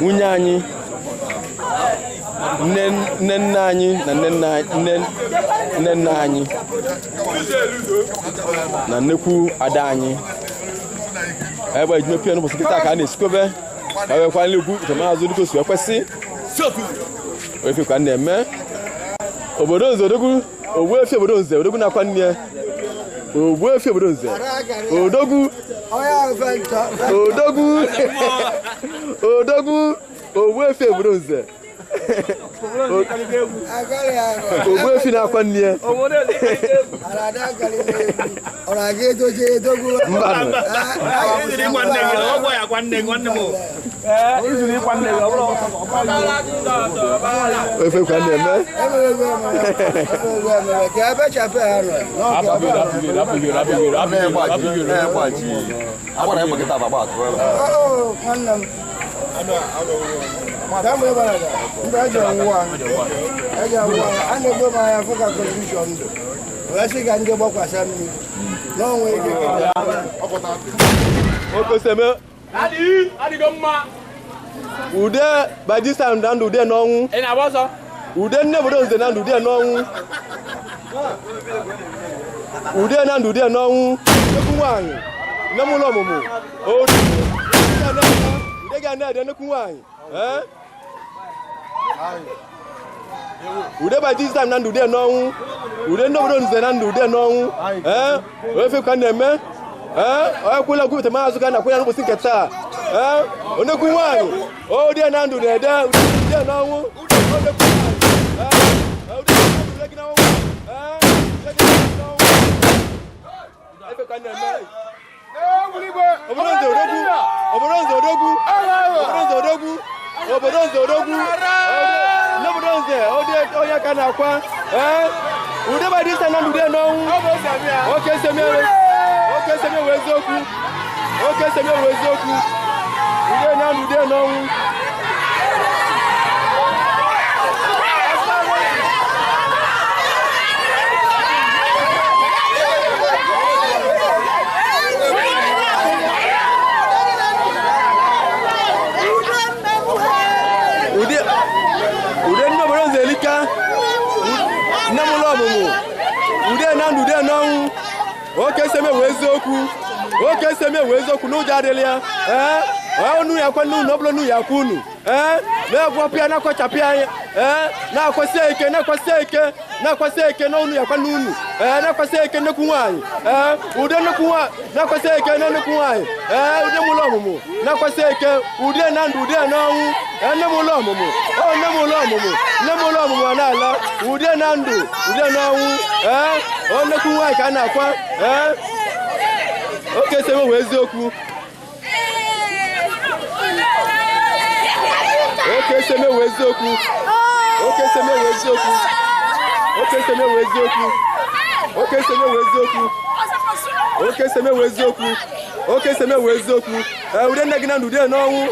nwunye anyị nne nna anyị na nne nna anyị na nnekwu ada anyị ebe ejimepu ya n'ụbọchị nkịta ka a na-esikobe ka wekwa nlegwu temazụ dịka osi ekwesị efekwa na-eme obodo Ozodogwu Ogbuefi obodo Nze odogwu na-akwa nne Ogbuefi obodo Nze odogwu Ogbuefi obodo Nze Ogbuefi na-akwa nne Ofe kwa na-eme Ude bajisa ndandu ude n'ọnwụ. Ị na-agba ọsọ? Ude nne obodo Nze na ndụ ude n'ọnwụ. Ude na ndụ ude n'ọnwụ. Nnekwu nwaanyị. Nne m ụlọ ọmụmụ. Ude ga na-ede nnekwu nwaanyị. Ude bajisa na ndụ ude n'ọnwụ. Ude nne obodo Nze na ndụ ude n'ọnwụ. Ofe ka na-eme. Onye kwụla okwu ite maazụ ka na-akwụnya n'ụbọchị nke taa. Onnekwu nwaanyị ode na ndụ na-ede ude n'ọnwụ obodo Nze odogwu n'obodo Nze onye ka na-akwa ude badisa na ndụ ude n'ọnwụ oke semewe eziokwu ude na ndụ ude n'ọnwụ ude nne obodo Nze elika nne m ụlọ ọmụmụ ude na ndụ ude n'ọnwụ oke semewe eziokwu n'ụjọ adịla ya ọnụ ya kwa n'ụlọ ọbụla n'ụlọ ya kwa unu na-egwupụ ya na-akwachapụ ya na-akwasị eke n'ọnụ ya kwa n'unu na-akwasị eke nnekwu nwaanyị ude nnekwu nwaanyị na-akwasị eke na nnekwu nwaanyị ude m ụlọ ọmụmụ na-akwasị eke ude na ndụ ude n'ọnwụ nne m ụlọ ọmụmụ n'ala ude na ndụ ude n'ọnwụ nnekwu nwaanyị ka a na-akwa oke semewe eziokwu oke semewe eziokwu ude nne gị na ndụ ude n'ọnwụ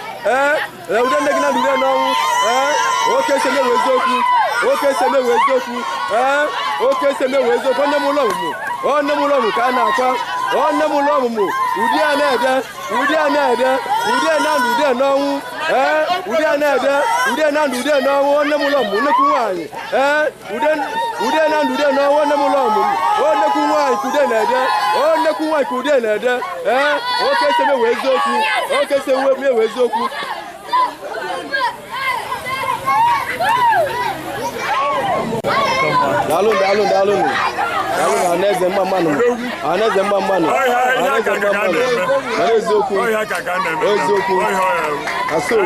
oke semewe eziokwu nne m ụlọ ọmụmụ ka a na-akwa nne m ụlọ ọmụmụ ude a na-ede ude na ndụ ude n'ọnwụ ude na ndụ ude n'ọnwụ nne m ụlọ ọmụmụ nnekwu nwaanyị ude na ndụ ude n'ọnwụ nne m ụlọ ọmụmụ nnekwu nwaanyị ka ude na-ede oke semewe eziokwu daalụ anaeze mma mmanụ eziokwu aso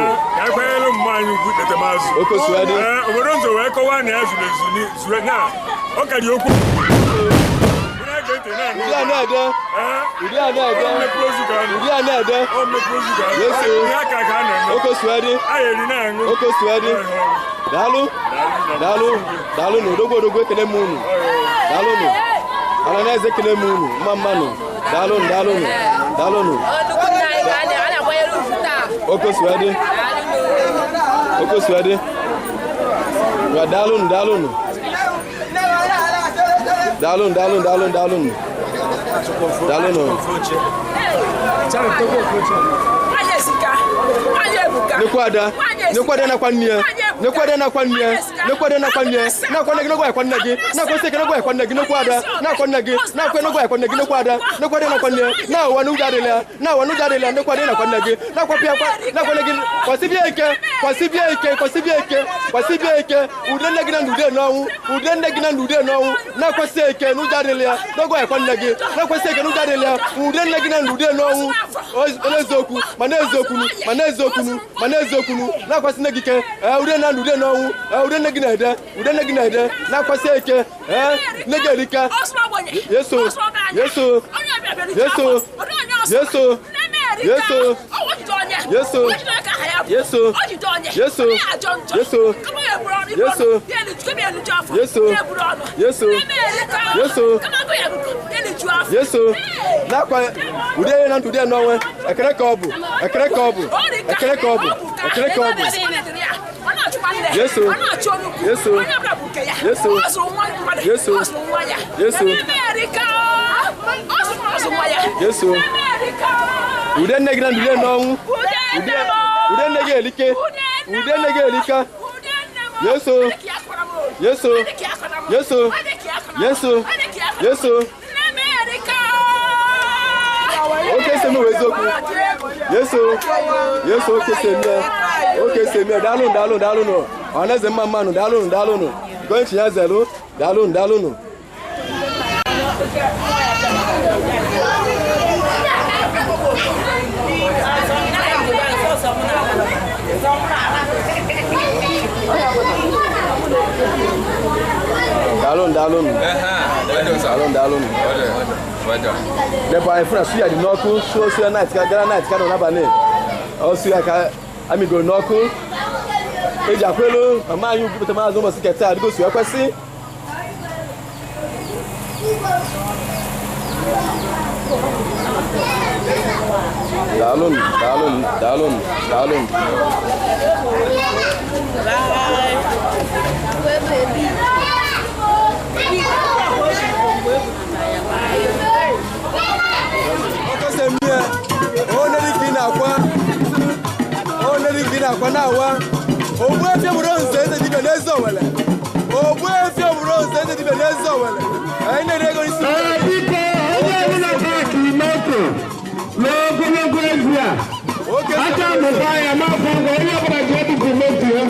obodo Nze wee kọwaa na ya zuru na ọ ka dị okwu daalụ na odogwu ekele m unu daalụ ala na-eze ekele m unu mma mmanụ daalụ okosiwedị Nekwada nakwa nne ya nekwade na kwanne nekwade na kwanne na kwanne gi negwa kwanne gi na kwese gi negwa kwanne gi nekwada na kwanne gi na kwanne negwa kwanne gi nekwada nekwade na kwanne na wanu jadela nekwade na kwanne gi na kwapia na kwanne gi kwasibie ike udenne gi na ndude no na kwese ike nu jadela negwa kwanne gi na kwese ike nu jadela udenne gi na ndude no elezoku manezokunu na kwase ne gike ude na ndude no ude ne gina ede na kwase ike ne gelika yeso na kwa ude na ndude no we ekere ka obu Yesu ude negina ndude no ude negelike Yesu okay se me wezoku Yesu okay se me dalu no oneze mama no dalu no go nchinya zelo dalu no Dalun. The boy from Suya the Noku, so night, night, no bane. Oh, Suya ka amigo Noku. Eja kwelo, mama you put ma zo mo siketa, go Suya kwesi. Dalun. Only akwa na awa ogbu efi oburo nze eze dibe n'eze owele ogbu efi oburo nze eze dibe n'eze owele anyị na-ego isi biko onye ọbụla paaki moto n'ogologo egwu a aka mụta ya mafọ ngwa onye ọbụla ga-ebupụ moto ya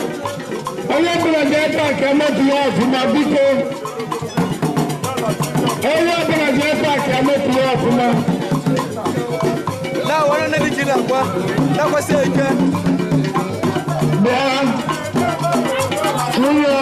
onye ọbụla ga-epaaki moto ya ọfụma biko onye ọbụla ga-epaaki moto ya ọfụma na wana na dikina kwa na kwa seke bia tuyo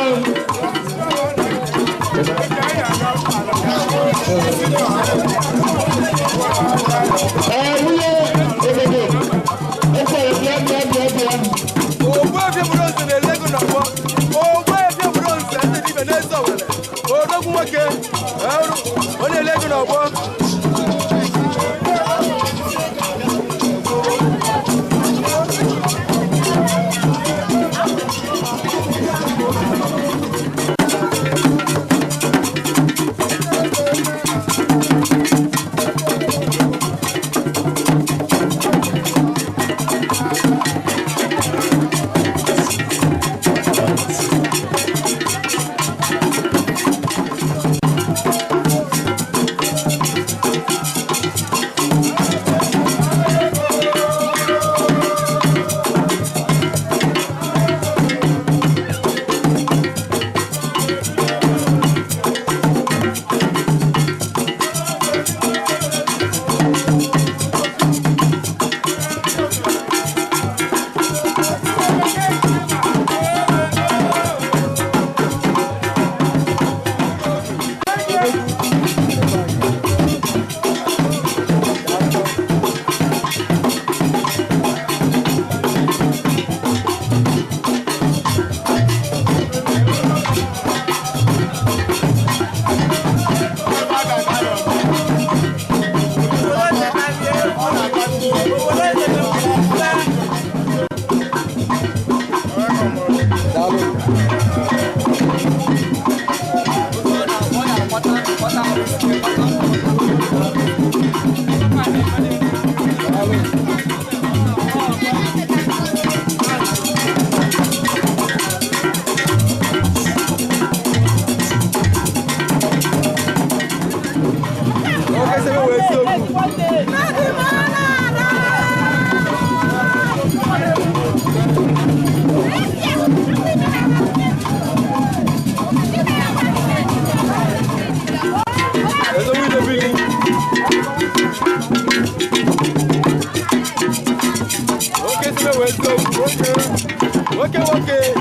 Okay.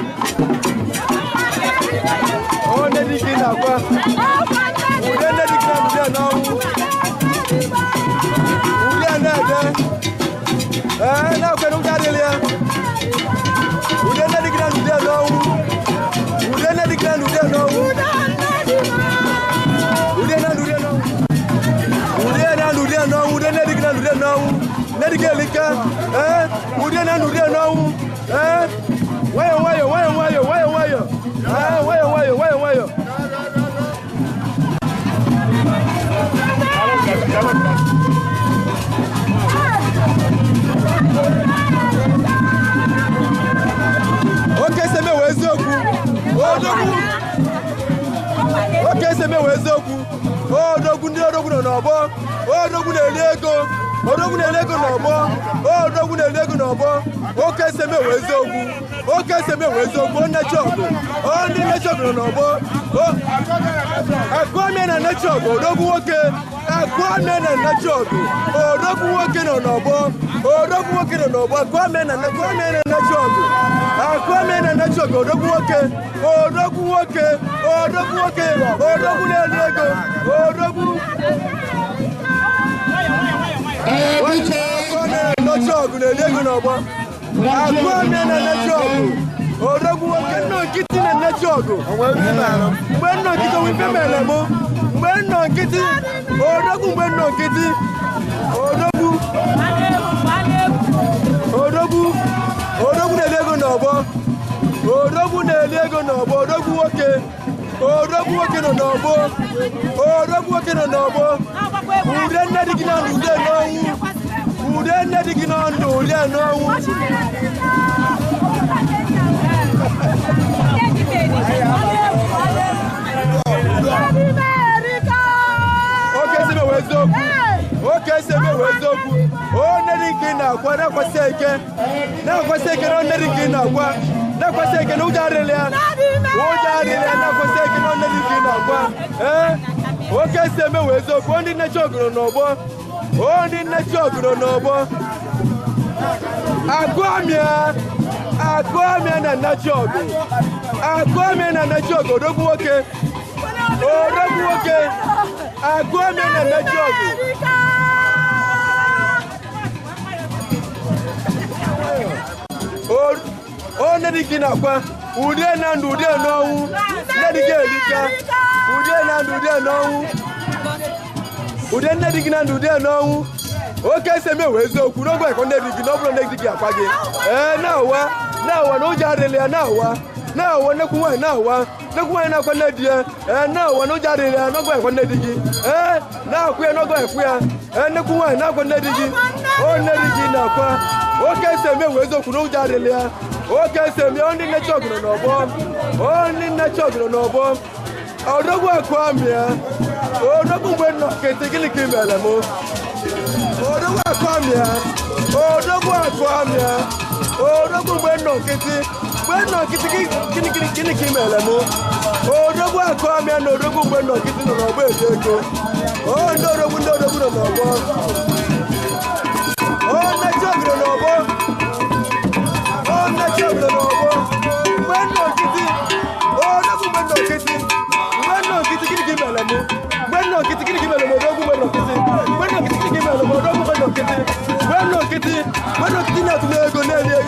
Oh, Neddy Kina, what? Neddy Kina, no. Now can you get it? We don't Neddy Kina, no. We don't Neddy Kina, no. We don't Neddy Kina, no. We don't Neddy Kina, no. Neddy Kina, we don't Neddy no. Why? Okay, seme wezoku. Okay, seme wezoku. Oh, dogu ndi dogu no bo. Oh, dogu na elego. Odogun elego no bo. Oh, odogun elego no bo. Okay, seme wezoku. Okay, seme wezoku na chogo. Oh, ndi na chogo no bo. Oh, agwame na chogo. Odogun okay. Agwame na chogo. Odogun okay no bo. Odogun okay no bo. Agwame na chogo. Agwame na chogo. Odogun okay. Odogun okay. Odogun okay. Odogun elego. Odogun no chogo na elego no bo. Agwame na chogo. Odogun okay no kiti na chogo. When no kiti we be melemo. When no kiti. Odogun no kiti. Odogun elego no bo. Odogun elego no bo. Odogun okay. Odogun okay no bo. Odogun okay no bo. Ude na digina ude no. Ude na digina ude no. Okay, sebe wezoku. Oh, nerikina kwa na kwaseke. Na kwaseke no nerikina kwa. Na kwaseke no ujarelea. Ujarelea na kwaseke no nerikina kwa. Okay, sebe wezoku. Ondi na chogro no bo. Ondi na chogro no bo. Agwamia na chogo. Agwamia na chogo. Dogu okay. Oh, dogu okay. Agwamia na chogo. Oh, Neddy Kina kwa. Ude na ndude no. Neddy Kelika. Ude na ndude no. Ude Neddy Kina ndude no. Okay, seme wezoku. No go ekon Neddy Kina. No bro Neddy Kina apage. Nawa no jarele nawa. Nawa nekuwa nawa. Nekuwa na kwa Neddy. Nawa no jarele no go ekon Neddy Kina. Na kwa no go ekuya. Nekuwa na kwa Neddy Kina. Oh, Neddy Kina kwa. Okay, seme wezoku no jarele. Okay, seme ondi na chogro no bo. Ondi na chogro no bo. Odogu akwamia. Odogu bueno ketegili kimele mo. Odogu akwamia. Odogu akwamia. Odogu bueno kiti. Bueno kiti kimele mo. Odogu akwamia no odogu bueno kiti no bo ejeko. Oh, odogu no bo. Oh, na chogro no bo. Oh, na chogro no bo. Bueno kiti. Odogu bueno kiti. Bueno kiti kimele mo. Bueno kiti kimele mo. Odogu bueno kiti. Bueno kiti kimele mo. Odogu bueno kiti. Bueno kiti na tumego nele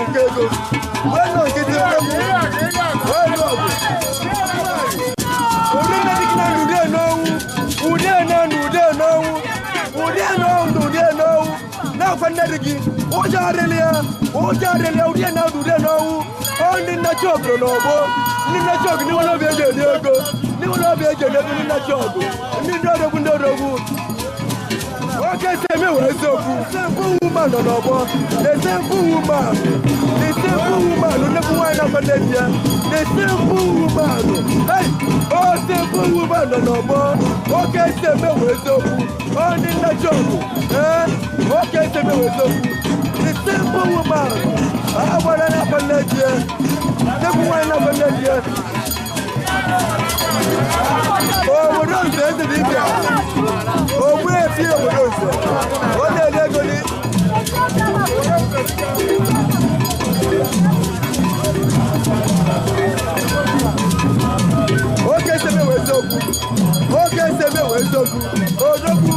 mkego. Bueno kiti na kwa Neddy ojarelia udia na udia no. Ondi na chogro no bo. Ni na chogro ni wala beje nego. Ni wala beje nego ni na chogro. Ni ndodogu. Okay, seme wezoku. Simple woman no bo. The simple woman. The simple woman no kuwa na kwa Neddy. The simple woman. Hey, oh simple woman no bo. Okay, seme wezoku. only in the jungle. Okay, to me with the simple woman. I want to have a legend. Never want to have a legend. Oh, we don't say the Libya. Oh, we have here with us. What are they going okay, say me with Zoku. Okay, say me with Zoku. Oh, Zoku.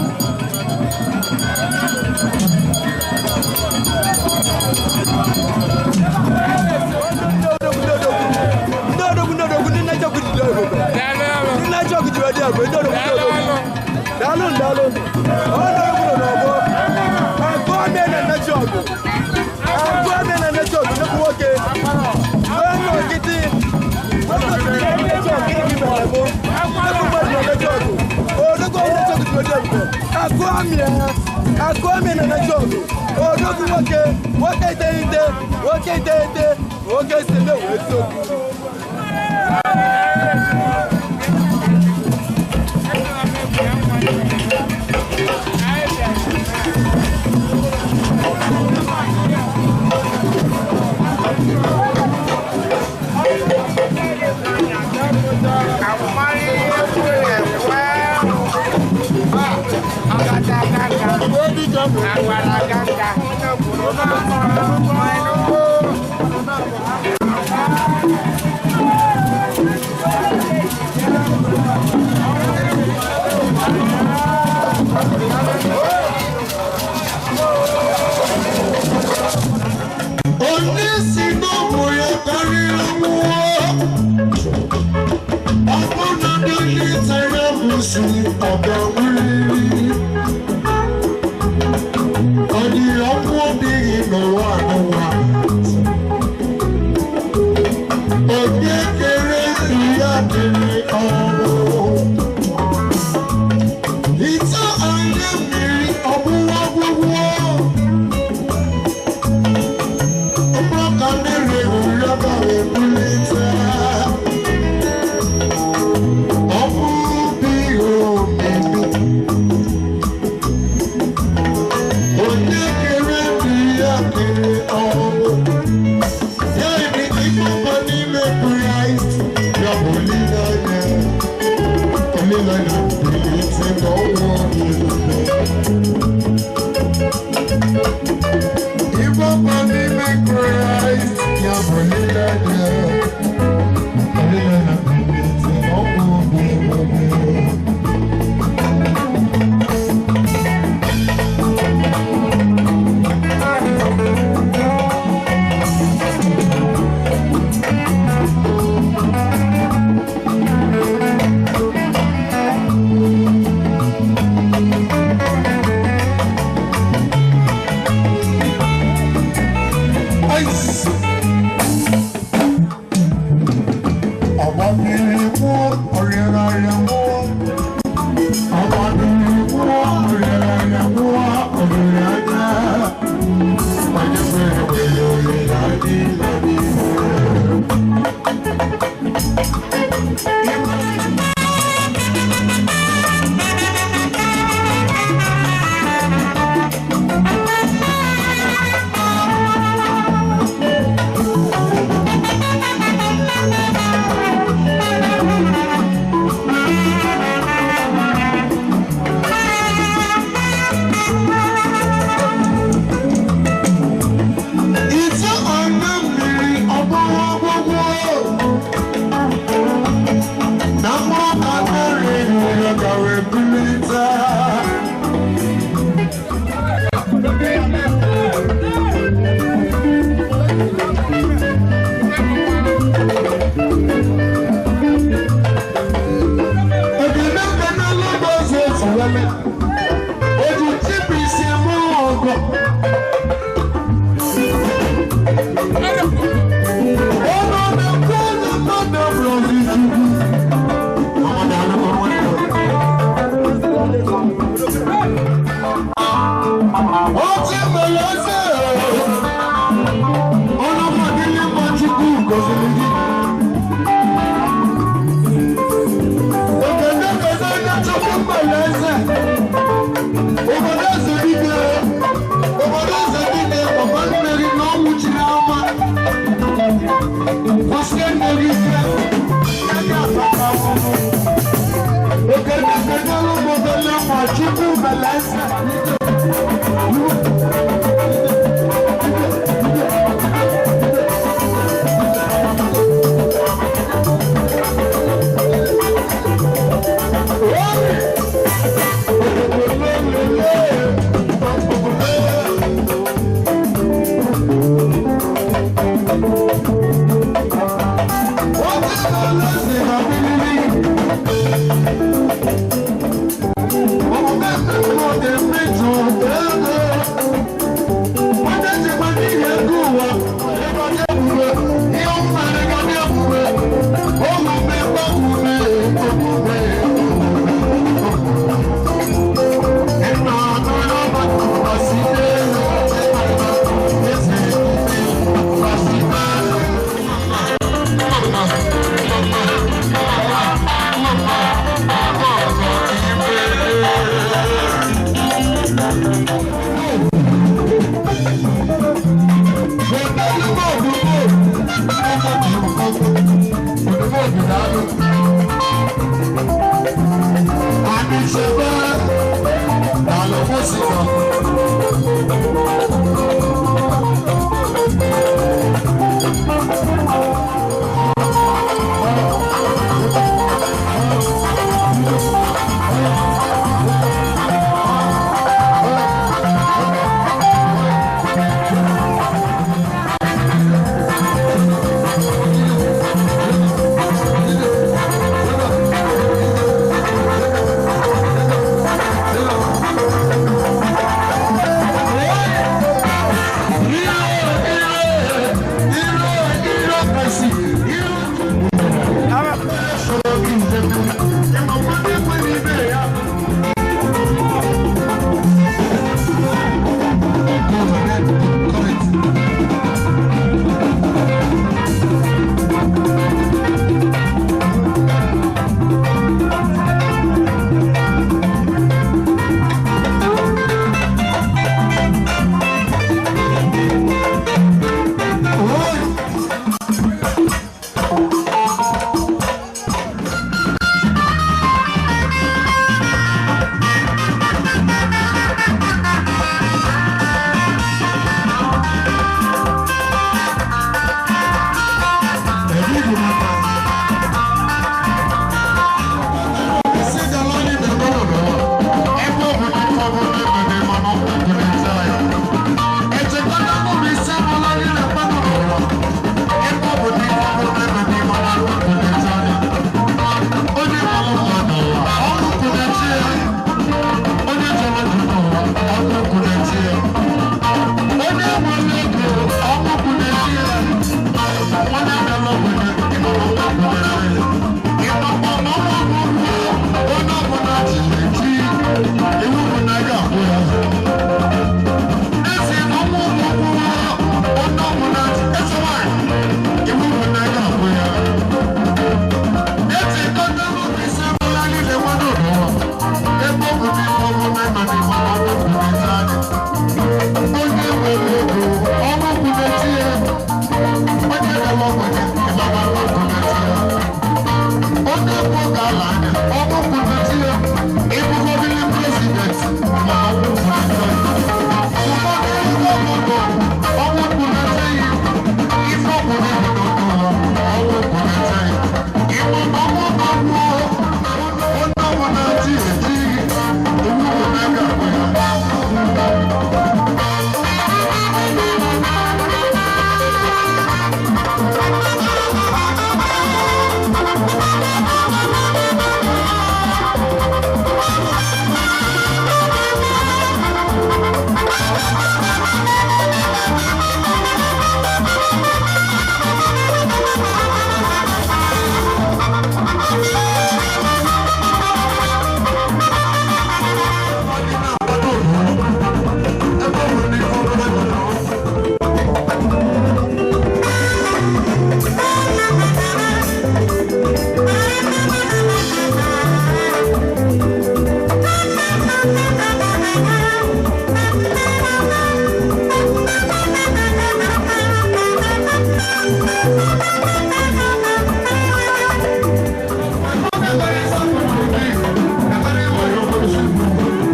Thank you.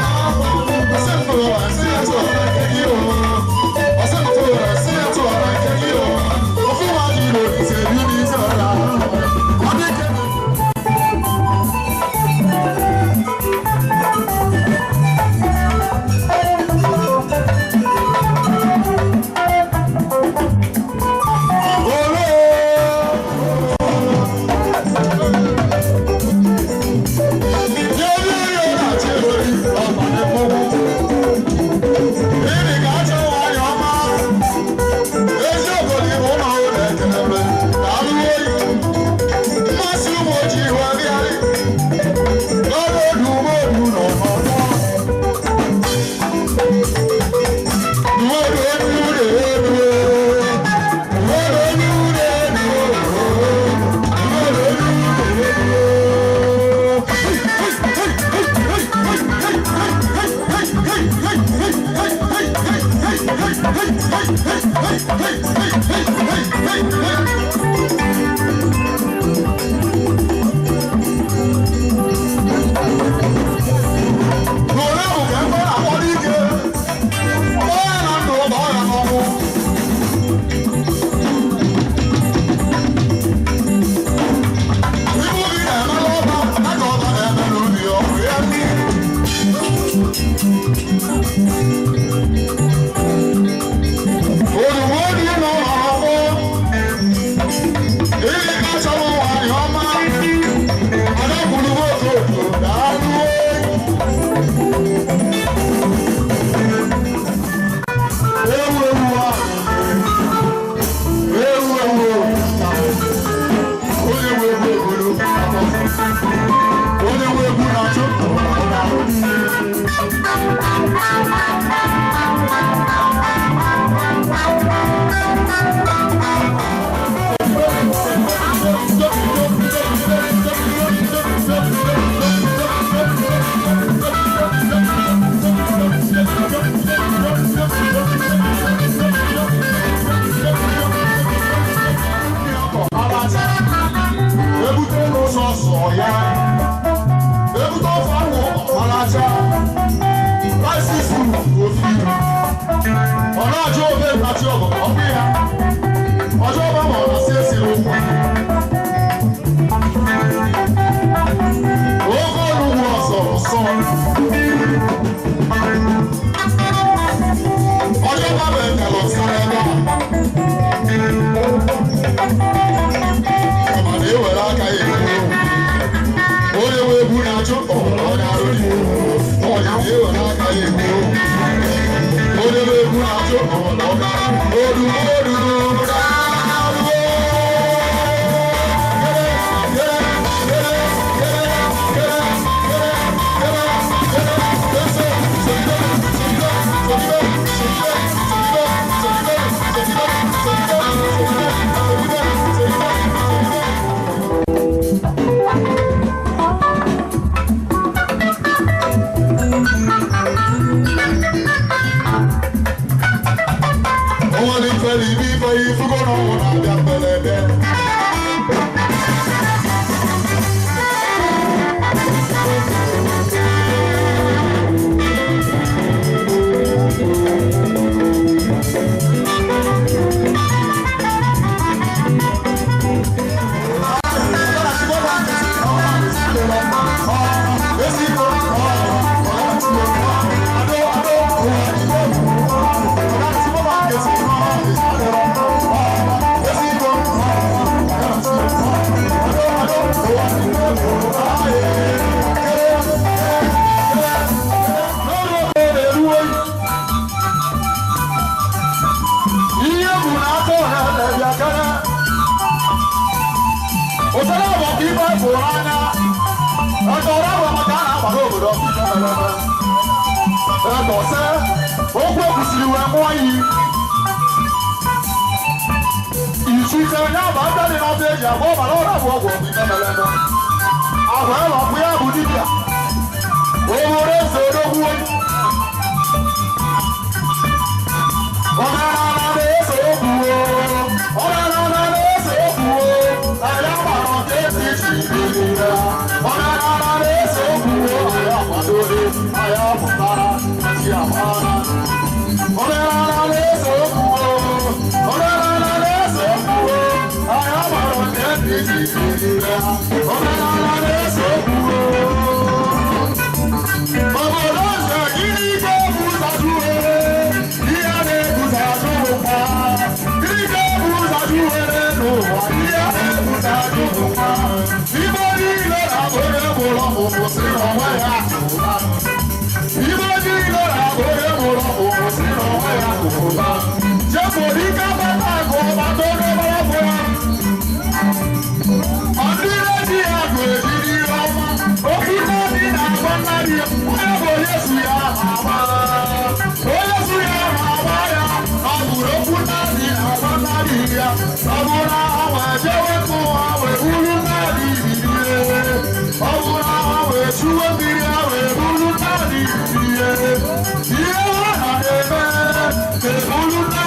Thank you. Yeah.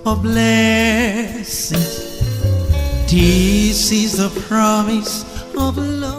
A blessing. This is the promise of love.